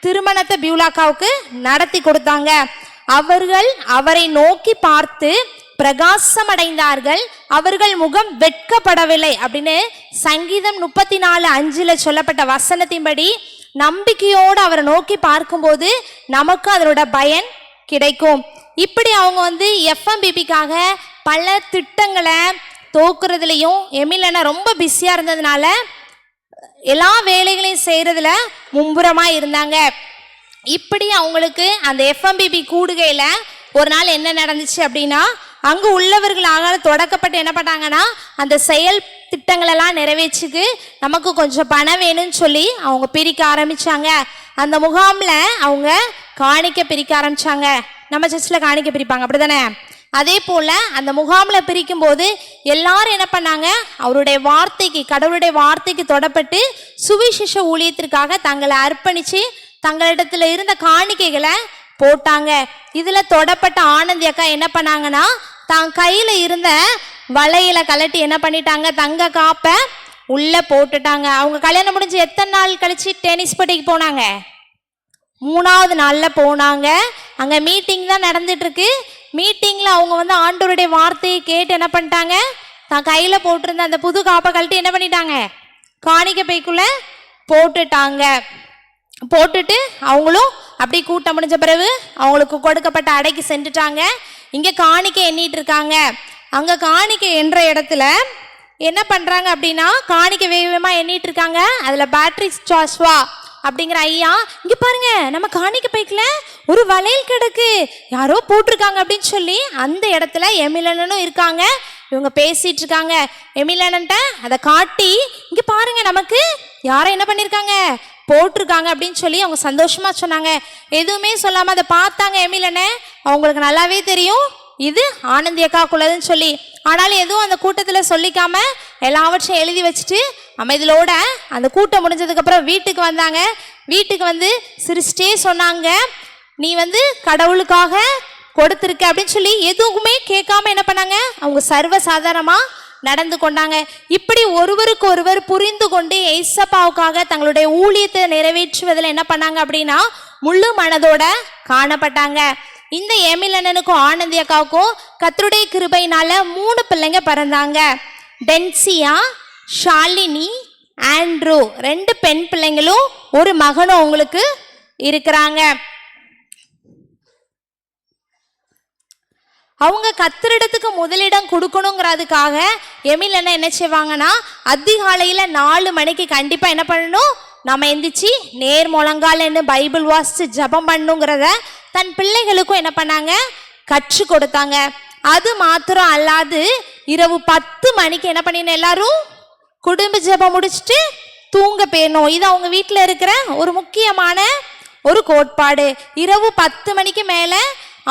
திருமணத்தை பியூலாக்காவுக்கு நடத்தி கொடுத்தாங்க. அவர்கள் அவரை நோக்கி பார்த்து பிரகாசம் அடைந்தார்கள், அவர்கள் முகம் வெட்கப்படவில்லை அப்படின்னு சங்கீதம் 34:5 சொல்லப்பட்ட வசனத்தின்படி நம்பிக்கையோடு அவரை நோக்கி பார்க்கும்போது நமக்கு அதனோட பயன் கிடைக்கும். இப்படி அவங்க எஃப்எம்பிபிக்காக பல திட்டங்களை தோக்குறதுலையும் எமிலனா ரொம்ப பிஸியாக இருந்ததுனால எல்லா வேலைகளையும் செய்கிறதுல மும்முரமாக இருந்தாங்க. இப்படி அவங்களுக்கு அந்த எஃப்எம்பிபி கூடுகையில் ஒரு நாள் என்ன நடந்துச்சு அப்படின்னா, அங்கே உள்ளவர்களாக தொடக்கப்பட்டு என்ன பண்ணாங்கன்னா, அந்த செயல் திட்டங்களெல்லாம் நிறைவேற்றுக்கு நமக்கு கொஞ்சம் பணம் வேணும்னு சொல்லி அவங்க பிரிக்க ஆரம்பித்தாங்க. அந்த முகாமில் அவங்க காணிக்க பிரிக்க ஆரம்பித்தாங்க. நம்ம சர்ச்சில் காணிக்க பிரிப்பாங்க அப்படி தானே, அதே போல் அந்த முகாமில் பிரிக்கும்போது எல்லாரும் என்ன பண்ணாங்க, அவருடைய வார்த்தைக்கு, கடவுளுடைய வார்த்தைக்கு தொடப்பட்டு சுவிசேஷ ஊழியத்திற்காக தங்களை அர்ப்பணித்து தங்களிடத்தில் இருந்த காணிக்கைகளை போட்டாங்க. இதில் தொடப்பட்ட ஆனந்தி அக்கா என்ன பண்ணாங்கன்னா, தான் கையில் இருந்த வளையலை கலட்டி என்ன பண்ணிட்டாங்க, தங்க காப்பை உள்ளே போட்டுட்டாங்க. அவங்க கல்யாணம் முடிஞ்சு எத்தனை நாள் கழிச்சு டென்னிஸ் போட்டிக்கு போனாங்க, 3ஆவது நாளில் போனாங்க. அங்கே மீட்டிங் தான் நடந்துட்டு இருக்கு. மீட்டிங்கில் அவங்க ஆண்டவருடைய வார்த்தையை கேட்டு என்ன பண்ணிட்டாங்க, தான் கையில் போட்டிருந்த அந்த புது காப்பை கழட்டி என்ன பண்ணிட்டாங்க, காணிக்க பைக்குள்ளே போட்டுட்டாங்க. போட்டுட்டு அவங்களும் அப்படி கூட்டம் முடிஞ்ச பிறகு அவங்களுக்கு கொடுக்கப்பட்ட அடைக்கு சென்றுட்டாங்க. இங்கே காணிக்கை எண்ணிட்டு இருக்காங்க. அங்கே காணிக்கை என்ற இடத்துல என்ன பண்ணுறாங்க அப்படின்னா, காணிக்கை வேகமாக எண்ணிட்டு இருக்காங்க. அதில் பேட்ரிக்ஸ் ஜாஸ்வா அப்படிங்கிற ஐயா, இங்கே பாருங்க நம்ம காணிக்கை பைக்கில் ஒரு வளையல் கிடக்கு, யாரோ போட்டிருக்காங்க அப்படின்னு சொல்லி அந்த இடத்துல எமிலனும் இருக்காங்க. இவங்க பேசிட்டு இருக்காங்க. எமிலன்ட்ட அதை காட்டி, இங்கே பாருங்க நமக்கு யாரை என்ன பண்ணியிருக்காங்க, போட்டிருக்காங்க அப்படின்னு சொல்லி அவங்க சந்தோஷமா சொன்னாங்க. எதுவுமே சொல்லாம அதை பார்த்தாங்க எமில் அண்ணன். அவங்களுக்கு நல்லாவே தெரியும் இது ஆனந்தி அக்காக்குள்ளதுன்னு சொல்லி. ஆனாலும் எதுவும் அந்த கூட்டத்தில் சொல்லிக்காம எல்லாவற்றையும் எழுதி வச்சுட்டு அமைதியோட அந்த கூட்டம் முடிஞ்சதுக்கப்புறம் வீட்டுக்கு வந்தாங்க. வீட்டுக்கு வந்து சிரிச்சிட்டே சொன்னாங்க, நீ வந்து கடவுளுக்காக கொடுத்துருக்க அப்படின்னு சொல்லி எதுவுமே கேட்காம என்ன பண்ணாங்க, அவங்க சர்வ சாதாரணமாக நடந்து கொண்டாங்க. இப்படி ஒருவருக்கு ஒருவர் புரிந்து கொண்டு ஏசப்பாவுக்காக தங்களுடைய ஊழியத்தை நிறைவேற்றுவதில் என்ன பண்ணாங்க அப்படின்னா முழு மனதோட காணப்பட்டாங்க. இந்த எமில் அண்ணனுக்கும் ஆனந்தி அக்காவுக்கும் கர்த்தருடைய கிருபையினால 3 பிள்ளைங்க பிறந்தாங்க. டென்சியா, ஷாலினி, ஆண்ட்ரூ 2 பெண் பிள்ளைங்களும் ஒரு மகனும் அவங்களுக்கு இருக்கிறாங்க. அவங்க கர்த்தரிடத்துக்கு முதலிடம் கொடுக்கணுங்கிறதுக்காக எமில் அண்ணன் என்ன செய்வாங்கன்னா அதிகாலையில் 4 மணிக்கு கண்டிப்பாக என்ன பண்ணணும், நம்ம எந்திரிச்சு நேர் முழங்கால்னு பைபிள் வாசித்து ஜபம் பண்ணுங்கிறத தன் பிள்ளைகளுக்கும் என்ன பண்ணாங்க, கற்றுக் கொடுத்தாங்க. அது மாத்திரம் அல்லாது இரவு 10 மணிக்கு என்ன பண்ணிடணும், எல்லாரும் குடும்ப ஜபம் முடிச்சுட்டு தூங்க போயிடணும். இது அவங்க வீட்டில் இருக்கிற ஒரு முக்கியமான ஒரு கோட்பாடு. இரவு 10 மணிக்கு மேலே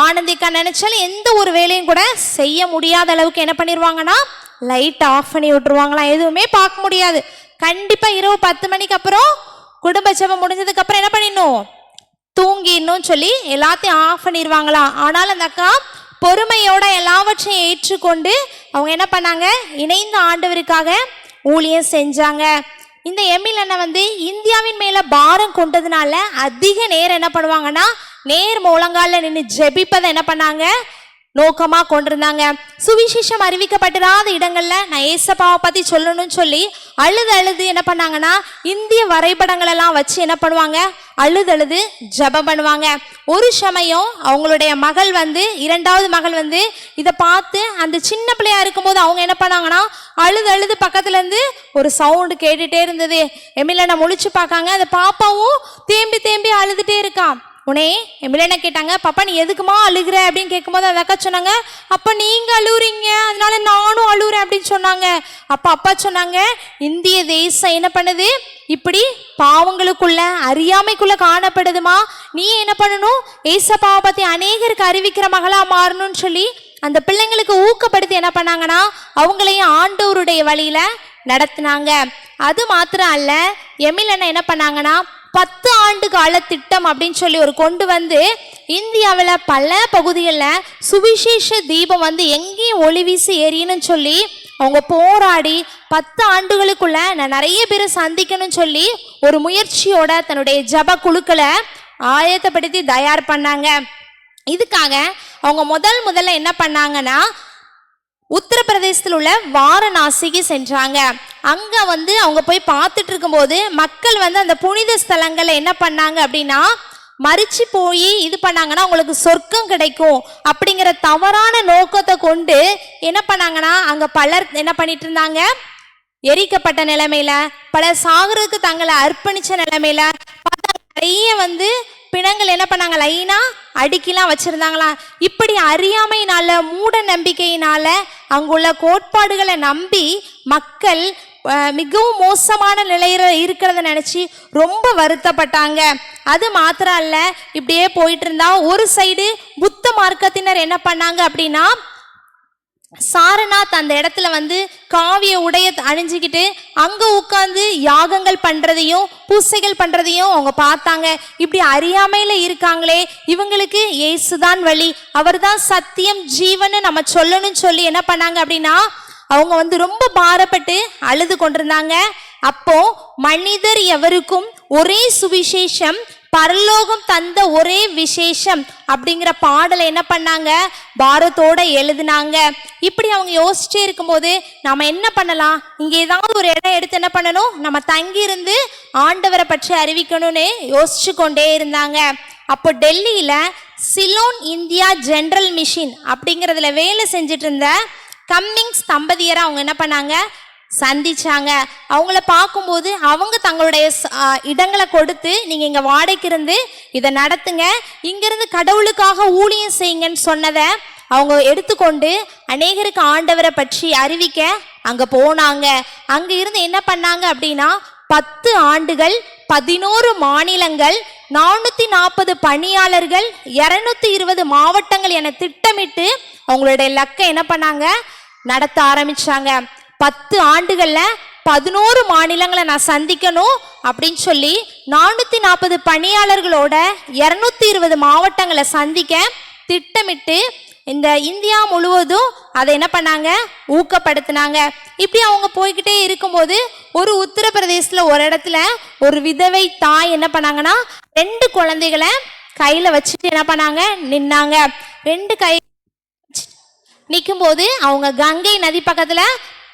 ஆனந்திக்கா நினைச்சாலும் எந்த ஒரு வேலையும் கூட செய்ய முடியாத அளவுக்கு என்ன பண்ணிடுவாங்கன்னா லைட் ஆஃப் பண்ணி விட்டுருவாங்களாம். எதுவுமே பார்க்க முடியாது. கண்டிப்பாக இரவு 10 மணிக்கு அப்புறம் குடும்ப ஜபம் முடிஞ்சதுக்கு அப்புறம் என்ன பண்ணிடணும், தூங்கிடணும் சொல்லி எல்லாத்தையும் ஆஃப் பண்ணிடுவாங்களாம். ஆனால் அந்த அக்கா பொறுமையோட எல்லாவற்றையும் ஏற்றுக்கொண்டு அவங்க என்ன பண்ணாங்க, இணைந்த ஆண்டவருக்காக ஊழியம் செஞ்சாங்க. இந்த எமில் அண்ணன் வந்து இந்தியாவின் மேலே பாரம் கொண்டதுனால அதிக நேரம் என்ன பண்ணுவாங்கன்னா நேர் முழங்கால நின்று ஜெபிப்பதை என்ன பண்ணாங்க, நோக்கமாக கொண்டிருந்தாங்க. சுவிசேஷம் அறிவிக்கப்பட்டிராத இடங்கள்ல நான் ஏசப்பாவை பற்றி சொல்லணும்னு சொல்லி அழுது என்ன பண்ணாங்கன்னா இந்திய வரைபடங்களெல்லாம் வச்சு என்ன பண்ணுவாங்க, அழுது ஜபம் பண்ணுவாங்க. ஒரு சமயம் அவங்களுடைய மகள் வந்து 2வது மகள் வந்து இதை பார்த்து அந்த சின்ன பிள்ளையா இருக்கும்போது அவங்க என்ன பண்ணாங்கன்னா அழுது பக்கத்துல இருந்து ஒரு சவுண்டு கேட்டுட்டே இருந்தது. எமிலனை முழிச்சு பார்க்காங்க, அந்த பாப்பாவும் தேம்பி அழுதுட்டே இருக்கான். உடனே எமிலனை கேட்டாங்க, பாப்பா நீ எதுக்குமா அழுகிற அப்படின்னு கேட்கும்போது அந்த அக்கா சொன்னாங்க, அப்பா நீங்க அழுகுறீங்க அதனால நானும் அழுகுறேன் அப்படின்னு சொன்னாங்க. அப்பா சொன்னாங்க, இந்திய தேசம் என்ன பண்ணுது, இப்படி பாவங்களுக்குள்ள அறியாமைக்குள்ள காணப்படுதுமா, நீ என்ன பண்ணணும், ஏசப்பாவை பத்தி அநேகருக்கு அறிவிக்கிற மகளா மாறணும்னு சொல்லி அந்த பிள்ளைங்களுக்கு ஊக்கப்படுத்தி என்ன பண்ணாங்கன்னா அவங்களையும் ஆண்டவருடைய வழியில நடத்தினாங்க. அது மாத்திரம் அல்ல, எமில் அண்ணன் என்ன பண்ணாங்கன்னா 10 ஆண்டு கால திட்டம் அப்படின்னு சொல்லி ஒரு கொண்டு வந்து இந்தியாவில் பல பகுதிகளில் சுவிசேஷ தீபம் வந்து எங்கேயும் ஒளி வீசி எரியணும்னு சொல்லி அவங்க போராடி 10 ஆண்டுகளுக்குள்ள நான் நிறைய பேரை சந்திக்கணும்னு சொல்லி ஒரு முயற்சியோட தன்னுடைய ஜப குழுக்களை ஆயத்தப்படுத்தி தயார் பண்ணாங்க. இதுக்காக அவங்க முதல்ல என்ன பண்ணாங்கன்னா உத்தரப்பிரதேசத்தில் உள்ள வாரணாசிக்கு சென்றாங்க. அங்கே வந்து அவங்க போய் பார்த்துட்டு இருக்கும்போது மக்கள் வந்து அந்த புனித ஸ்தலங்களை என்ன பண்ணாங்க அப்படின்னா மறிச்சு போய் இது பண்ணாங்கன்னா உங்களுக்கு சொர்க்கம் கிடைக்கும் அப்படிங்கிற தவறான நோக்கத்தை கொண்டு என்ன பண்ணாங்கன்னா அங்கே பலர் என்ன பண்ணிட்டு இருந்தாங்க, எரிக்கப்பட்ட நிலைமையில பலர் சாகுறதுக்கு தங்களை அர்ப்பணிச்ச நிலைமையில நிறைய வந்து பிணங்கள் என்ன பண்ணாங்க லைனா அடுக்கிலாம் வச்சிருந்தாங்களாம். இப்படி அறியாமையினால மூட நம்பிக்கையினால அங்குள்ள கோட்பாடுகளை நம்பி மக்கள் மிகவும் மோசமான நிலையில இருக்கிறத நினைச்சு ரொம்ப வருத்தப்பட்டாங்க. அது மாத்திரம் அல்ல, இப்படியே போயிட்டு இருந்தா ஒரு சைடு புத்த மார்க்கத்தினர் என்ன பண்ணாங்க அப்படின்னா சாரநாத் அந்த இடத்துல வந்து காவிய உடைய அணிஞ்சிக்கிட்டு அங்கே உட்காந்து யாகங்கள் பண்ணுறதையும் பூசைகள் பண்ணுறதையும் அவங்க பார்த்தாங்க. இப்படி அறியாமையில் இருக்காங்களே, இவங்களுக்கு இயேசுதான் வழி, அவர் தான் சத்தியம் ஜீவன்னு நம்ம சொல்லணும்னு சொல்லி என்ன பண்ணாங்க அப்படின்னா அவங்க வந்து ரொம்ப பாரப்பட்டு அழுது கொண்டிருந்தாங்க. அப்போ மனிதர் எவருக்கும் ஒரே சுவிசேஷம், பரலோகம் தந்த ஒரே விசேஷம் அப்படிங்கிற பாடலை என்ன பண்ணாங்க பாரத்தோட எழுதினாங்க. இப்படி அவங்க யோசிச்சே இருக்கும்போது நாம என்ன பண்ணலாம், இங்கே ஏதாவது ஒரு இடம் எடுத்து என்ன பண்ணணும், நம்ம தங்கியிருந்து ஆண்டவரை பற்றி அறிவிக்கணும்னு யோசிச்சு கொண்டே இருந்தாங்க. அப்போ டெல்லியில சிலோன் இந்தியா ஜெனரல் மிஷின் அப்படிங்கிறதுல வேலை செஞ்சுட்டு இருந்த கம்மிங்ஸ் தம்பதியரை அவங்க என்ன பண்ணாங்க சந்திச்சாங்க. அவங்கள பார்க்கும்போது அவங்க தங்களுடைய இடங்களை கொடுத்து நீங்கள் இங்கே வாடகைக்கு இருந்து இதை நடத்துங்க, இங்கிருந்து கடவுளுக்காக ஊழியம் செய்யுங்கன்னு சொன்னதை அவங்க எடுத்துக்கொண்டு அநேகருக்கு ஆண்டவரை பற்றி அறிவிக்க அங்கே போனாங்க. அங்கே இருந்து என்ன பண்ணாங்க அப்படின்னா 10 ஆண்டுகள் 11 மாநிலங்கள், 440 பணியாளர்கள், 220 மாவட்டங்கள் என திட்டமிட்டு அவங்களுடைய இலக்கை என்ன பண்ணாங்க, நடத்த ஆரம்பிச்சாங்க. 10 ஆண்டுகள்ல 11 மாநிலங்களை நான் சந்திக்கணும் அப்படின்னு சொல்லி 440 பணியாளர்களோட 220 மாவட்டங்களை சந்திக்க திட்டமிட்டு இந்த இந்தியா முழுவதும் அதை என்ன பண்ணாங்க, ஊக்கப்படுத்தினாங்க. இப்படி அவங்க போய்கிட்டே இருக்கும்போது ஒரு உத்தரப்பிரதேசத்துல ஒரு இடத்துல ஒரு விதவை தாய் என்ன பண்ணாங்கன்னா 2 குழந்தைகளை கையில வச்சுட்டு என்ன பண்ணாங்க, நின்னாங்க. 2 கை நிற்கும்போது அவங்க கங்கை நதி பக்கத்துல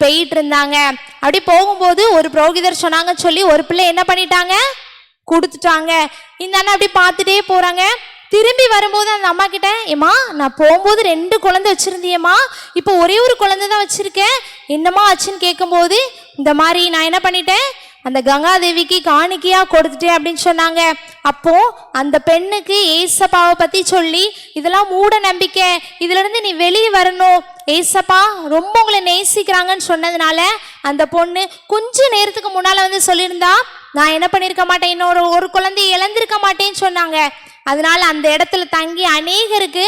போயிட்டு இருந்தாங்க. அப்படி போகும்போது ஒரு புரோகிதர் சொன்னாங்க சொல்லி ஒரு பிள்ளை என்ன பண்ணிட்டாங்க, கொடுத்துட்டாங்க. இந்த அண்ணா அப்படி பார்த்துட்டே போறாங்க. திரும்பி வரும்போது அந்த அம்மா கிட்ட, ஏம்மா நான் போகும்போது 2 குழந்தை வச்சிருந்தியம்மா, இப்போ ஒரே ஒரு குழந்தை தான் வச்சிருக்கேன், என்னம்மா ஆச்சுன்னு கேட்கும்போது, இந்த மாதிரி நான் என்ன பண்ணிட்டேன், அந்த கங்காதேவிக்கு காணிக்கையா கொடுத்துட்டேன் அப்படின்னு சொன்னாங்க. அப்போ அந்த பெண்ணுக்கு ஏசப்பாவை பத்தி சொல்லி, இதெல்லாம் மூட நம்பிக்கை, இதுல இருந்து நீ வெளியே வரணும், ஏசப்பா ரொம்ப உங்களை நேசிக்கிறாங்கன்னு சொன்னதுனால அந்த பொண்ணு கொஞ்ச நேரத்துக்கு முன்னால வந்து சொல்லியிருந்தா நான் என்ன பண்ணிருக்க மாட்டேன், இன்னொரு குழந்தையை இழந்திருக்க மாட்டேன்னு சொன்னாங்க. அதனால அந்த இடத்துல தங்கி அநேகருக்கு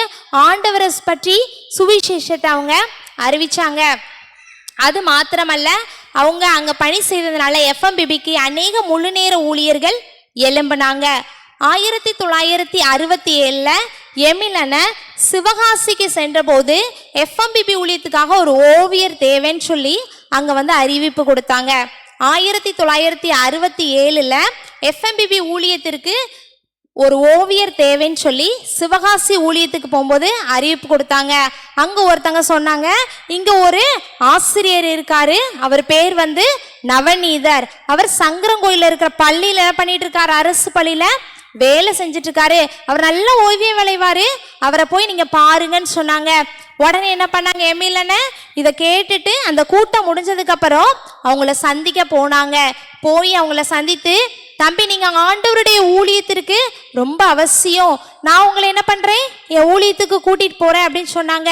ஆண்டவரை பற்றி சுவிசேஷத்தை அவங்க அறிவிச்சாங்க. அது மாத்திரமல்ல, அவங்க அங்க பணி செய்ததுனால எஃப்எம்பிபிக்கு அநேக முழுநேர ஊழியர்கள் எழும்பினாங்க. 1967 எமிலன சிவகாசிக்கு சென்றபோது எஃப்எம்பிபி ஊழியத்துக்காக ஒரு ஓவியர் தேவைன்னு சொல்லி அங்க வந்து அறிவிப்பு கொடுத்தாங்க. 1967 எஃப்எம்பிபி ஊழியத்திற்கு ஒரு ஓவியர் தேவைன்னு சொல்லி சிவகாசி ஊழியத்துக்கு போகும்போது அறிவிப்பு கொடுத்தாங்க. அங்க ஒருத்தங்க சொன்னாங்க, இங்க ஒரு ஆசிரியர் இருக்காரு, அவர் பேர் வந்து நவநீதர், அவர் சங்கரங்கோயில இருக்கிற பள்ளியில என்ன பண்ணிட்டு இருக்காரு, அரசு பள்ளியில வேலை செஞ்சுட்டு இருக்காரு, அவர் நல்ல ஓவியம் விளைவாரு, அவரை போய் நீங்க பாருங்கன்னு சொன்னாங்க. உடனே என்ன பண்ணாங்க, எமிலன இதை கேட்டுட்டு அந்த கூட்டம் முடிஞ்சதுக்கு அப்புறம் அவங்கள சந்திக்க போனாங்க. போய் அவங்கள சந்தித்து, தம்பி நீங்க ஆண்டவருடைய ஊழியத்திற்கு ரொம்ப அவசியம், நான் உங்களை என்ன பண்றேன், என் ஊழியத்துக்கு கூட்டிட்டு போறேன் அப்படின்னு சொன்னாங்க.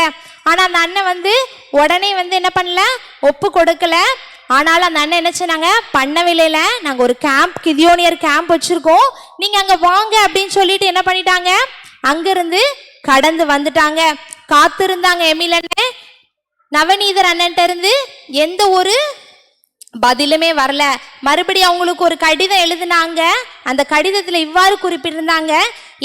ஆனா அந்த அண்ணன் வந்து உடனே வந்து என்ன பண்ணல, ஒப்பு கொடுக்கல. ஆனாலும் அந்த அண்ணன் என்ன சொன்னாங்க, பண்ணவில்லையில நாங்க ஒரு கேம்ப், கிதியோனியர் கேம்ப் வச்சிருக்கோம், நீங்க அங்க வாங்க அப்படின்னு சொல்லிட்டு என்ன பண்ணிட்டாங்க, அங்கிருந்து கடந்து வந்துட்டாங்க. காத்திருந்தாங்க எமிலன்னு. நவநீதர் அண்ணன்ட்ட இருந்து எந்த ஒரு பதிலுமே வரல. மறுபடியும் அவங்களுக்கு ஒரு கடிதம் எழுதினாங்க. அந்த கடிதத்துல இவ்வாறு குறிப்பிட்டிருந்தாங்க,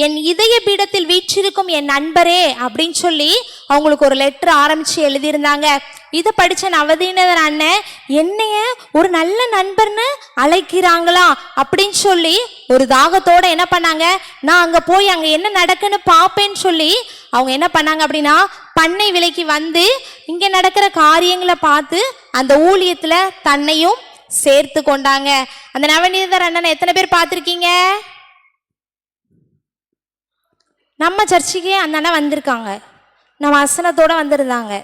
என் இதய பீடத்தில் வீற்றிருக்கும் என் நண்பரே அப்படின்னு சொல்லி அவங்களுக்கு ஒரு லெட்டர் ஆரம்பிச்சு எழுதியிருந்தாங்க. இதை படிச்ச நவநீதர் அண்ணன், என்னைய ஒரு நல்ல நண்பர்னு அழைக்கிறாங்களா அப்படின்னு சொல்லி ஒரு தாகத்தோட என்ன பண்ணாங்க, நான் அங்க போய் அங்க என்ன நடக்குன்னு பார்ப்பேன்னு சொல்லி அவங்க என்ன பண்ணாங்க அப்படின்னா, பண்ணை விலைக்கு வந்து இங்க நடக்கிற காரியங்களை பார்த்து அந்த ஊழியத்துல தன்னையும் சேர்த்து கொண்டாங்க. அந்த நவநீதர் அண்ணனை எத்தனை பேர் பார்த்துருக்கீங்க? நம்ம சர்ச்சுக்கே அந்த அண்ணன் வந்திருக்காங்க, நம்ம வசனத்தோட வந்திருந்தாங்க,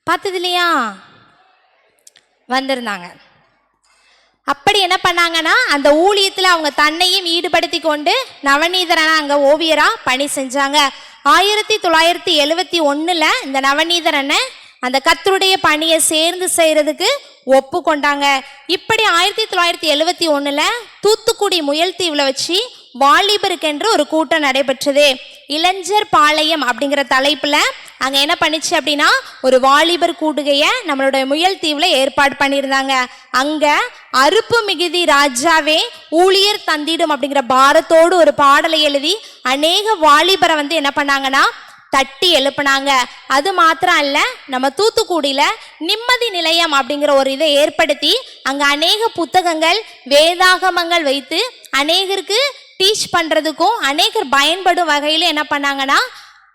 பார்த்தது இல்லையா? வந்திருந்தாங்க. அப்படி என்ன பண்ணாங்கன்னா, அந்த ஊழியத்தில் அவங்க தன்னையும் ஈடுபடுத்தி கொண்டு நவநீதரனை அங்கே ஓவியராக பணி செஞ்சாங்க. 1971 இந்த நவநீதரனை அந்த கர்த்தருடைய பணியை சேர்ந்து செய்யறதுக்கு ஒப்பு கொண்டாங்க. இப்படி 1971 தூத்துக்குடி முயல் தீவுல வச்சு வாலிபருக்கென்று ஒரு கூட்டம் நடைபெற்றது. இளைஞர் பாளையம் அப்படிங்கிற தலைப்புல அங்க என்ன பண்ணிச்சு அப்படின்னா, ஒரு வாலிபர் கூடுகைய நம்மளுடைய முயல் தீவுல ஏற்பாடு பண்ணியிருந்தாங்க. அங்க அறுப்பு மிகுதி ராஜாவே ஊழியர் தந்திடும் அப்படிங்கிற பாரத்தோடு ஒரு பாடலை எழுதி அநேக வாலிபரை வந்து என்ன பண்ணாங்கன்னா தட்டி எழுப்புனாங்க. அது மாத்திரம் அல்ல, நம்ம தூத்துக்குடியில நிம்மதி நிலையம் அப்படிங்கிற ஒரு இதை ஏற்படுத்தி அங்க அநேக புத்தகங்கள் வேதாகமங்கள் வைத்து அநேகருக்கு டீச் பண்றதுக்கும் அநேகர் பயன்படும் வகையில என்ன பண்ணாங்கன்னா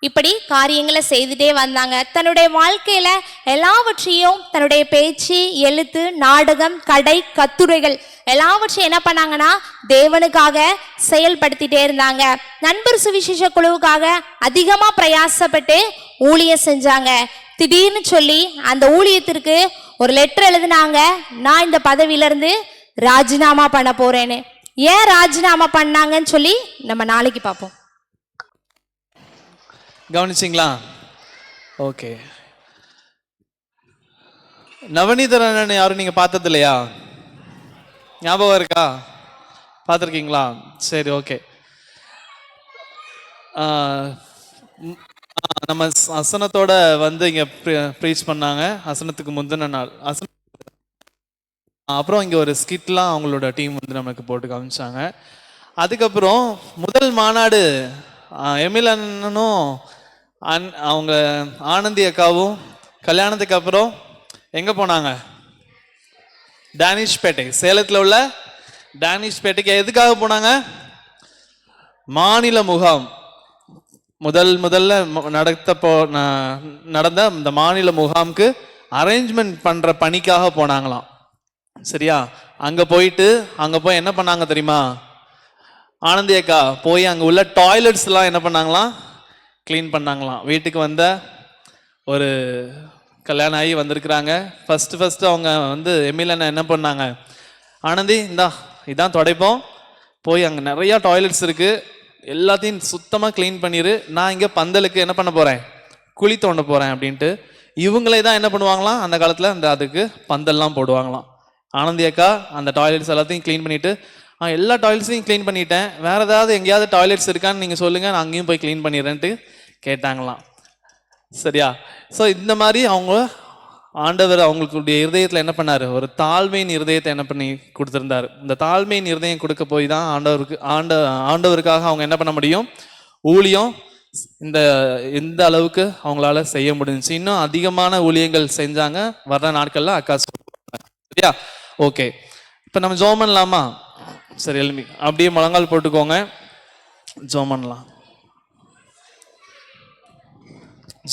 இப்படி காரியங்களை செய்துட்டே வந்தாங்க. தன்னுடைய வாழ்க்கையில எல்லாவற்றையும் தன்னுடைய பேச்சு, எழுத்து, நாடகம், கடை, கட்டுரைகள் எல்லாவற்றையும் என்ன பண்ணாங்கன்னா தேவனுக்காக செயல்படுத்திட்டே இருந்தாங்க. நண்பர் சுவிசேஷ குழுவுக்காக அதிகமா பிரயாசப்பட்டு ஊழியம் செஞ்சாங்க. திடீர்னு சொல்லி அந்த ஊழியத்திற்கு ஒரு லெட்டர் எழுதினாங்க, நான் இந்த பதவியிலிருந்து ராஜினாமா பண்ண போறேன்னு. ஏன் ராஜினாமா பண்ணாங்கன்னு சொல்லி நம்ம நாளைக்கு பார்ப்போம். கவனிச்சிங்களா? ஓகே. நவநீதர் அண்ணன் யாரும் நீங்க பார்த்தது இல்லையா? ஞாபகம் இருக்கா? பார்த்துருக்கீங்களா? சரி, ஓகே. நம்ம அசனத்தோட வந்து இங்கே ப்ரீச் பண்ணாங்க. அசனத்துக்கு முந்தின நாள் அப்புறம் இங்கே ஒரு ஸ்கிட்லாம் அவங்களோட டீம் வந்து நமக்கு போட்டு காமிச்சாங்க. அதுக்கப்புறம் முதல் மாநாடு எமில் அண்ணனும் அவங்க ஆனந்தி அக்காவும் கல்யாணத்துக்கு அப்புறம் எங்கே போனாங்க? டேனிஷ்பேட்டை, சேலத்தில் உள்ள டேனிஷ்பேட்டைக்கு எதுக்காக போனாங்க? மாநில முகாம். முதல்ல நடந்த இந்த மாநில முகாமுக்கு அரேஞ்ச்மெண்ட் பண்ற பணிக்காக போனாங்களாம். சரியா? அங்க போய் என்ன பண்ணாங்க தெரியுமா? ஆனந்தி அக்கா போய் அங்க உள்ள டாய்லெட்ஸ் எல்லாம் என்ன பண்ணாங்களாம்? கிளீன் பண்ணாங்களாம். வீட்டுக்கு வந்த ஒரு கல்யாணம் ஆகி வந்திருக்கிறாங்க. ஃபர்ஸ்ட் அவங்க வந்து எமில் அண்ணன் என்ன பண்ணாங்க? ஆனந்தி இதான் துடைப்போம், போய் அங்கே நிறையா டாய்லெட்ஸ் இருக்கு, எல்லாத்தையும் சுத்தமாக க்ளீன் பண்ணிடு, நான் இங்கே பந்தலுக்கு என்ன பண்ண போகிறேன்? குழி தோண்ட போகிறேன் அப்படின்ட்டு இவங்களே தான் என்ன பண்ணுவாங்களாம் அந்த காலத்தில் அதுக்கு பந்தல்லாம் போடுவாங்களாம். ஆனந்தி அக்கா அந்த டாய்லெட்ஸ் எல்லாத்தையும் க்ளீன் பண்ணிவிட்டு எல்லா டாய்லெட்ஸையும் க்ளீன் பண்ணிட்டேன், வேறு ஏதாவது எங்கேயாவது டாய்லெட்ஸ் இருக்கான்னு நீங்கள் சொல்லுங்கள், நான் அங்கேயும் போய் க்ளீன் பண்ணிடுறேன்ட்டு கேட்டாங்களாம். சரியா? ஸோ இந்த மாதிரி ஆண்டவர் அவங்களுடைய இருதயத்தில் என்ன பண்ணார்? ஒரு தாழ்மையின் இருதயத்தை என்ன பண்ணி கொடுத்துருந்தார். இந்த தாழ்மையின் இருதயம் கொடுக்க போய் தான் ஆண்டவருக்காக அவங்க என்ன பண்ண முடியும்? ஊழியம் இந்த அளவுக்கு அவங்களால செய்ய முடிஞ்சுச்சு. இன்னும் அதிகமான ஊழியங்கள் செஞ்சாங்க வர்ற நாட்கள்ல அக்கா. சரியா? ஓகே, இப்போ நம்ம ஜெபம் பண்ணலாமா? சரி, எழுப்பி அப்படியே முழங்கால் போட்டுக்கோங்க, ஜெபம் பண்ணலாம்.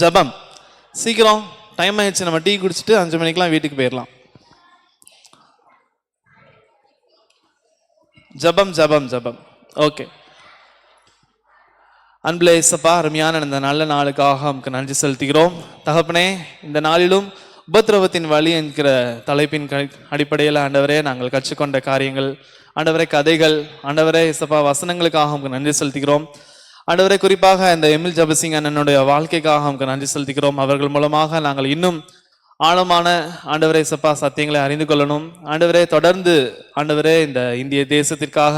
ஜெபம். சீக்கிரம், டைம் ஆயிடுச்சு, நம்ம டீ குடிச்சிட்டு 5 மணிக்கெல்லாம் வீட்டுக்கு போயிடலாம். ஜெபம். ஓகே. அன்புலே இயேசப்பா, அருமையான இந்த நல்ல நாளுக்காக நமக்கு நன்றி செலுத்துகிறோம். தகப்பனே, இந்த நாளிலும் உபத்திரவத்தின் வழி என்கிற தலைப்பின் அடிப்படையில் ஆண்டவரே நாங்கள் கற்றுக்கொண்ட காரியங்கள், ஆண்டவரே கதைகள், ஆண்டவரே இயேசப்பா வசனங்களுக்காக நமக்கு நன்றி செலுத்துகிறோம். ஆண்டவரே குறிப்பாக இந்த எமில் ஜெபசிங் அண்ணனுடைய வாழ்க்கைக்காக நமக்கு நன்றி செலுத்துகிறோம். அவர்கள் மூலமாக நாங்கள் இன்னும் ஆழமான ஆண்டவரே இயேசப்பா சத்தியங்களை அறிந்து கொள்ளணும். ஆண்டவரே தொடர்ந்து ஆண்டவரே இந்த இந்திய தேசத்திற்காக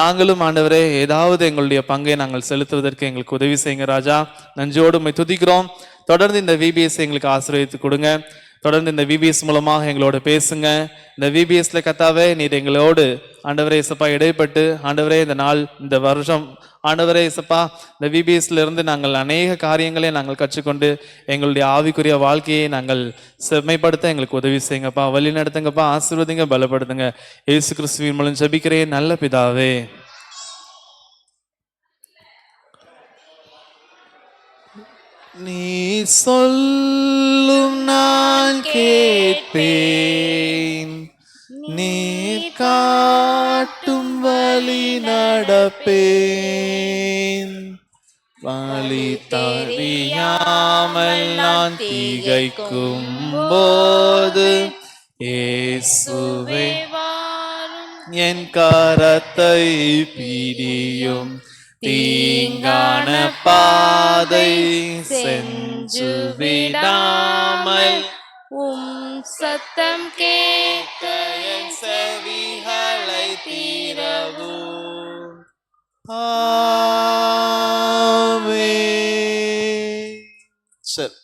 நாங்களும் ஆண்டவரே ஏதாவது எங்களுடைய பங்கை நாங்கள் செலுத்துவதற்கு எங்களுக்கு உதவி செய்யுங்க ராஜா. நன்றியோடு உம்மை துதிக்கிறோம். தொடர்ந்து இந்த விபிஎஸ் எங்களுக்கு ஆசீர்வதித்து கொடுங்க. தொடர்ந்து இந்த விபிஎஸ் மூலமாக எங்களோட பேசுங்க. இந்த விபிஎஸ்ல கத்தாவே நீர் எங்களோடு ஆண்டவரே இயேசப்பா இடைப்பட்டு ஆண்டவரே இந்த நாள் இந்த வருஷம் ஆண்டவரே இயேசப்பா இந்த விபிஎஸ்ல இருந்து நாங்கள் அநேக காரியங்களை நாங்கள் கற்றுக்கொண்டு எங்களுடைய ஆவிக்குரிய வாழ்க்கையை நாங்கள் செம்மைப்படுத்த எங்களுக்கு உதவி செய்யுங்கப்பா. வழி நடத்துங்கப்பா, ஆசீர்வதிங்க, பலப்படுத்துங்க. இயேசு கிறிஸ்துவின் மூலம் ஜெபிக்கிறேன் நல்ல பிதாவே. நீ சொல்லும் நான் கேட்பேன், நீர் காட்டும் வழி நடப்பேன். வழி தெரியாமல் நான் திகைக்கும் போது இயேசுவே என் கரத்தை பிடியும். தீங்கான பாதை சென்று விடாமல் சத்தம் கேட்க என் செவிகளை தீரவும். ஆமென். சரி.